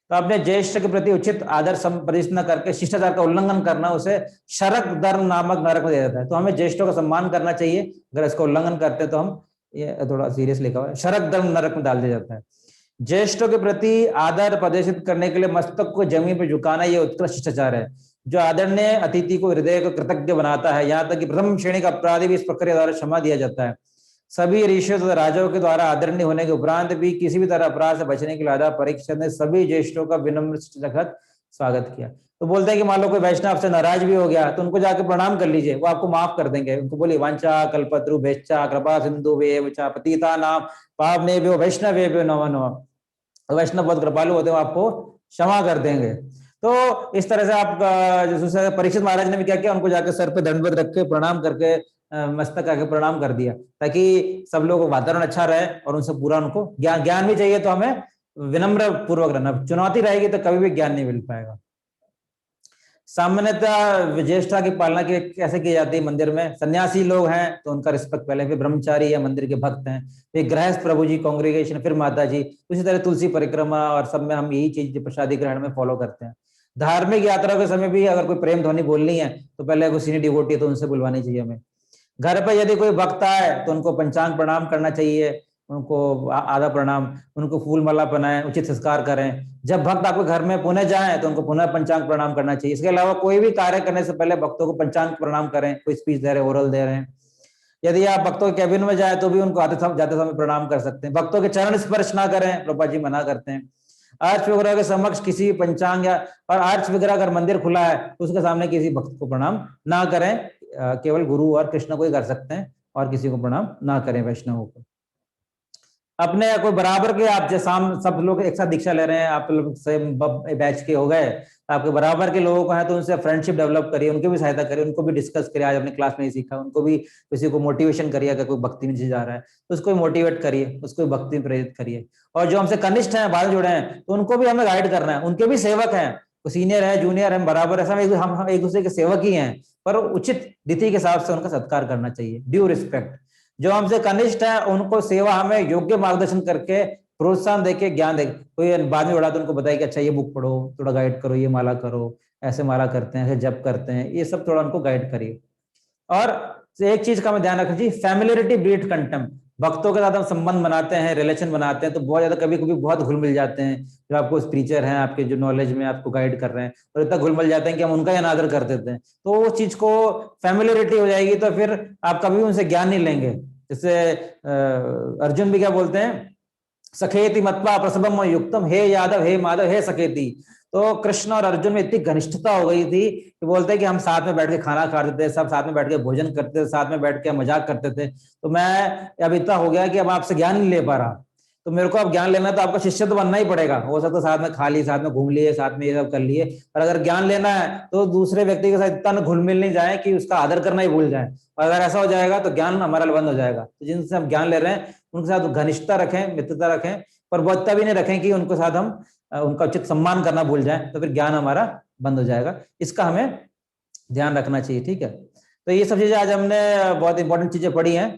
तो अपने ज्येष्ठ के प्रति उचित आदर प्रदर्शित न करके शिष्टाचार का उल्लंघन करना उसे शरक धर्म नामक नरक में दे देता है। तो हमें ज्येष्ठों का सम्मान करना चाहिए, अगर इसका उल्लंघन करते हैं तो हम, ये थोड़ा सीरियस लिखा हुआ है, शरक धर्म नरक में डाल दिया जाता है। ज्येष्ठों के प्रति आदर प्रदर्शित करने के लिए मस्तक को जमीन पर झुकाना यह उत्कृष्ट शिष्टाचार है, जो आदरणीय अतिथि को हृदय को कृतज्ञ बनाता है। यहाँ तक कि प्रथम श्रेणी का अपराधी भी इस प्रक्रिया द्वारा क्षमा दिया जाता है। सभी ऋषियों तथा राजाओं के द्वारा आदरणीय होने के उपरांत भी किसी भी तरह अपराध से बचने के लिए राजा परीक्षित ने सभी ज्येष्ठों का विनम्र स्वागत किया। तो बोलते हैं कि मान लो कोई वैष्णव आपसे नाराज भी हो गया तो उनको जाके प्रणाम कर लीजिए, वो आपको माफ कर देंगे। उनको बोलिए वांछा कल्पत्रु भेच्छा कृपा सिंधु वेव च पतिता नाम पावनेभ्यो वैष्णवेभ्यो नमो नमः। वैष्णव बहुत कृपालु होते हैं, आपको क्षमा कर देंगे। तो इस तरह से आप, जैसे परीक्षित महाराज ने भी क्या किया, उनको जाकर सर पे दंडवत रख के प्रणाम करके, मस्तक आके प्रणाम कर दिया, ताकि सब लोगों को वातावरण अच्छा रहे और उनसे पूरा उनको ज्ञान भी चाहिए। तो हमें विनम्र पूर्वक रहना, चुनौती रहेगी तो कभी भी ज्ञान नहीं मिल पाएगा। सामान्यतः ज्येष्ठता की पालना कैसे की जाती है मंदिर में, सन्यासी लोग हैं तो उनका रिस्पेक्ट पहले, फिर ब्रह्मचारी या मंदिर के भक्त हैं, फिर गृहस्थ, प्रभु जी, कांग्रेगेशन, फिर माता जी। उसी तरह तुलसी परिक्रमा और सब में हम यही चीज प्रसादी ग्रहण में फॉलो करते हैं। धार्मिक यात्रा के समय भी अगर कोई प्रेम ध्वनि बोलनी है तो पहले कोई सीनियर डिवोटी है तो उनसे बुलवानी चाहिए हमें। घर पर यदि कोई भक्त आए तो उनको पंचांग प्रणाम करना चाहिए, उनको आधा प्रणाम, उनको फूल माला पहनाएं, उचित संस्कार करें। जब भक्त आपके घर में पुनः जाएं तो उनको पुनः पंचांग प्रणाम करना चाहिए। इसके अलावा कोई भी कार्य करने से पहले भक्तों को पंचांग प्रणाम करें, कोई स्पीच दे रहे हैं, ओरल दे रहे हैं। यदि आप भक्तों के कैबिन में जाए तो भी उनको जाते समय प्रणाम कर सकते हैं। भक्तों के चरण स्पर्श ना करें, प्रभा जी मना करते हैं। आर्च विग्रह के समक्ष किसी पंचांग या, और आर्च विग्रह अगर मंदिर खुला है तो उसके सामने किसी भक्त को प्रणाम ना करें, केवल गुरु और कृष्ण को ही कर सकते हैं, और किसी को प्रणाम ना करें वैष्णवों को। अपने कोई बराबर के, आप जैसे सब लोग एक साथ दीक्षा ले रहे हैं, आप लोग सेम बैच के हो गए, आपके बराबर के लोगों को है तो उनसे फ्रेंडशिप डेवलप करिए, उनकी भी सहायता करिए, उनको भी डिस्कस करिए। आज अपने क्लास में ही सीखा, उनको भी, किसी को मोटिवेशन करिए। अगर कोई भक्ति में जा रहा है तो उसको मोटिवेट करिए, उसको भक्ति में प्रेरित करिए। और जो हमसे कनिष्ठ हैं, बाद जुड़े हैं, तो उनको भी हमें गाइड करना है, उनके भी सेवक हैं, सीनियर है, जूनियर है, बराबर है, हम एक दूसरे के सेवक ही हैं, पर उचित रीति के हिसाब से उनका सत्कार करना चाहिए, ड्यू रिस्पेक्ट। जो हमसे कनिष्ठ है उनको सेवा हमें योग्य मार्गदर्शन करके, प्रोत्साहन देके, ज्ञान दे। कोई बाद में बढ़ा तो उनको बताइए कि अच्छा ये बुक पढ़ो, थोड़ा गाइड करो, ये माला करो, ऐसे माला करते हैं, ऐसे जप करते हैं, ये सब थोड़ा उनको गाइड करिए। और एक चीज का हमें ध्यान रखना चाहिए, फैमिलियरिटी ब्रीड कंटेम्प्ट। भक्तों के साथ हम संबंध बनाते हैं, रिलेशन बनाते हैं, तो बहुत ज्यादा कभी कभी बहुत घुल मिल जाते हैं। जो आपको टीचर हैं, आपके जो नॉलेज में आपको गाइड कर रहे हैं, और इतना घुल मिल जाते हैं कि हम उनका अनादर कर देते हैं। तो वो चीज को फैमिलियरिटी हो जाएगी, तो फिर आप कभी उनसे ज्ञान नहीं लेंगे। जैसे अर्जुन भी क्या बोलते हैं सखेति मत्वा प्रसभम युक्तम, हे यादव हे माधव हे सखेति। तो कृष्ण और अर्जुन में इतनी घनिष्ठता हो गई थी कि बोलते हैं कि हम साथ में बैठ के खाना खाते थे, सब साथ में बैठ के भोजन करते थे, साथ में बैठ के मजाक करते थे। तो मैं अब इतना हो गया कि अब आपसे ज्ञान नहीं ले पा रहा, तो मेरे को अब ज्ञान लेना तो आपका शिष्य तो बनना ही पड़ेगा। हो सकता है साथ में खा लिए, साथ में घूम लिए, साथ में ये सब कर लिए, पर अगर ज्ञान लेना है तो दूसरे व्यक्ति के साथ इतना घुल मिल नहीं जाए कि उसका आदर करना ही भूल जाए। और अगर ऐसा हो जाएगा तो ज्ञान हमारा बंद हो जाएगा। तो जिनसे हम ज्ञान ले रहे हैं उनके साथ घनिष्ठता रखें, मित्रता रखें, पर वो इतना भी नहीं रखें कि उनके साथ हम उनका उचित सम्मान करना भूल जाए, तो फिर ज्ञान हमारा बंद हो जाएगा। इसका हमें ध्यान रखना चाहिए, ठीक है। तो ये सब चीजें आज हमने बहुत इंपॉर्टेंट चीजें पढ़ी हैं।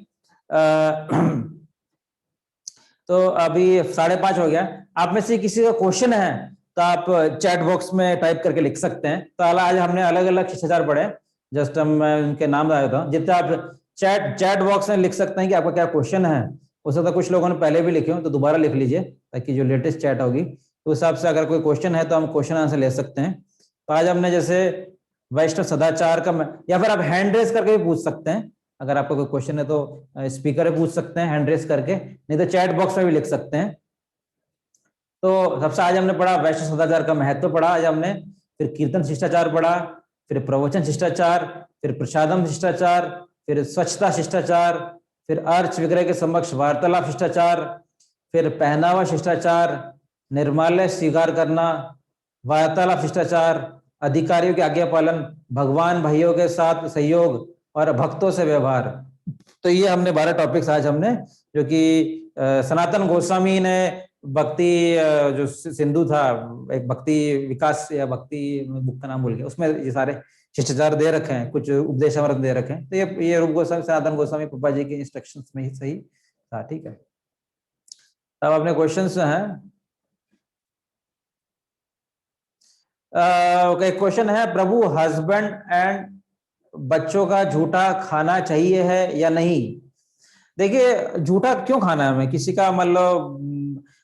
तो अभी 5:30 हो गया। आप में से किसी का क्वेश्चन है तो आप चैट बॉक्स में टाइप करके लिख सकते हैं। तो आज हमने अलग अलग शिष्टाचार पढ़े, जस्ट हम उनके नाम बता देता हूँ। जितना आप चैट बॉक्स में लिख सकते हैं कि आपका क्या क्वेश्चन है। हो सकता है कुछ लोगों ने पहले भी लिखे हो, तो दोबारा लिख लीजिए ताकि जो लेटेस्ट चैट होगी तो उस हिसाब से अगर कोई क्वेश्चन है तो हम क्वेश्चन आंसर ले सकते हैं। तो आज हमने जैसे वैष्णव सदाचार का, या फिर आप हैंड रेस करके भी पूछ सकते हैं। अगर आपका कोई क्वेश्चन है तो स्पीकर पे पूछ सकते हैं हैंड रेस करके, नहीं तो चैट बॉक्स में भी लिख सकते हैं। तो सबसे आज हमने पढ़ा वैष्णव सदाचार का महत्व पढ़ा आज हमने, फिर कीर्तन शिष्टाचार पढ़ा, फिर प्रवचन शिष्टाचार, फिर प्रसादम शिष्टाचार, फिर स्वच्छता शिष्टाचार, फिर अर्च विग्रह के समक्ष वार्तालाप शिष्टाचार, फिर पहनावा शिष्टाचार, निर्माल्य स्वीकार करना, वार्तालाप शिष्टाचार, अधिकारियों की आज्ञा पालन, भगवान भाइयों के साथ सहयोग और भक्तों से व्यवहार। तो ये हमने 12 टॉपिक्स आज हमने, जो कि सनातन गोस्वामी ने भक्ति जो सिंधु था, एक भक्ति विकास या भक्ति बुक का नाम भूल गया, उसमें ये सारे शिष्टाचार दे रखे हैं, कुछ उपदेशामृत दे रखे हैं। तो ये रूप गोस्वामी सनातन गोस्वामी पापा जी के इंस्ट्रक्शंस में ही सही था, ठीक है। अब अपने क्वेश्चंस हैं। क्वेश्चन है, प्रभु हस्बैंड एंड बच्चों का झूठा खाना चाहिए है या नहीं? देखिए, झूठा क्यों खाना है हमें? किसी का मतलब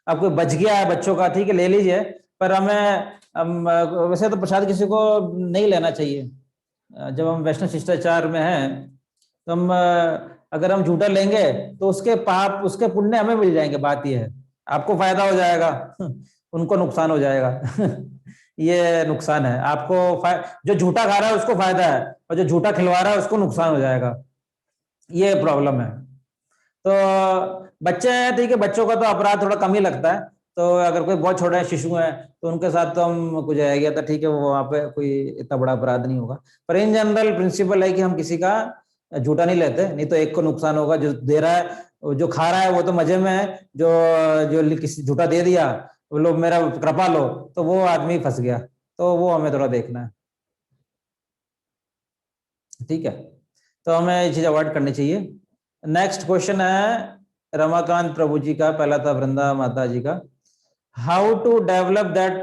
आपको बच गया है बच्चों का, ठीक है ले लीजिए, पर हमें वैसे तो प्रसाद किसी को नहीं लेना चाहिए। जब हम वैष्णव शिष्टाचार में हैं तो हम अगर हम झूठा लेंगे तो उसके पाप उसके पुण्य हमें मिल जाएंगे। बात यह है, आपको फायदा हो जाएगा उनको नुकसान हो जाएगा ये नुकसान है। आपको जो झूठा खा रहा है उसको फायदा है, और जो झूठा खिलवा रहा है उसको नुकसान हो जाएगा, ये प्रॉब्लम है। तो बच्चे हैं, ठीक है, बच्चों का तो अपराध थोड़ा कम ही लगता है। तो अगर कोई बहुत छोटे शिशु है तो उनके साथ तो हम कुछ रह गया था, ठीक है, वो वहां पे कोई इतना बड़ा अपराध नहीं होगा। पर इन जनरल प्रिंसिपल है कि हम किसी का झूठा नहीं लेते, नहीं तो एक को नुकसान होगा। जो दे रहा है, जो खा रहा है वो तो मजे में है, जो जो किसी झूठा दे दिया, वो लोग मेरा कृपा लो, तो वो आदमी फंस गया। तो वो हमें थोड़ा देखना है, ठीक है। तो हमें ये चीज अवॉइड करनी चाहिए। नेक्स्ट क्वेश्चन है रमाकांत प्रभु जी का, पहला था वृंदा माता जी का। How to develop that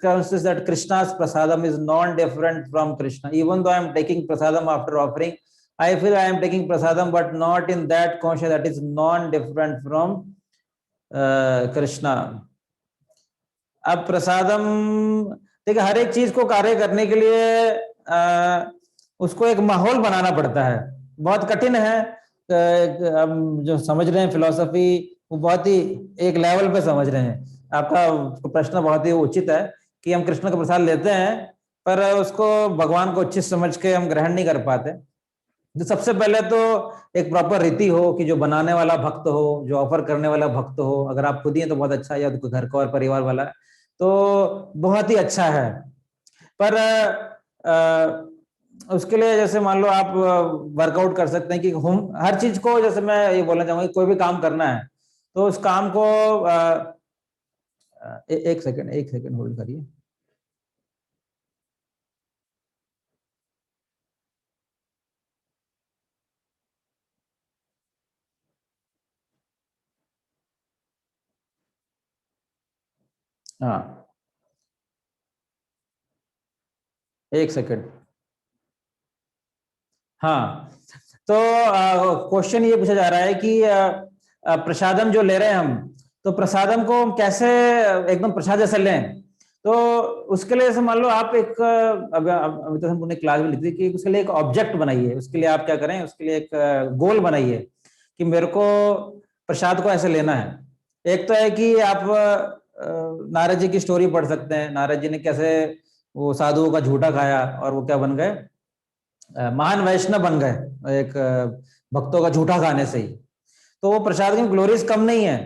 conscious that Krishna's prasadam is non-different from Krishna? Even though I am taking prasadam after offering, I feel I am taking prasadam, but not in that conscious that is non-different from Krishna. अब प्रसादम, देखिए, हर एक चीज को कार्य करने के लिए उसको एक माहौल बनाना पड़ता है। बहुत कठिन है। हम जो समझ रहे हैं फिलॉसफी, वो बहुत ही एक लेवल पे समझ रहे हैं। आपका प्रश्न बहुत ही उचित है कि हम कृष्ण का प्रसाद लेते हैं पर उसको भगवान को उचित समझ के हम ग्रहण नहीं कर पाते। तो सबसे पहले तो एक प्रॉपर रीति हो कि जो बनाने वाला भक्त हो, जो ऑफर करने वाला भक्त हो। अगर आप खुद ही हैं तो बहुत अच्छा है, या तो घर का और परिवार वाला है तो बहुत ही अच्छा है। पर उसके लिए जैसे मान लो आप वर्कआउट कर सकते हैं कि हम हर चीज को, जैसे मैं ये बोलना चाहूंगा, कोई भी काम करना है तो उस काम को एक सेकंड होल्ड करिए। हाँ, एक सेकंड। हाँ, तो क्वेश्चन ये पूछा जा रहा है कि प्रसादम जो ले रहे हैं हम, तो प्रसादम को हम कैसे एकदम प्रसाद जैसे लें? तो उसके लिए जैसे मान लो आप एक अभी तो हमने क्लास में लिखी थी कि उसके लिए एक ऑब्जेक्ट बनाइए। उसके लिए आप क्या करें, उसके लिए एक गोल बनाइए कि मेरे को प्रसाद को ऐसे लेना है। एक तो है कि आप नारद जी की स्टोरी पढ़ सकते हैं, नारद जी ने कैसे वो साधुओं का झूठा खाया और वो क्या बन गए, महान वैष्णव बन गए, एक भक्तों का झूठा खाने से ही। तो वो प्रसाद की ग्लोरीज कम नहीं है।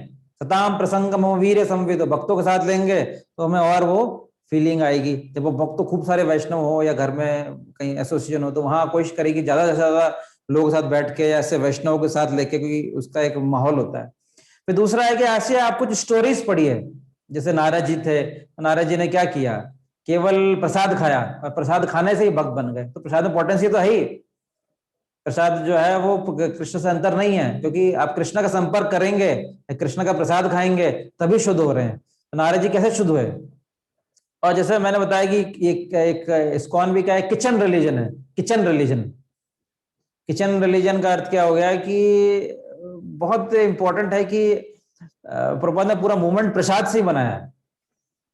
सताम प्रसंगम वीर संविद, भक्तों के साथ लेंगे तो हमें और वो फीलिंग आएगी। जब वो भक्त खूब सारे वैष्णव हो या घर में कहीं एसोसिएशन हो तो वहां कोशिश करेगी ज्यादा से ज्यादा लोगों के साथ बैठ के या ऐसे वैष्णव के साथ लेके, क्योंकि उसका एक माहौल होता है। फिर दूसरा है कि ऐसे आप कुछ स्टोरीज पढ़िए, जैसे नारद जी थे, नारद जी ने क्या किया, केवल प्रसाद खाया और प्रसाद खाने से ही भक्त बन गए। तो प्रसाद में पोटेंसी तो है ही, प्रसाद जो है वो कृष्ण से अंतर नहीं है, क्योंकि आप कृष्ण का संपर्क करेंगे, कृष्ण का प्रसाद खाएंगे तभी शुद्ध हो रहे हैं। तो नारद जी कैसे शुद्ध हुए? और जैसे मैंने बताया कि एक इस्कॉन भी क्या है, किचन रिलीजन है। किचन रिलीजन, किचन रिलीजन का अर्थ क्या हो गया कि बहुत इंपॉर्टेंट है कि प्रभुपाद ने पूरा मूवमेंट प्रसाद से ही बनाया है।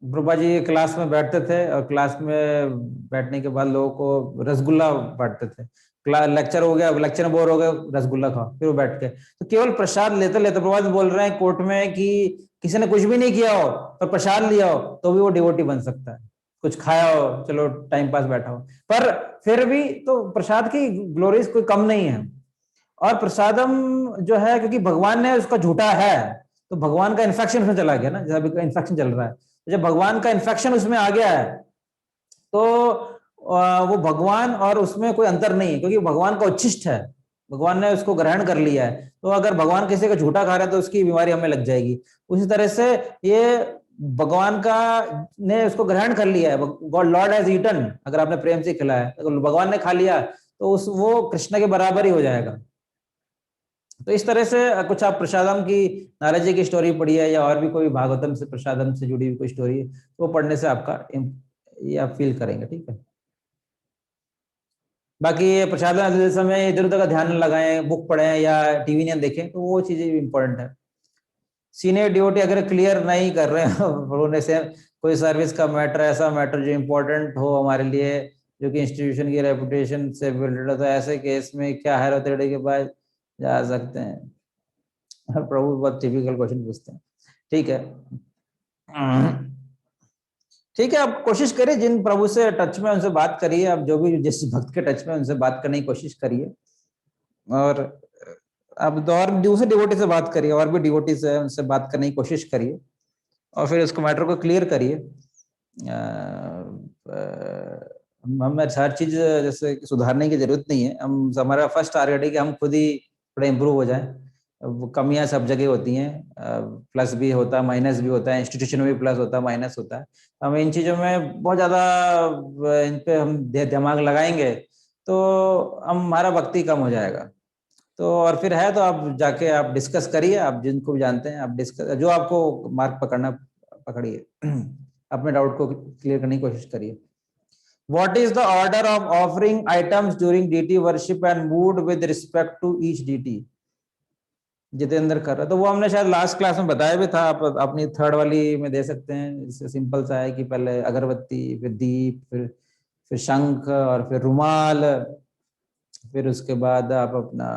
प्रभुपाद जी क्लास में बैठते थे और क्लास में बैठने के बाद लोगों को रसगुल्ला बांटते थे। लेक्चर हो गया, लेक्चर में बोर हो गए, रसगुल्ला खाओ, फिर वो बैठ के तो केवल प्रसाद लेते लेते प्रभुपाद बोल रहे हैं कोर्ट में कि किसी ने कुछ भी नहीं किया हो पर प्रसाद लिया हो तो भी वो डिवोटी बन सकता है। कुछ खाया हो, चलो टाइम पास बैठा हो, पर फिर भी तो प्रसाद की ग्लोरीज कोई कम नहीं है। और प्रसादम जो है, क्योंकि भगवान ने उसका झूठा है तो भगवान का इन्फेक्शन उसमें चला गया ना, जैसा अभी इन्फेक्शन चल रहा है, जब भगवान का इन्फेक्शन उसमें आ गया है तो वो भगवान और उसमें कोई अंतर नहीं है, क्योंकि भगवान का उच्छिष्ट है, भगवान ने उसको ग्रहण कर लिया है। तो अगर भगवान किसी का झूठा खा रहे हैं तो उसकी बीमारी हमें लग जाएगी। उसी तरह से ये भगवान का ने उसको ग्रहण कर लिया है, गॉड लॉर्ड हैज ईटन, अगर आपने प्रेम से खिलाया, अगर भगवान ने खा लिया तो उस वो कृष्ण के बराबर ही हो जाएगा। तो इस तरह से कुछ आप प्रसादम की, नारद जी की स्टोरी पढ़ी है या और भी कोई भागवतम से प्रसादम से जुड़ी हुई कोई स्टोरी है, तो वो पढ़ने से आपका ये आप फील करेंगे। ठीक है, बाकी प्रसादम लेते समय इधर उधर का ध्यान न लगाएं, बुक पढ़ें या टीवी नहीं देखें, तो वो चीजें भी इंपॉर्टेंट है। सीनियर ड्यूटी अगर क्लियर नहीं कर रहे हो उन्होंने से कोई सर्विस का मैटर, ऐसा मैटर जो इम्पोर्टेंट हो हमारे लिए, जो कि इंस्टीट्यूशन की रेपुटेशन से रिलेटेड हो, तो ऐसे केस में क्या हायर अथॉरिटी के पास जा सकते हैं? प्रभु बहुत टिपिकल क्वेश्चन पूछते हैं। ठीक है, ठीक है, आप कोशिश करिए जिन प्रभु से टच में उनसे बात करिए, आप जो भी जिस भक्त के टच में उनसे बात करने की कोशिश करिए, और आप और दूसरे डिवोटी से बात करिए, और भी डिवोटी से उनसे बात करने की कोशिश करिए और फिर उसको मैटर को क्लियर करिए। हमें हर चीज जैसे सुधारने की जरूरत नहीं है, हम हमारा फर्स्ट टारगेट है कि हम खुद ही थोड़ा इम्प्रूव हो जाए। कमियां सब जगह होती हैं, प्लस भी होता है माइनस भी होता है, इंस्टीट्यूशन में भी प्लस होता है माइनस होता है। हम इन चीजों में बहुत ज्यादा इन पे हम दिमाग लगाएंगे तो हमारा भक्ति कम हो जाएगा। तो और फिर है तो आप जाके आप डिस्कस करिए, आप जिनको भी जानते हैं आप डिस्कस, जो आपको मार्क पकड़ना पकड़िए, अपने डाउट को क्लियर करने की कोशिश करिए। What is the order of offering items during deity worship and mood with respect to each deity? Jitendra कर रहा, तो वो हमने शायद लास्ट क्लास में बताया भी था, आप अपनी थर्ड वाली में दे सकते हैं। इससे सिंपल सा है कि पहले अगरबत्ती, फिर दीप, फिर शंख और फिर रुमाल, फिर उसके बाद आप अपना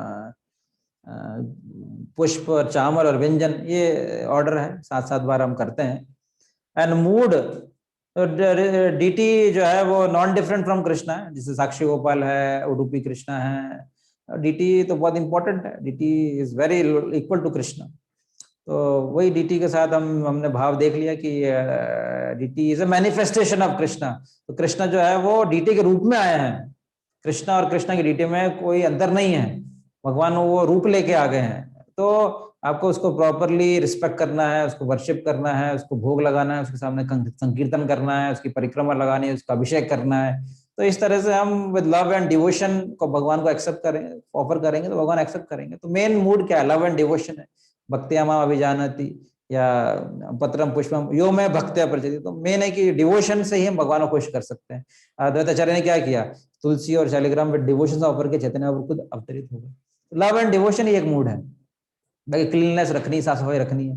पुष्प और चावल और व्यंजन, ये ऑर्डर है, 7-7 बार हम करते हैं। एंड मूड, तो डीटी जो है वो नॉन डिफरेंट फ्रॉम कृष्णा है, जैसे साक्षी गोपाल है, उडुपी कृष्णा है, डीटी तो बहुत इंपॉर्टेंट है, deity is very equal to Krishna. तो वही डीटी के साथ हमने भाव देख लिया कि deity is a manifestation of Krishna. तो कृष्णा जो है वो डीटी के रूप में आए हैं, कृष्णा और कृष्णा की डीटी में कोई अंतर नहीं है, भगवान वो रूप लेके आ गए हैं। तो आपको उसको प्रॉपरली रिस्पेक्ट करना है, उसको वर्शिप करना है, उसको भोग लगाना है, उसके सामने संकीर्तन करना है, उसकी परिक्रमा लगानी है, उसका अभिषेक करना है। तो इस तरह से हम विद लव एंड डिवोशन को भगवान को एक्सेप्ट करेंगे, ऑफर करेंगे तो भगवान एक्सेप्ट करेंगे। तो मेन मूड क्या है? लव एंड डिवोशन है। भक्त्या माम अभिजानती या पत्रम पुष्पम यो मैं भक्त्या प्रचलित, तो मेन है कि डिवोशन से ही हम भगवान को खुश कर सकते हैं। द्वैताचार्य ने क्या किया? तुलसी और शालिग्राम विद डिवोशन ऑफर के चैतन्य खुद अवतरित हो गए। लव एंड डिवोशन ही एक मूड है, बाकी क्लीननेस रखनी, साफ सफाई रखनी है।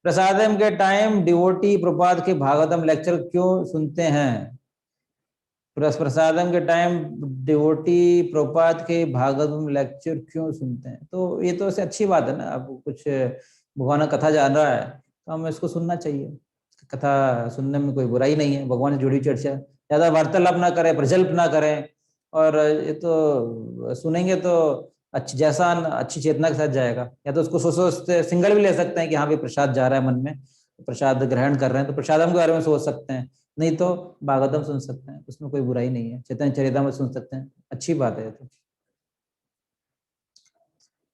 प्रसादम के टाइम डिवोटी प्रपात के भागवतम लेक्चर क्यों सुनते हैं? प्रसादम के टाइम डिवोटी प्रपात के भागवतम लेक्चर क्यों सुनते हैं? तो ये तो ऐसे अच्छी बात है ना, आप कुछ भगवान का कथा जान रहा है तो हमें इसको सुनना चाहिए। कथा सुनने में कोई बुराई नहीं है, भगवान से जुड़ी चर्चा। ज्यादा वार्तालाप ना करें, प्रजल्प ना करें, और ये तो सुनेंगे तो अच्छी चेतना के साथ जाएगा। या तो उसको सोचते सिंगल भी ले सकते हैं कि हाँ भी प्रसाद जा रहा है मन में, प्रसाद ग्रहण कर रहे हैं तो प्रसादम के बारे में सोच सकते हैं, नहीं तो भागवतम सुन सकते हैं, उसमें कोई बुराई नहीं है। चैतन्य चरितमृत सुन सकते हैं, अच्छी बात है तो।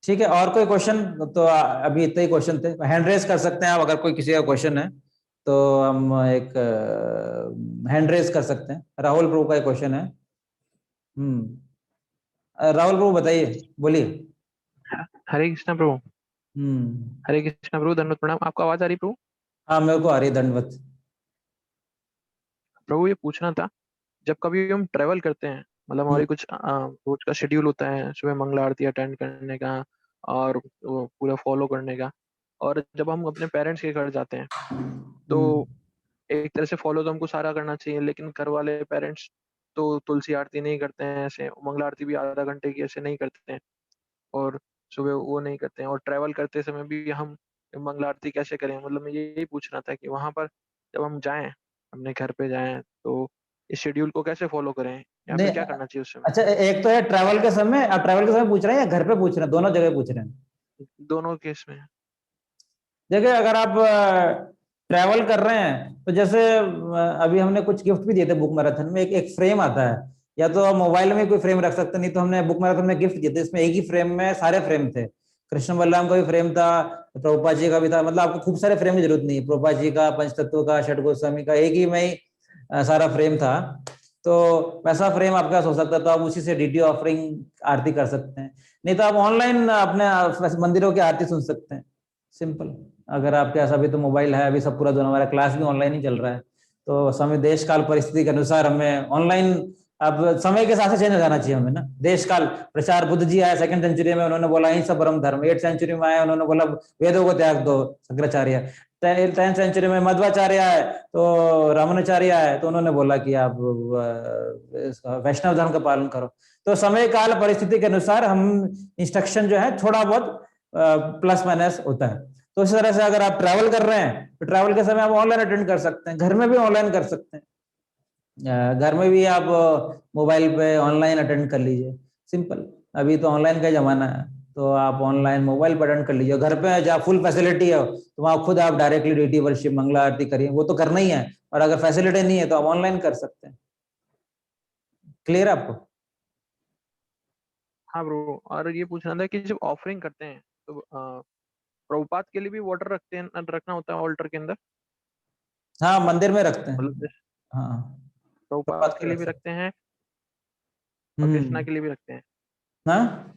ठीक है, और कोई क्वेश्चन? तो अभी इतने ही क्वेश्चन थे, हैंड रेज कर सकते हैं आप अगर कोई किसी का क्वेश्चन है तो। हम एक हैंड रेज कर सकते हैं। राहुल प्रभु का एक क्वेश्चन है। राहुल प्रभु बताइए, बोलिए। हरे कृष्णा प्रभु। हरे कृष्णा प्रभु, धन्यवाद, प्रणाम। आपको आवाज आ रही प्रभु? हाँ मेरे को आ रही है, दंडवत। प्रभु ये पूछना था, जब कभी हम ट्रेवल करते हैं, मतलब हमारी कुछ रोज का शेड्यूल होता है, सुबह मंगला आरती अटेंड करने का और वो पूरा फॉलो करने का, और जब हम अपने पेरेंट्स के घर जाते हैं तो एक तरह से फॉलो तो हमको सारा करना चाहिए, लेकिन घर वाले पेरेंट्स तो तुलसी आरती नहीं करते हैं, ऐसे मंगला आरती भी आधा घंटे की ऐसे नहीं करते हैं, और सुबह वो नहीं करते हैं, और ट्रैवल करते समय भी हम मंगला आरती कैसे करें? मतलब मैं यही पूछना था कि वहां पर जब हम जाएं, अपने घर पे जाएं, तो इस शेड्यूल को कैसे फॉलो करें, या नहीं, फिर क्या करना चाहिए उस समय? अच्छा एक तो है ट्रैवल के समय, आप ट्रैवल के समय पूछ रहे हैं या घर पे पूछ रहे हैं? दोनों जगह पूछ रहे हैं? दोनों केस में। देखिए, अगर आप ट्रैवल कर रहे हैं तो जैसे अभी हमने कुछ गिफ्ट भी दिए थे बुक मैराथन में। एक फ्रेम आता है, या तो आप मोबाइल में कोई फ्रेम रख सकते हैं, नहीं तो हमने बुक मैराथन में गिफ्ट दिए थे, इसमें एक ही फ्रेम में सारे फ्रेम थे। कृष्ण बलराम का भी फ्रेम था, प्रभुपाद जी का भी था। मतलब आपको खूब सारे फ्रेम की जरूरत नहीं है, प्रभुपाद जी का, पंचतत्व का, षट गोस्वामी का, एक ही में ही सारा फ्रेम था। तो वैसा फ्रेम आपके पास हो सकता है, तो आप उसी से डीटी ऑफरिंग आरती कर सकते हैं। नहीं तो आप ऑनलाइन अपने मंदिरों की आरती सुन सकते हैं, सिंपल। अगर आपके पास अभी तो मोबाइल है, अभी सब पूरा दोनों, हमारा क्लास भी ऑनलाइन ही चल रहा है, तो समय देश काल परिस्थिति के अनुसार हमें ऑनलाइन, अब समय के साथ चेंज हो जाना चाहिए हमें ना। देश काल प्रचार, बुद्ध जी आए 2nd सेंचुरी में, उन्होंने बोला अहिंसा परम धर्म। 8th सेंचुरी में आए, उन्होंने बोला वेदों को त्याग दो, शंकराचार्य। 10th सेंचुरी में मध्वाचार्य आए, तो रामानुचार्य आए, तो उन्होंने बोला कि आप वैष्णव धर्म का पालन करो। तो समय काल परिस्थिति के अनुसार हम इंस्ट्रक्शन जो है थोड़ा बहुत प्लस माइनस होता है। तो इस तरह से अगर आप ट्रैवल कर रहे हैं तो ट्रैवल के समय आप ऑनलाइन अटेंड कर सकते हैं, घर में भी ऑनलाइन कर सकते हैं। घर में भी आप मोबाइल पे ऑनलाइन अटेंड कर लीजिए, सिंपल। अभी तो ऑनलाइन का जमाना है, तो आप ऑनलाइन मोबाइल पर अटेंड कर लीजिए। घर पे जहाँ फुल फैसिलिटी है तो वहाँ खुद आप डायरेक्टली डीटी वर्शिप मंगला आरती करिए, वो तो करना ही है। और अगर फैसिलिटी नहीं है तो आप ऑनलाइन कर सकते हैं। क्लियर आपको? हाँ ब्रो, और ये पूछना था कि जब ऑफरिंग करते हैं तो प्रभुपाद के लिए भी वाटर रखते हैं, रखना होता है ऑल्टर के अंदर? हाँ, मंदिर में रखते हैं। मतलब हाँ, प्रभुपाद प्रभात के के लिए रख भी सकते रखते हैं और कृष्णा हैं। के लिए भी रखते हैं? हाँ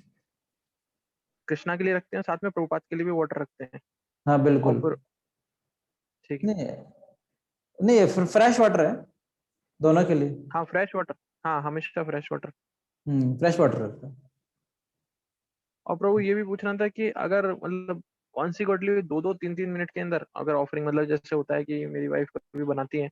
कृष्णा के लिए रखते हैं, साथ में प्रभुपाद के लिए भी वाटर रखते हैं? हाँ और बिल्कुल। फिर ठीक है। नहीं नहीं, फ्रेश वाटर है दोनों के लिए। हाँ फ्रेश वाटर, हाँ हमेशा फ्रेश वाटर। फ्रेश वाटर रखता है। और प्रभु ये भी पूछना था कि अगर मतलब कॉन्सिक्वेंटली 2-2 3-3 मिनट के अंदर अगर ऑफरिंग, मतलब जैसे होता है कि मेरी वाइफ कभी बनाती है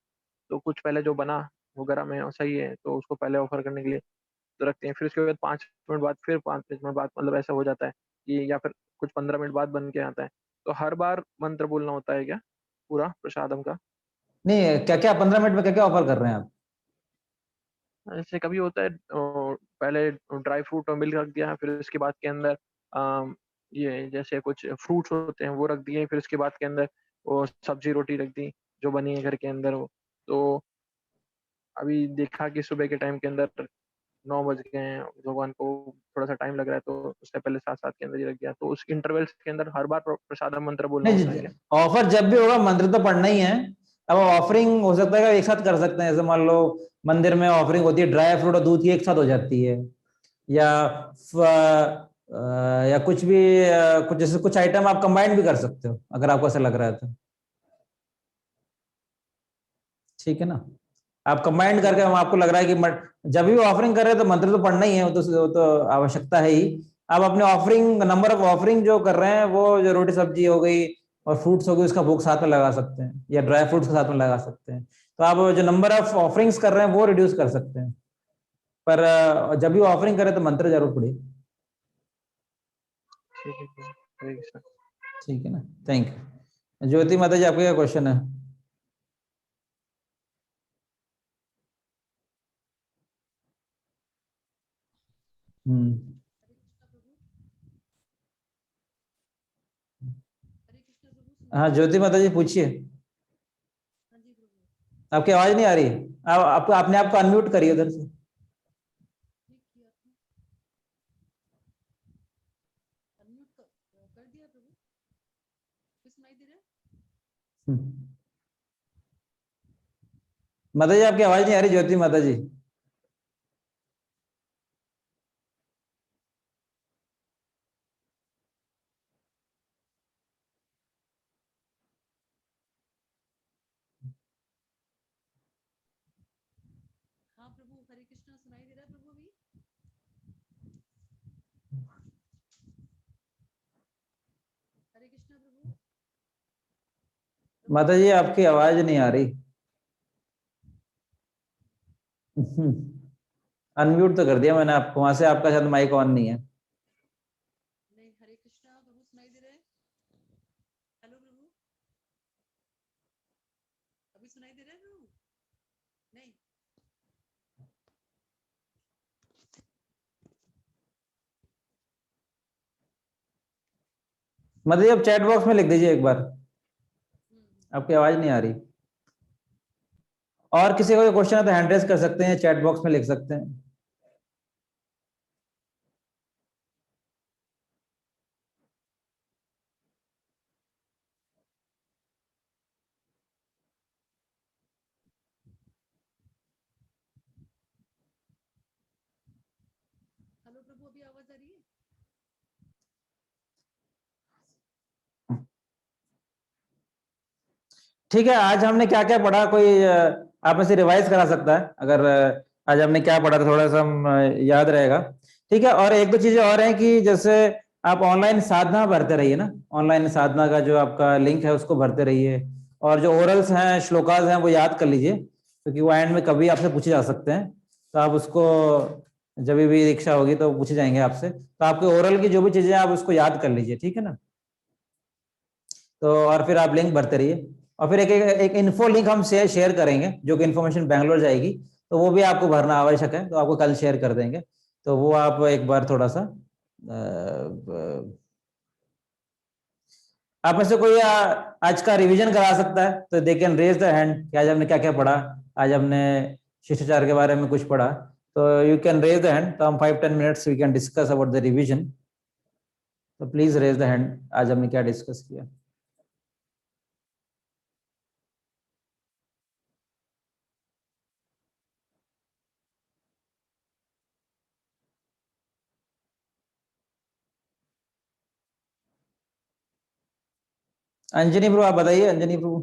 तो कुछ पहले जो बना वो गर्म है और सही है तो उसको पहले ऑफर करने के लिए तो रखते हैं, फिर उसके बाद 5 मिनट बाद, फिर 5 मिनट बाद, मतलब ऐसा हो जाता है कि, या फिर कुछ 15 मिनट बाद बन के आता है, तो हर बार मंत्र बोलना होता है क्या पूरा प्रसादम का? नहीं, क्या क्या 15 मिनट में क्या क्या ऑफर कर रहे हैं आप? ऐसे कभी होता है पहले ड्राई फ्रूट और मिल्क रख दिया, फिर उसके बाद के अंदर ये जैसे कुछ फ्रूट्स होते हैं वो रख दिए, फिर उसके बाद के अंदर वो सब्जी रोटी रख दी जो बनी है घर के अंदर वो। तो अभी देखा कि सुबह के टाइम के अंदर 9 बज गए हैं, भगवान को थोड़ा सा टाइम लग रहा है, तो उससे पहले 7-7 के अंदर ही रख दिया, तो उस इंटरवल्स के अंदर हर बार प्रसाद मंत्र बोलना होता है नहीं, क्या? ऑफर जब भी होगा मंत्र तो पढ़ना ही है। अब ऑफरिंग हो सकता है कि एक साथ कर सकते हैं, जैसे मान लो मंदिर में ऑफरिंग होती है, ड्राई फ्रूट और दूध की एक साथ हो जाती है। या या कुछ भी कुछ जैसे कुछ आइटम आप कंबाइन भी कर सकते हो अगर आपको ऐसा लग रहा है तो। ठीक है ना? आप कंबाइंड ठीक करके, है। हम आपको लग रहा है कि जब भी ऑफरिंग कर रहे हैं तो मंत्र तो पढ़ना ही है, वो तो आवश्यकता है ही। आप अपने ऑफरिंग, नंबर ऑफ ऑफरिंग जो कर रहे हैं, वो जो रोटी सब्जी हो गई और फ्रूट्स हो गई, उसका भोग साथ में लगा सकते हैं, या ड्राई फ्रूट्स के साथ में लगा सकते हैं। तो आप जो नंबर ऑफ ऑफरिंग्स कर रहे हैं वो रिड्यूस कर सकते हैं। पर जब भी ऑफरिंग करें तो मंत्र जरूर पढ़िए। ठीक है, हरे कृष्ण। ठीक है ना, थैंक यू। ज्योति माता जी, आपका क्या क्वेश्चन है? हाँ ज्योति माता जी पूछिए। आपकी आवाज नहीं आ रही, आप अपने आप को अनम्यूट करिए उधर से। माता जी आपकी आवाज नहीं आ रही, ज्योति माता जी। माता जी आपकी आवाज नहीं आ रही। अनम्यूट तो कर दिया मैंने आपको, वहां से आपका शायद माइक ऑन नहीं है। माता जी आप चैट बॉक्स में लिख दीजिए एक बार, आपकी आवाज नहीं आ रही। और किसी को क्वेश्चन है तो हैंड रेज कर सकते हैं, चैट बॉक्स में लिख सकते हैं। ठीक है, आज हमने क्या क्या पढ़ा, कोई आप में से रिवाइज करा सकता है अगर आज हमने क्या पढ़ा था, थोड़ा सा हम याद रहेगा। ठीक है, और एक दो चीजें और हैं कि जैसे आप ऑनलाइन साधना भरते रहिए ना, ऑनलाइन साधना का जो आपका लिंक है उसको भरते रहिए, और जो ओरल्स हैं, श्लोकाज हैं, वो याद कर लीजिए, क्योंकि वो एंड में कभी आपसे पूछे जा सकते हैं। तो आप उसको जब भी इच्छा होगी तो पूछे जाएंगे आपसे, तो आपके ओरल की जो भी चीजें हैं आप उसको याद कर लीजिए, ठीक है ना। तो और फिर आप लिंक भरते रहिए, और फिर एक इन्फो लिंक हम शेयर करेंगे जो कि इन्फॉर्मेशन बैंगलोर जाएगी, तो वो भी आपको भरना आवश्यक है, तो आपको कल शेयर कर देंगे। तो वो आप एक बार थोड़ा सा आप में से कोई आज का रिवीजन करा सकता है तो they can raise the hand कि आज हमने क्या क्या पढ़ा। आज हमने शिष्टाचार के बारे में कुछ पढ़ा, तो you can raise the hand, तो हम 5-10 minutes we can discuss about the revision. तो प्लीज रेज द हैंड, आज हमने क्या डिस्कस किया। अंजनी प्रभु आप बताइए, अंजनी प्रभु।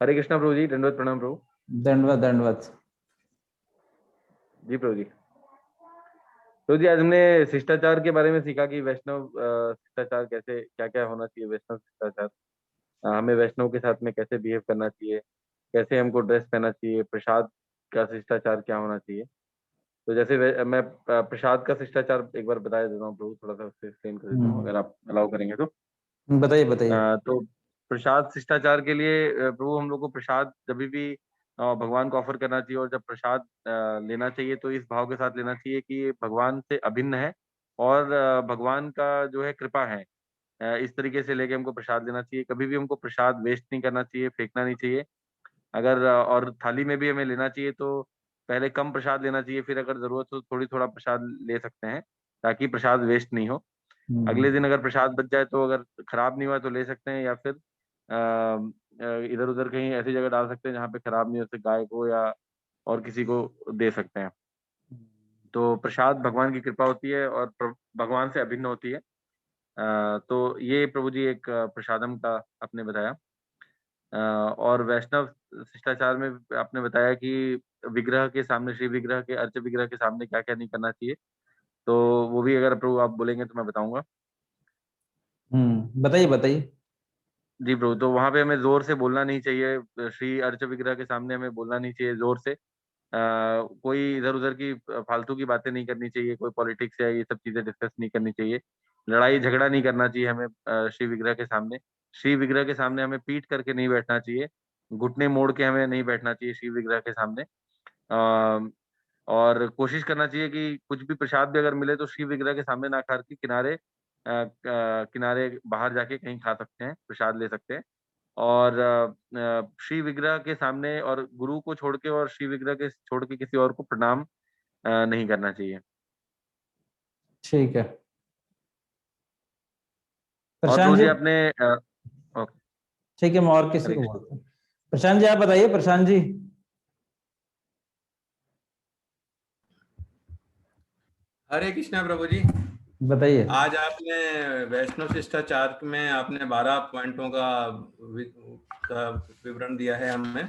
हरे कृष्णा प्रभु जी, दंडवत प्रणाम प्रभु। दंडवत दंडवत। जी प्रभु जी। प्रभु जी, आज हमने शिष्टाचार के बारे में सीखा कि वैष्णव शिष्टाचार कैसे, क्या क्या होना चाहिए वैष्णव शिष्टाचार। हमें वैष्णव के साथ में कैसे बिहेव करना चाहिए, कैसे हमको ड्रेस पहनना चाहिए, प्रसाद का शिष्टाचार क्या होना चाहिए। तो जैसे मैं प्रसाद का शिष्टाचार एक बार बता देता हूँ प्रभु, थोड़ा सा उससे एक्सप्लेन कर देता हूँ अगर आप अलाउ करेंगे तो। बताइए बताइए। तो प्रसाद शिष्टाचार के लिए प्रभु हम लोग को प्रसाद जब भी भगवान को ऑफर करना चाहिए, और जब प्रसाद लेना चाहिए तो इस भाव के साथ लेना चाहिए कि ये भगवान से अभिन्न है, और भगवान का जो है कृपा है। इस तरीके से लेके हमको प्रसाद लेना चाहिए। कभी भी हमको प्रसाद वेस्ट नहीं करना चाहिए, फेंकना नहीं चाहिए। अगर और थाली में भी हमें लेना चाहिए तो पहले कम प्रसाद लेना चाहिए, फिर अगर जरूरत हो थोड़ी थोड़ा प्रसाद ले सकते हैं, ताकि प्रसाद वेस्ट नहीं हो। अगले दिन अगर प्रसाद बच जाए तो अगर खराब नहीं हुआ तो ले सकते हैं, या फिर इधर उधर कहीं ऐसी जगह डाल सकते हैं जहाँ पे खराब नहीं हो, जैसे गाय को या और किसी को दे सकते हैं। तो प्रसाद भगवान की कृपा होती है और भगवान से अभिन्न होती है। तो ये प्रभु जी एक प्रसादम का आपने बताया। और वैष्णव शिष्टाचार में आपने बताया कि विग्रह के सामने, श्री विग्रह के, अर्च विग्रह के सामने क्या क्या नहीं करना चाहिए। तो वो भी अगर प्रभु आप बोलेंगे तो मैं बताऊंगा। बताइए बताइए। जी प्रभु, तो वहां पे हमें जोर से बोलना नहीं चाहिए, श्री अर्च विग्रह के सामने हमें बोलना नहीं चाहिए जोर से। कोई इधर उधर की फालतू की बातें नहीं करनी चाहिए, कोई पॉलिटिक्स या ये सब चीजें डिस्कस नहीं करनी चाहिए, लड़ाई झगड़ा नहीं करना चाहिए हमें श्री विग्रह के सामने। श्री विग्रह के सामने हमें पीठ करके नहीं बैठना चाहिए, घुटने मोड़ के हमें नहीं बैठना चाहिए श्री विग्रह के सामने। और कोशिश करना चाहिए कि कुछ भी प्रसाद भी अगर मिले तो श्री विग्रह के सामने ना खा के किनारे किनारे बाहर जाके कहीं खा सकते हैं, प्रसाद ले सकते हैं। और श्री विग्रह के सामने और गुरु को छोड़ के और श्री विग्रह के छोड़ के किसी और को प्रणाम नहीं करना चाहिए। ठीक है और प्रशांत प्रभु जी। जी आपने ओके, ठीक है, मैं और किसी हरे को कृष्ण। बोलता हूँ। प्रशांत जी आप बताइए, प्रशांत जी। हरे कृष्णा प्रभु जी। बताइए। आज आपने वैष्णव शिष्टाचार में आपने 12 पॉइंटों का विवरण दिया है हमें।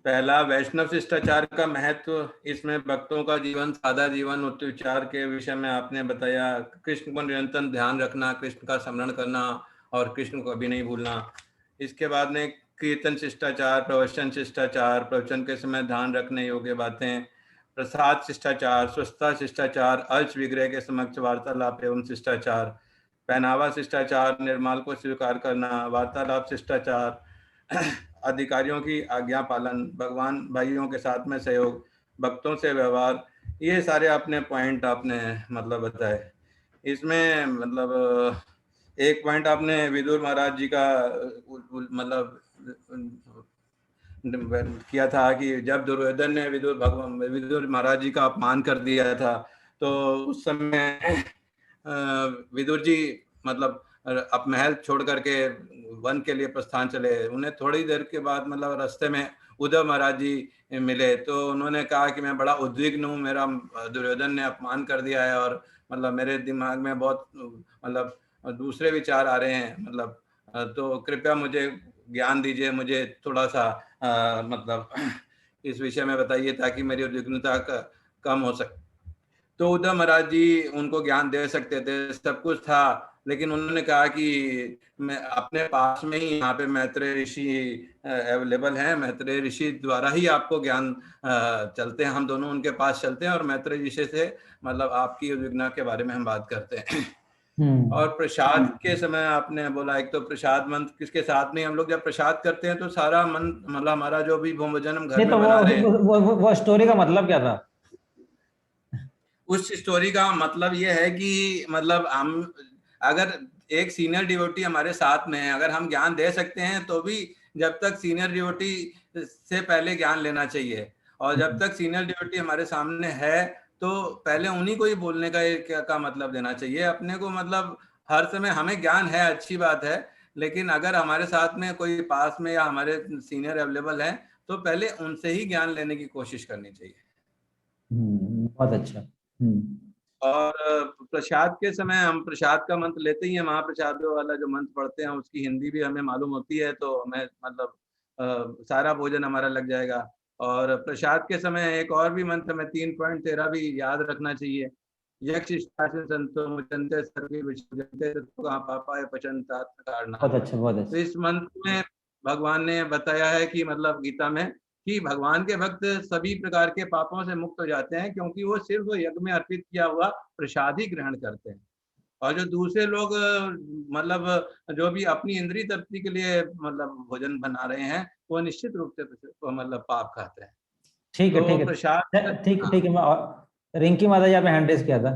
पहला, वैष्णव शिष्टाचार का महत्व, इसमें भक्तों का जीवन, सादा जीवन, उच्च विचार के विषय में आपने बताया। कृष्ण को निरंतर ध्यान रखना, कृष्ण का स्मरण करना और कृष्ण को कभी नहीं भूलना। इसके बाद में कीर्तन शिष्टाचार, प्रवचन शिष्टाचार, प्रवचन के समय ध्यान रखने योग्य बातें, प्रसाद शिष्टाचार, स्वच्छता शिष्टाचार, अर्च विग्रह के समक्ष वार्तालाप एवं शिष्टाचार, पहनावा शिष्टाचार, निर्माल को स्वीकार करना, वार्तालाप शिष्टाचार, अधिकारियों की आज्ञा पालन, भगवान भाइयों के साथ में सहयोग, भक्तों से व्यवहार, ये सारे आपने पॉइंट आपने मतलब बताए। इसमें मतलब एक पॉइंट आपने विदुर महाराज जी का मतलब किया था कि जब दुर्योधन ने विदुर महाराज जी का अपमान कर दिया था, तो उस समय विदुर जी मतलब अब महल छोड़ करके वन के लिए प्रस्थान चले। उन्हें थोड़ी देर के बाद मतलब रास्ते में उद्धव महाराज जी मिले, तो उन्होंने कहा कि मैं बड़ा उद्विग्न हूँ, मेरा दुर्योधन ने अपमान कर दिया है और मतलब मेरे दिमाग में बहुत मतलब दूसरे विचार आ रहे हैं, मतलब तो कृपया मुझे ज्ञान दीजिए, मुझे थोड़ा सा मतलब इस विषय में बताइए ताकि मेरी उद्विग्नता कम हो सके। तो उद्धव महाराज जी उनको ज्ञान दे सकते थे, सब कुछ था, लेकिन उन्होंने कहा कि मैं अपने पास में ही यहाँ पे मैत्रेय ऋषि अवेलेबल हैं, मैत्रेय ऋषि द्वारा ही आपको ज्ञान चलते हैं, हम दोनों उनके पास चलते हैं और मैत्रेय ऋषि से मतलब आपकी उद्विग्नता के बारे में हम बात करते हैं। और प्रसाद के समय आपने बोला, एक तो प्रसाद मंत्र किसके साथ में हम लोग जब प्रसाद करते हैं तो सारा मन मतलब हमारा जो भी भोजन हम घर नहीं में तो बना रहे हैं, वो स्टोरी का मतलब क्या था? उस स्टोरी का मतलब ये है कि मतलब हम अगर एक सीनियर डिवोटी हमारे साथ में है, अगर हम ज्ञान दे सकते हैं तो भी जब तक सीनियर डिवोटी से पहले ज्ञान लेना चाहिए, और जब तक सीनियर डिवोटी हमारे सामने है तो पहले उन्हीं को ही बोलने का का मतलब देना चाहिए अपने को। मतलब हर समय हमें ज्ञान है, अच्छी बात है, लेकिन अगर हमारे साथ में कोई पास में या हमारे सीनियर अवेलेबल है तो पहले उनसे ही ज्ञान लेने की कोशिश करनी चाहिए। बहुत अच्छा। और प्रसाद के समय हम प्रसाद का मंत्र लेते ही हैं, महाप्रसाद वाला जो मंत्र पढ़ते हैं उसकी हिंदी भी हमें मालूम होती है, तो हमें मतलब सारा भोजन हमारा लग जाएगा। और प्रसाद के समय एक और भी मंत्र में 3.13 भी याद रखना चाहिए। यक्ष शासन संतो मुचन्ते सर्वे विशुद्धन्ते तत्त्वा पापाय पचन्तात कारणात्। बहुत अच्छा, बहुत तो अच्छा। इस मंत्र में भगवान ने बताया है कि मतलब गीता में कि भगवान के भक्त सभी प्रकार के पापों से मुक्त हो जाते हैं, क्योंकि वो सिर्फ यज्ञ में अर्पित किया हुआ प्रसाद ही ग्रहण करते हैं। और जो दूसरे लोग मतलब जो भी अपनी इंद्रिय तृप्ति के लिए मतलब भोजन बना रहे हैं, वो निश्चित रूप से मतलब पाप खाते हैं। ठीक है, तो ठीक प्रसाद, है, ठीक है, हाँ, ठीक है। रिंकी माता जी आपने हैंड रेज किया था,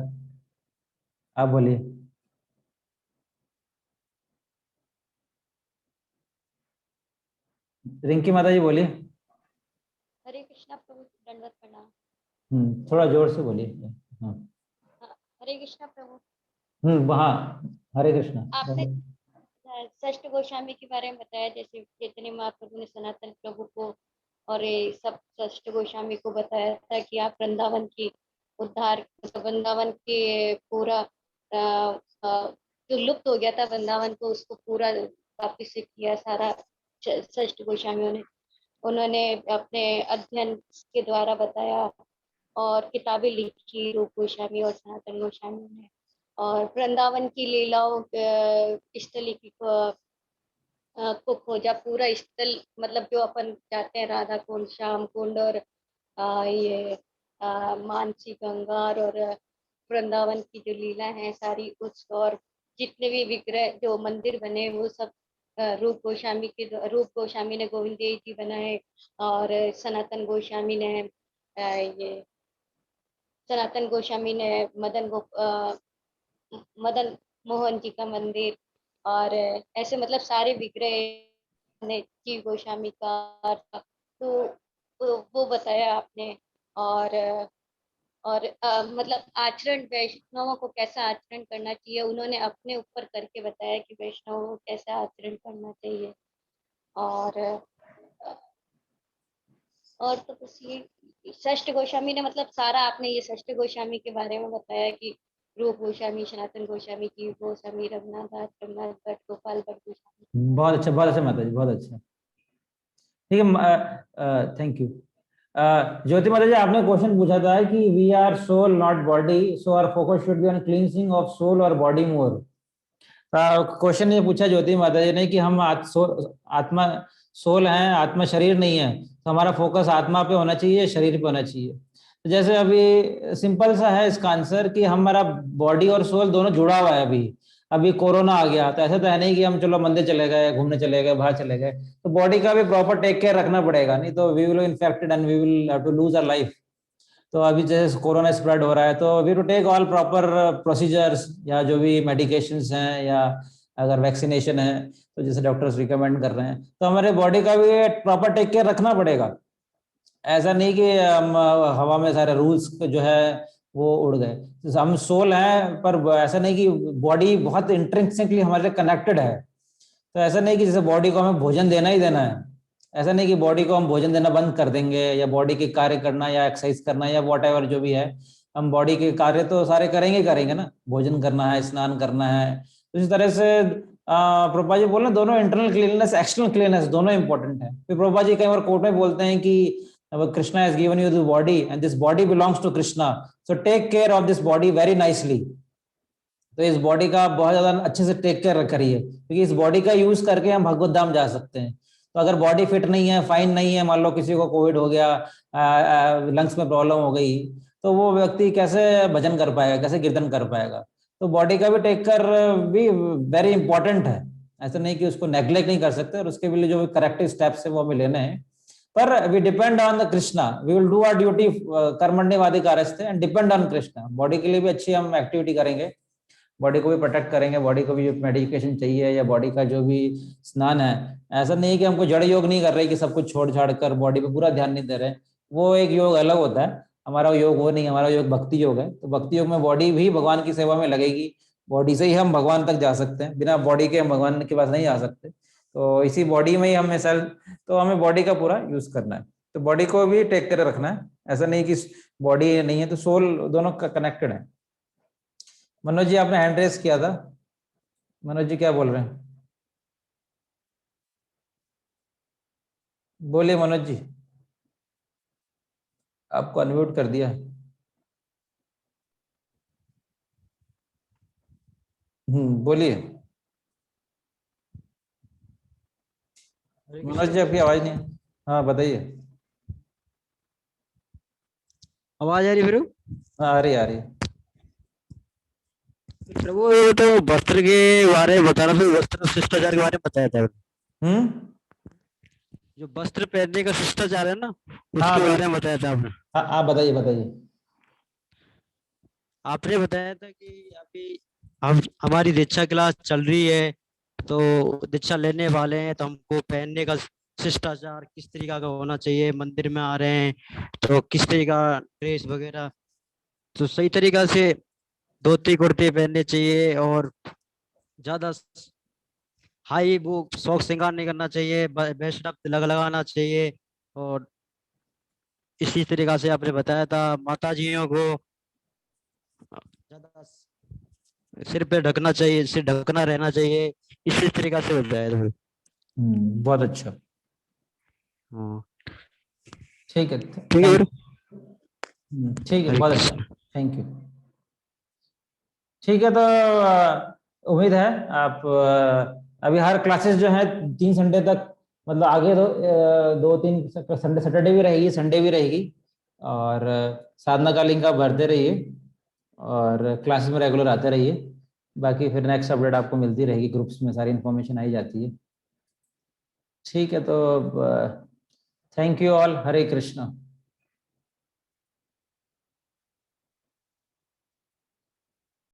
आप बोलिए। रिंकी माता जी बोलिए। हरे कृष्णा प्रभु, दंडवत प्रणाम। थोड़ा जोर से बोलिए। हाँ। हाँ, हरे कृष्णा प्रभु। हाँ, हरे कृष्णा। आपने षष्ठ गोस्वामी के बारे में बताया, जैसे चैतन्य महाप्रभु ने सनातन प्रभु को और ये सब षष्ठ गोस्वामी को बताया था कि आप वृंदावन की उद्धार, वृंदावन के पूरा जो लुप्त हो गया था वृंदावन को, उसको पूरा वापिस से किया सारा षष्ठ गोस्वामियों ने। उन्होंने अपने अध्ययन के द्वारा बताया और किताबें लिखी रूप गोस्वामी और सनातन गोस्वामी ने, और वृंदावन की लीलाओं स्थली को खोजा, पूरा स्थल मतलब जो अपन जाते हैं राधा कुंड, श्याम कुंड और ये मानसी गंगार और वृंदावन की जो लीला है सारी, उस और जितने भी विग्रह जो मंदिर बने वो सब रूप गोस्वामी ने गोविंद देव जी बनाए, और ये सनातन गोस्वामी ने मदन मोहन जी का मंदिर, और ऐसे मतलब सारे विग्रह ने जीव गोस्वामी का, तो वो बताया आपने। और मतलब आचरण वैष्णवों को कैसा आचरण करना चाहिए, उन्होंने अपने ऊपर करके बताया कि वैष्णवों को कैसा आचरण करना चाहिए। और तो बस ये षष्ठ गोस्वामी ने मतलब सारा आपने ये षष्ठ गोस्वामी के बारे में बताया कि रूप गोस्वामी, सनातन गोस्वामी, जीव गोस्वामी, रघुनाथ दास, रघुनाथ भट्ट, गोपाल भट्ट गोस्वामी। बहुत अच्छा माता जी, बहुत अच्छा। ठीक है, थैंक यू। ज्योति माता जी, आपने क्वेश्चन पूछा था कि we are soul not body, so our focus should be on cleansing of soul और बॉडी मोर। क्वेश्चन ये पूछा ज्योति माता जी ने कि हम आत्मा सोल हैं, आत्मा शरीर नहीं है, तो हमारा फोकस आत्मा पे होना चाहिए, शरीर पे होना चाहिए। तो जैसे अभी सिंपल सा है इसका आंसर कि हमारा बॉडी और सोल दोनों जुड़ा हुआ है। अभी कोरोना आ गया तो ऐसा तो है नहीं कि हम चलो मंदिर चले गए, घूमने चले गए, बाहर चले गए, तो बॉडी का भी प्रॉपर टेक केयर रखना पड़ेगा, नहीं तो we will infected and we will have to lose our life. तो अभी जैसे कोरोना स्प्रेड हो रहा है तो we to take all proper procedures, या जो भी मेडिकेशंस हैं, या अगर वैक्सीनेशन है तो जैसे डॉक्टर्स रिकमेंड कर रहे हैं, तो हमारे बॉडी का भी प्रॉपर टेक केयर रखना पड़ेगा। ऐसा नहीं कि हम हवा में सारे रूल्स जो है वो उड़ गए। तो हम सोल हैं, पर ऐसा नहीं कि बॉडी बहुत इंट्रिंसिकली हमारे कनेक्टेड है। तो ऐसा नहीं कि जैसे बॉडी को हमें भोजन देना ही देना है, ऐसा नहीं कि बॉडी को हम भोजन देना बंद कर देंगे, या बॉडी के कार्य करना या एक्सरसाइज करना या वॉट एवर जो भी है, हम बॉडी के कार्य तो सारे करेंगे ना, भोजन करना है, स्नान करना है। तो इस तरह से प्रभुपा जी बोल रहे दोनों इंटरनल क्लीननेस, एक्सटर्नल क्लीननेस दोनों इंपॉर्टेंट है। फिर प्रभुपा जी कई बार कोर्ट में बोलते हैं कि Krishna has given you the body and this body belongs to Krishna, so take care of this body very nicely. तो इस बॉडी का बहुत ज्यादा अच्छे से टेक केयर करिए, क्योंकि इस बॉडी का यूज करके हम भगवत धाम जा सकते हैं। तो अगर बॉडी फिट नहीं है, फाइन नहीं है, मान लो किसी को कोविड हो गया, लंग्स में प्रॉब्लम हो गई, तो वो व्यक्ति कैसे भजन कर पाएगा, कैसे कीर्तन कर पाएगा। तो बॉडी का भी टेक केयर भी वेरी इंपॉर्टेंट है। ऐसा नहीं कि उसको नेग्लेक्ट नहीं कर सकते, और उसके लिए जो करेक्टिव स्टेप्स है वो हमें लेने हैं। पर we depend on the Krishna, we will do our duty कर्मण्यवाधिकारस्ते and depend on Krishna. Body के लिए भी अच्छी हम एक्टिविटी करेंगे, बॉडी को भी प्रोटेक्ट करेंगे, बॉडी को भी जो मेडिकेशन चाहिए या बॉडी का जो भी स्नान है, ऐसा नहीं कि हमको जड़ योग नहीं कर रहे कि सब कुछ छोड़ छाड़ कर बॉडी पे पूरा ध्यान नहीं दे रहे। वो एक योग अलग होता है, हमारा योग वो नहीं, हमारा योग भक्ति योग है। तो भक्ति योग में बॉडी भी भगवान की सेवा में लगेगी, बॉडी से ही हम भगवान तक जा सकते हैं, बिना बॉडी के हम भगवान के पास नहीं आ सकते। तो इसी बॉडी में ही हमें तो हमें बॉडी का पूरा यूज करना है, तो बॉडी को भी टेक केयर रखना है। ऐसा नहीं कि बॉडी नहीं है तो सोल दोनों कनेक्टेड है। मनोज जी आपने हैंड रेस किया था, मनोज जी क्या बोल रहे हैं, बोलिए मनोज जी, आपको अनम्यूट कर दिया। बोलिए मनोज जी, आपकी आवाज नहीं। हाँ बताइए। आवाज आ रही फिर? हाँ आ रही। प्रभु ये तो वस्त्र के बारे में बता रहा था, वस्त्र शिष्टाचार के बारे में बताया था। जो वस्त्र पहनने का शिष्टाचार है ना, उसके बारे में बताया था आपने। आप बताइए। आपने बताया था कि अभी हमारी दीक्षा क्लास चल रही है, तो दीक्षा लेने वाले हैं, तो हमको पहनने का शिष्टाचार किस तरीका का होना चाहिए, मंदिर में आ रहे हैं तो किस तरीका ड्रेस वगैरह, तो सही तरीका से धोती कुर्ते पहनने चाहिए, और ज्यादा हाई वो शौक श्रृंगार नहीं करना चाहिए, वैष्णव तिलक लगाना चाहिए, और इसी तरीका से आपने बताया था माता जियों को ज्यादा सिर पे ढकना चाहिए, सिर ढकना रहना चाहिए, इसी तरीका से बताया था। बहुत अच्छा। हाँ ठीक है, बहुत अच्छा, थैंक यू। ठीक है, तो उम्मीद है आप अभी हर क्लासेस जो है 3 संडे तक, मतलब आगे 2-3 संडे, सैटरडे भी रहेगी, संडे भी रहेगी, और साधना का लिंक आप भरते रहिए और क्लासेस में रेगुलर आते रहिए। बाकी फिर नेक्स्ट अपडेट आपको मिलती रहेगी, ग्रुप्स में सारी इन्फॉर्मेशन आई जाती है। ठीक है, तो thank you all. Hare Krishna.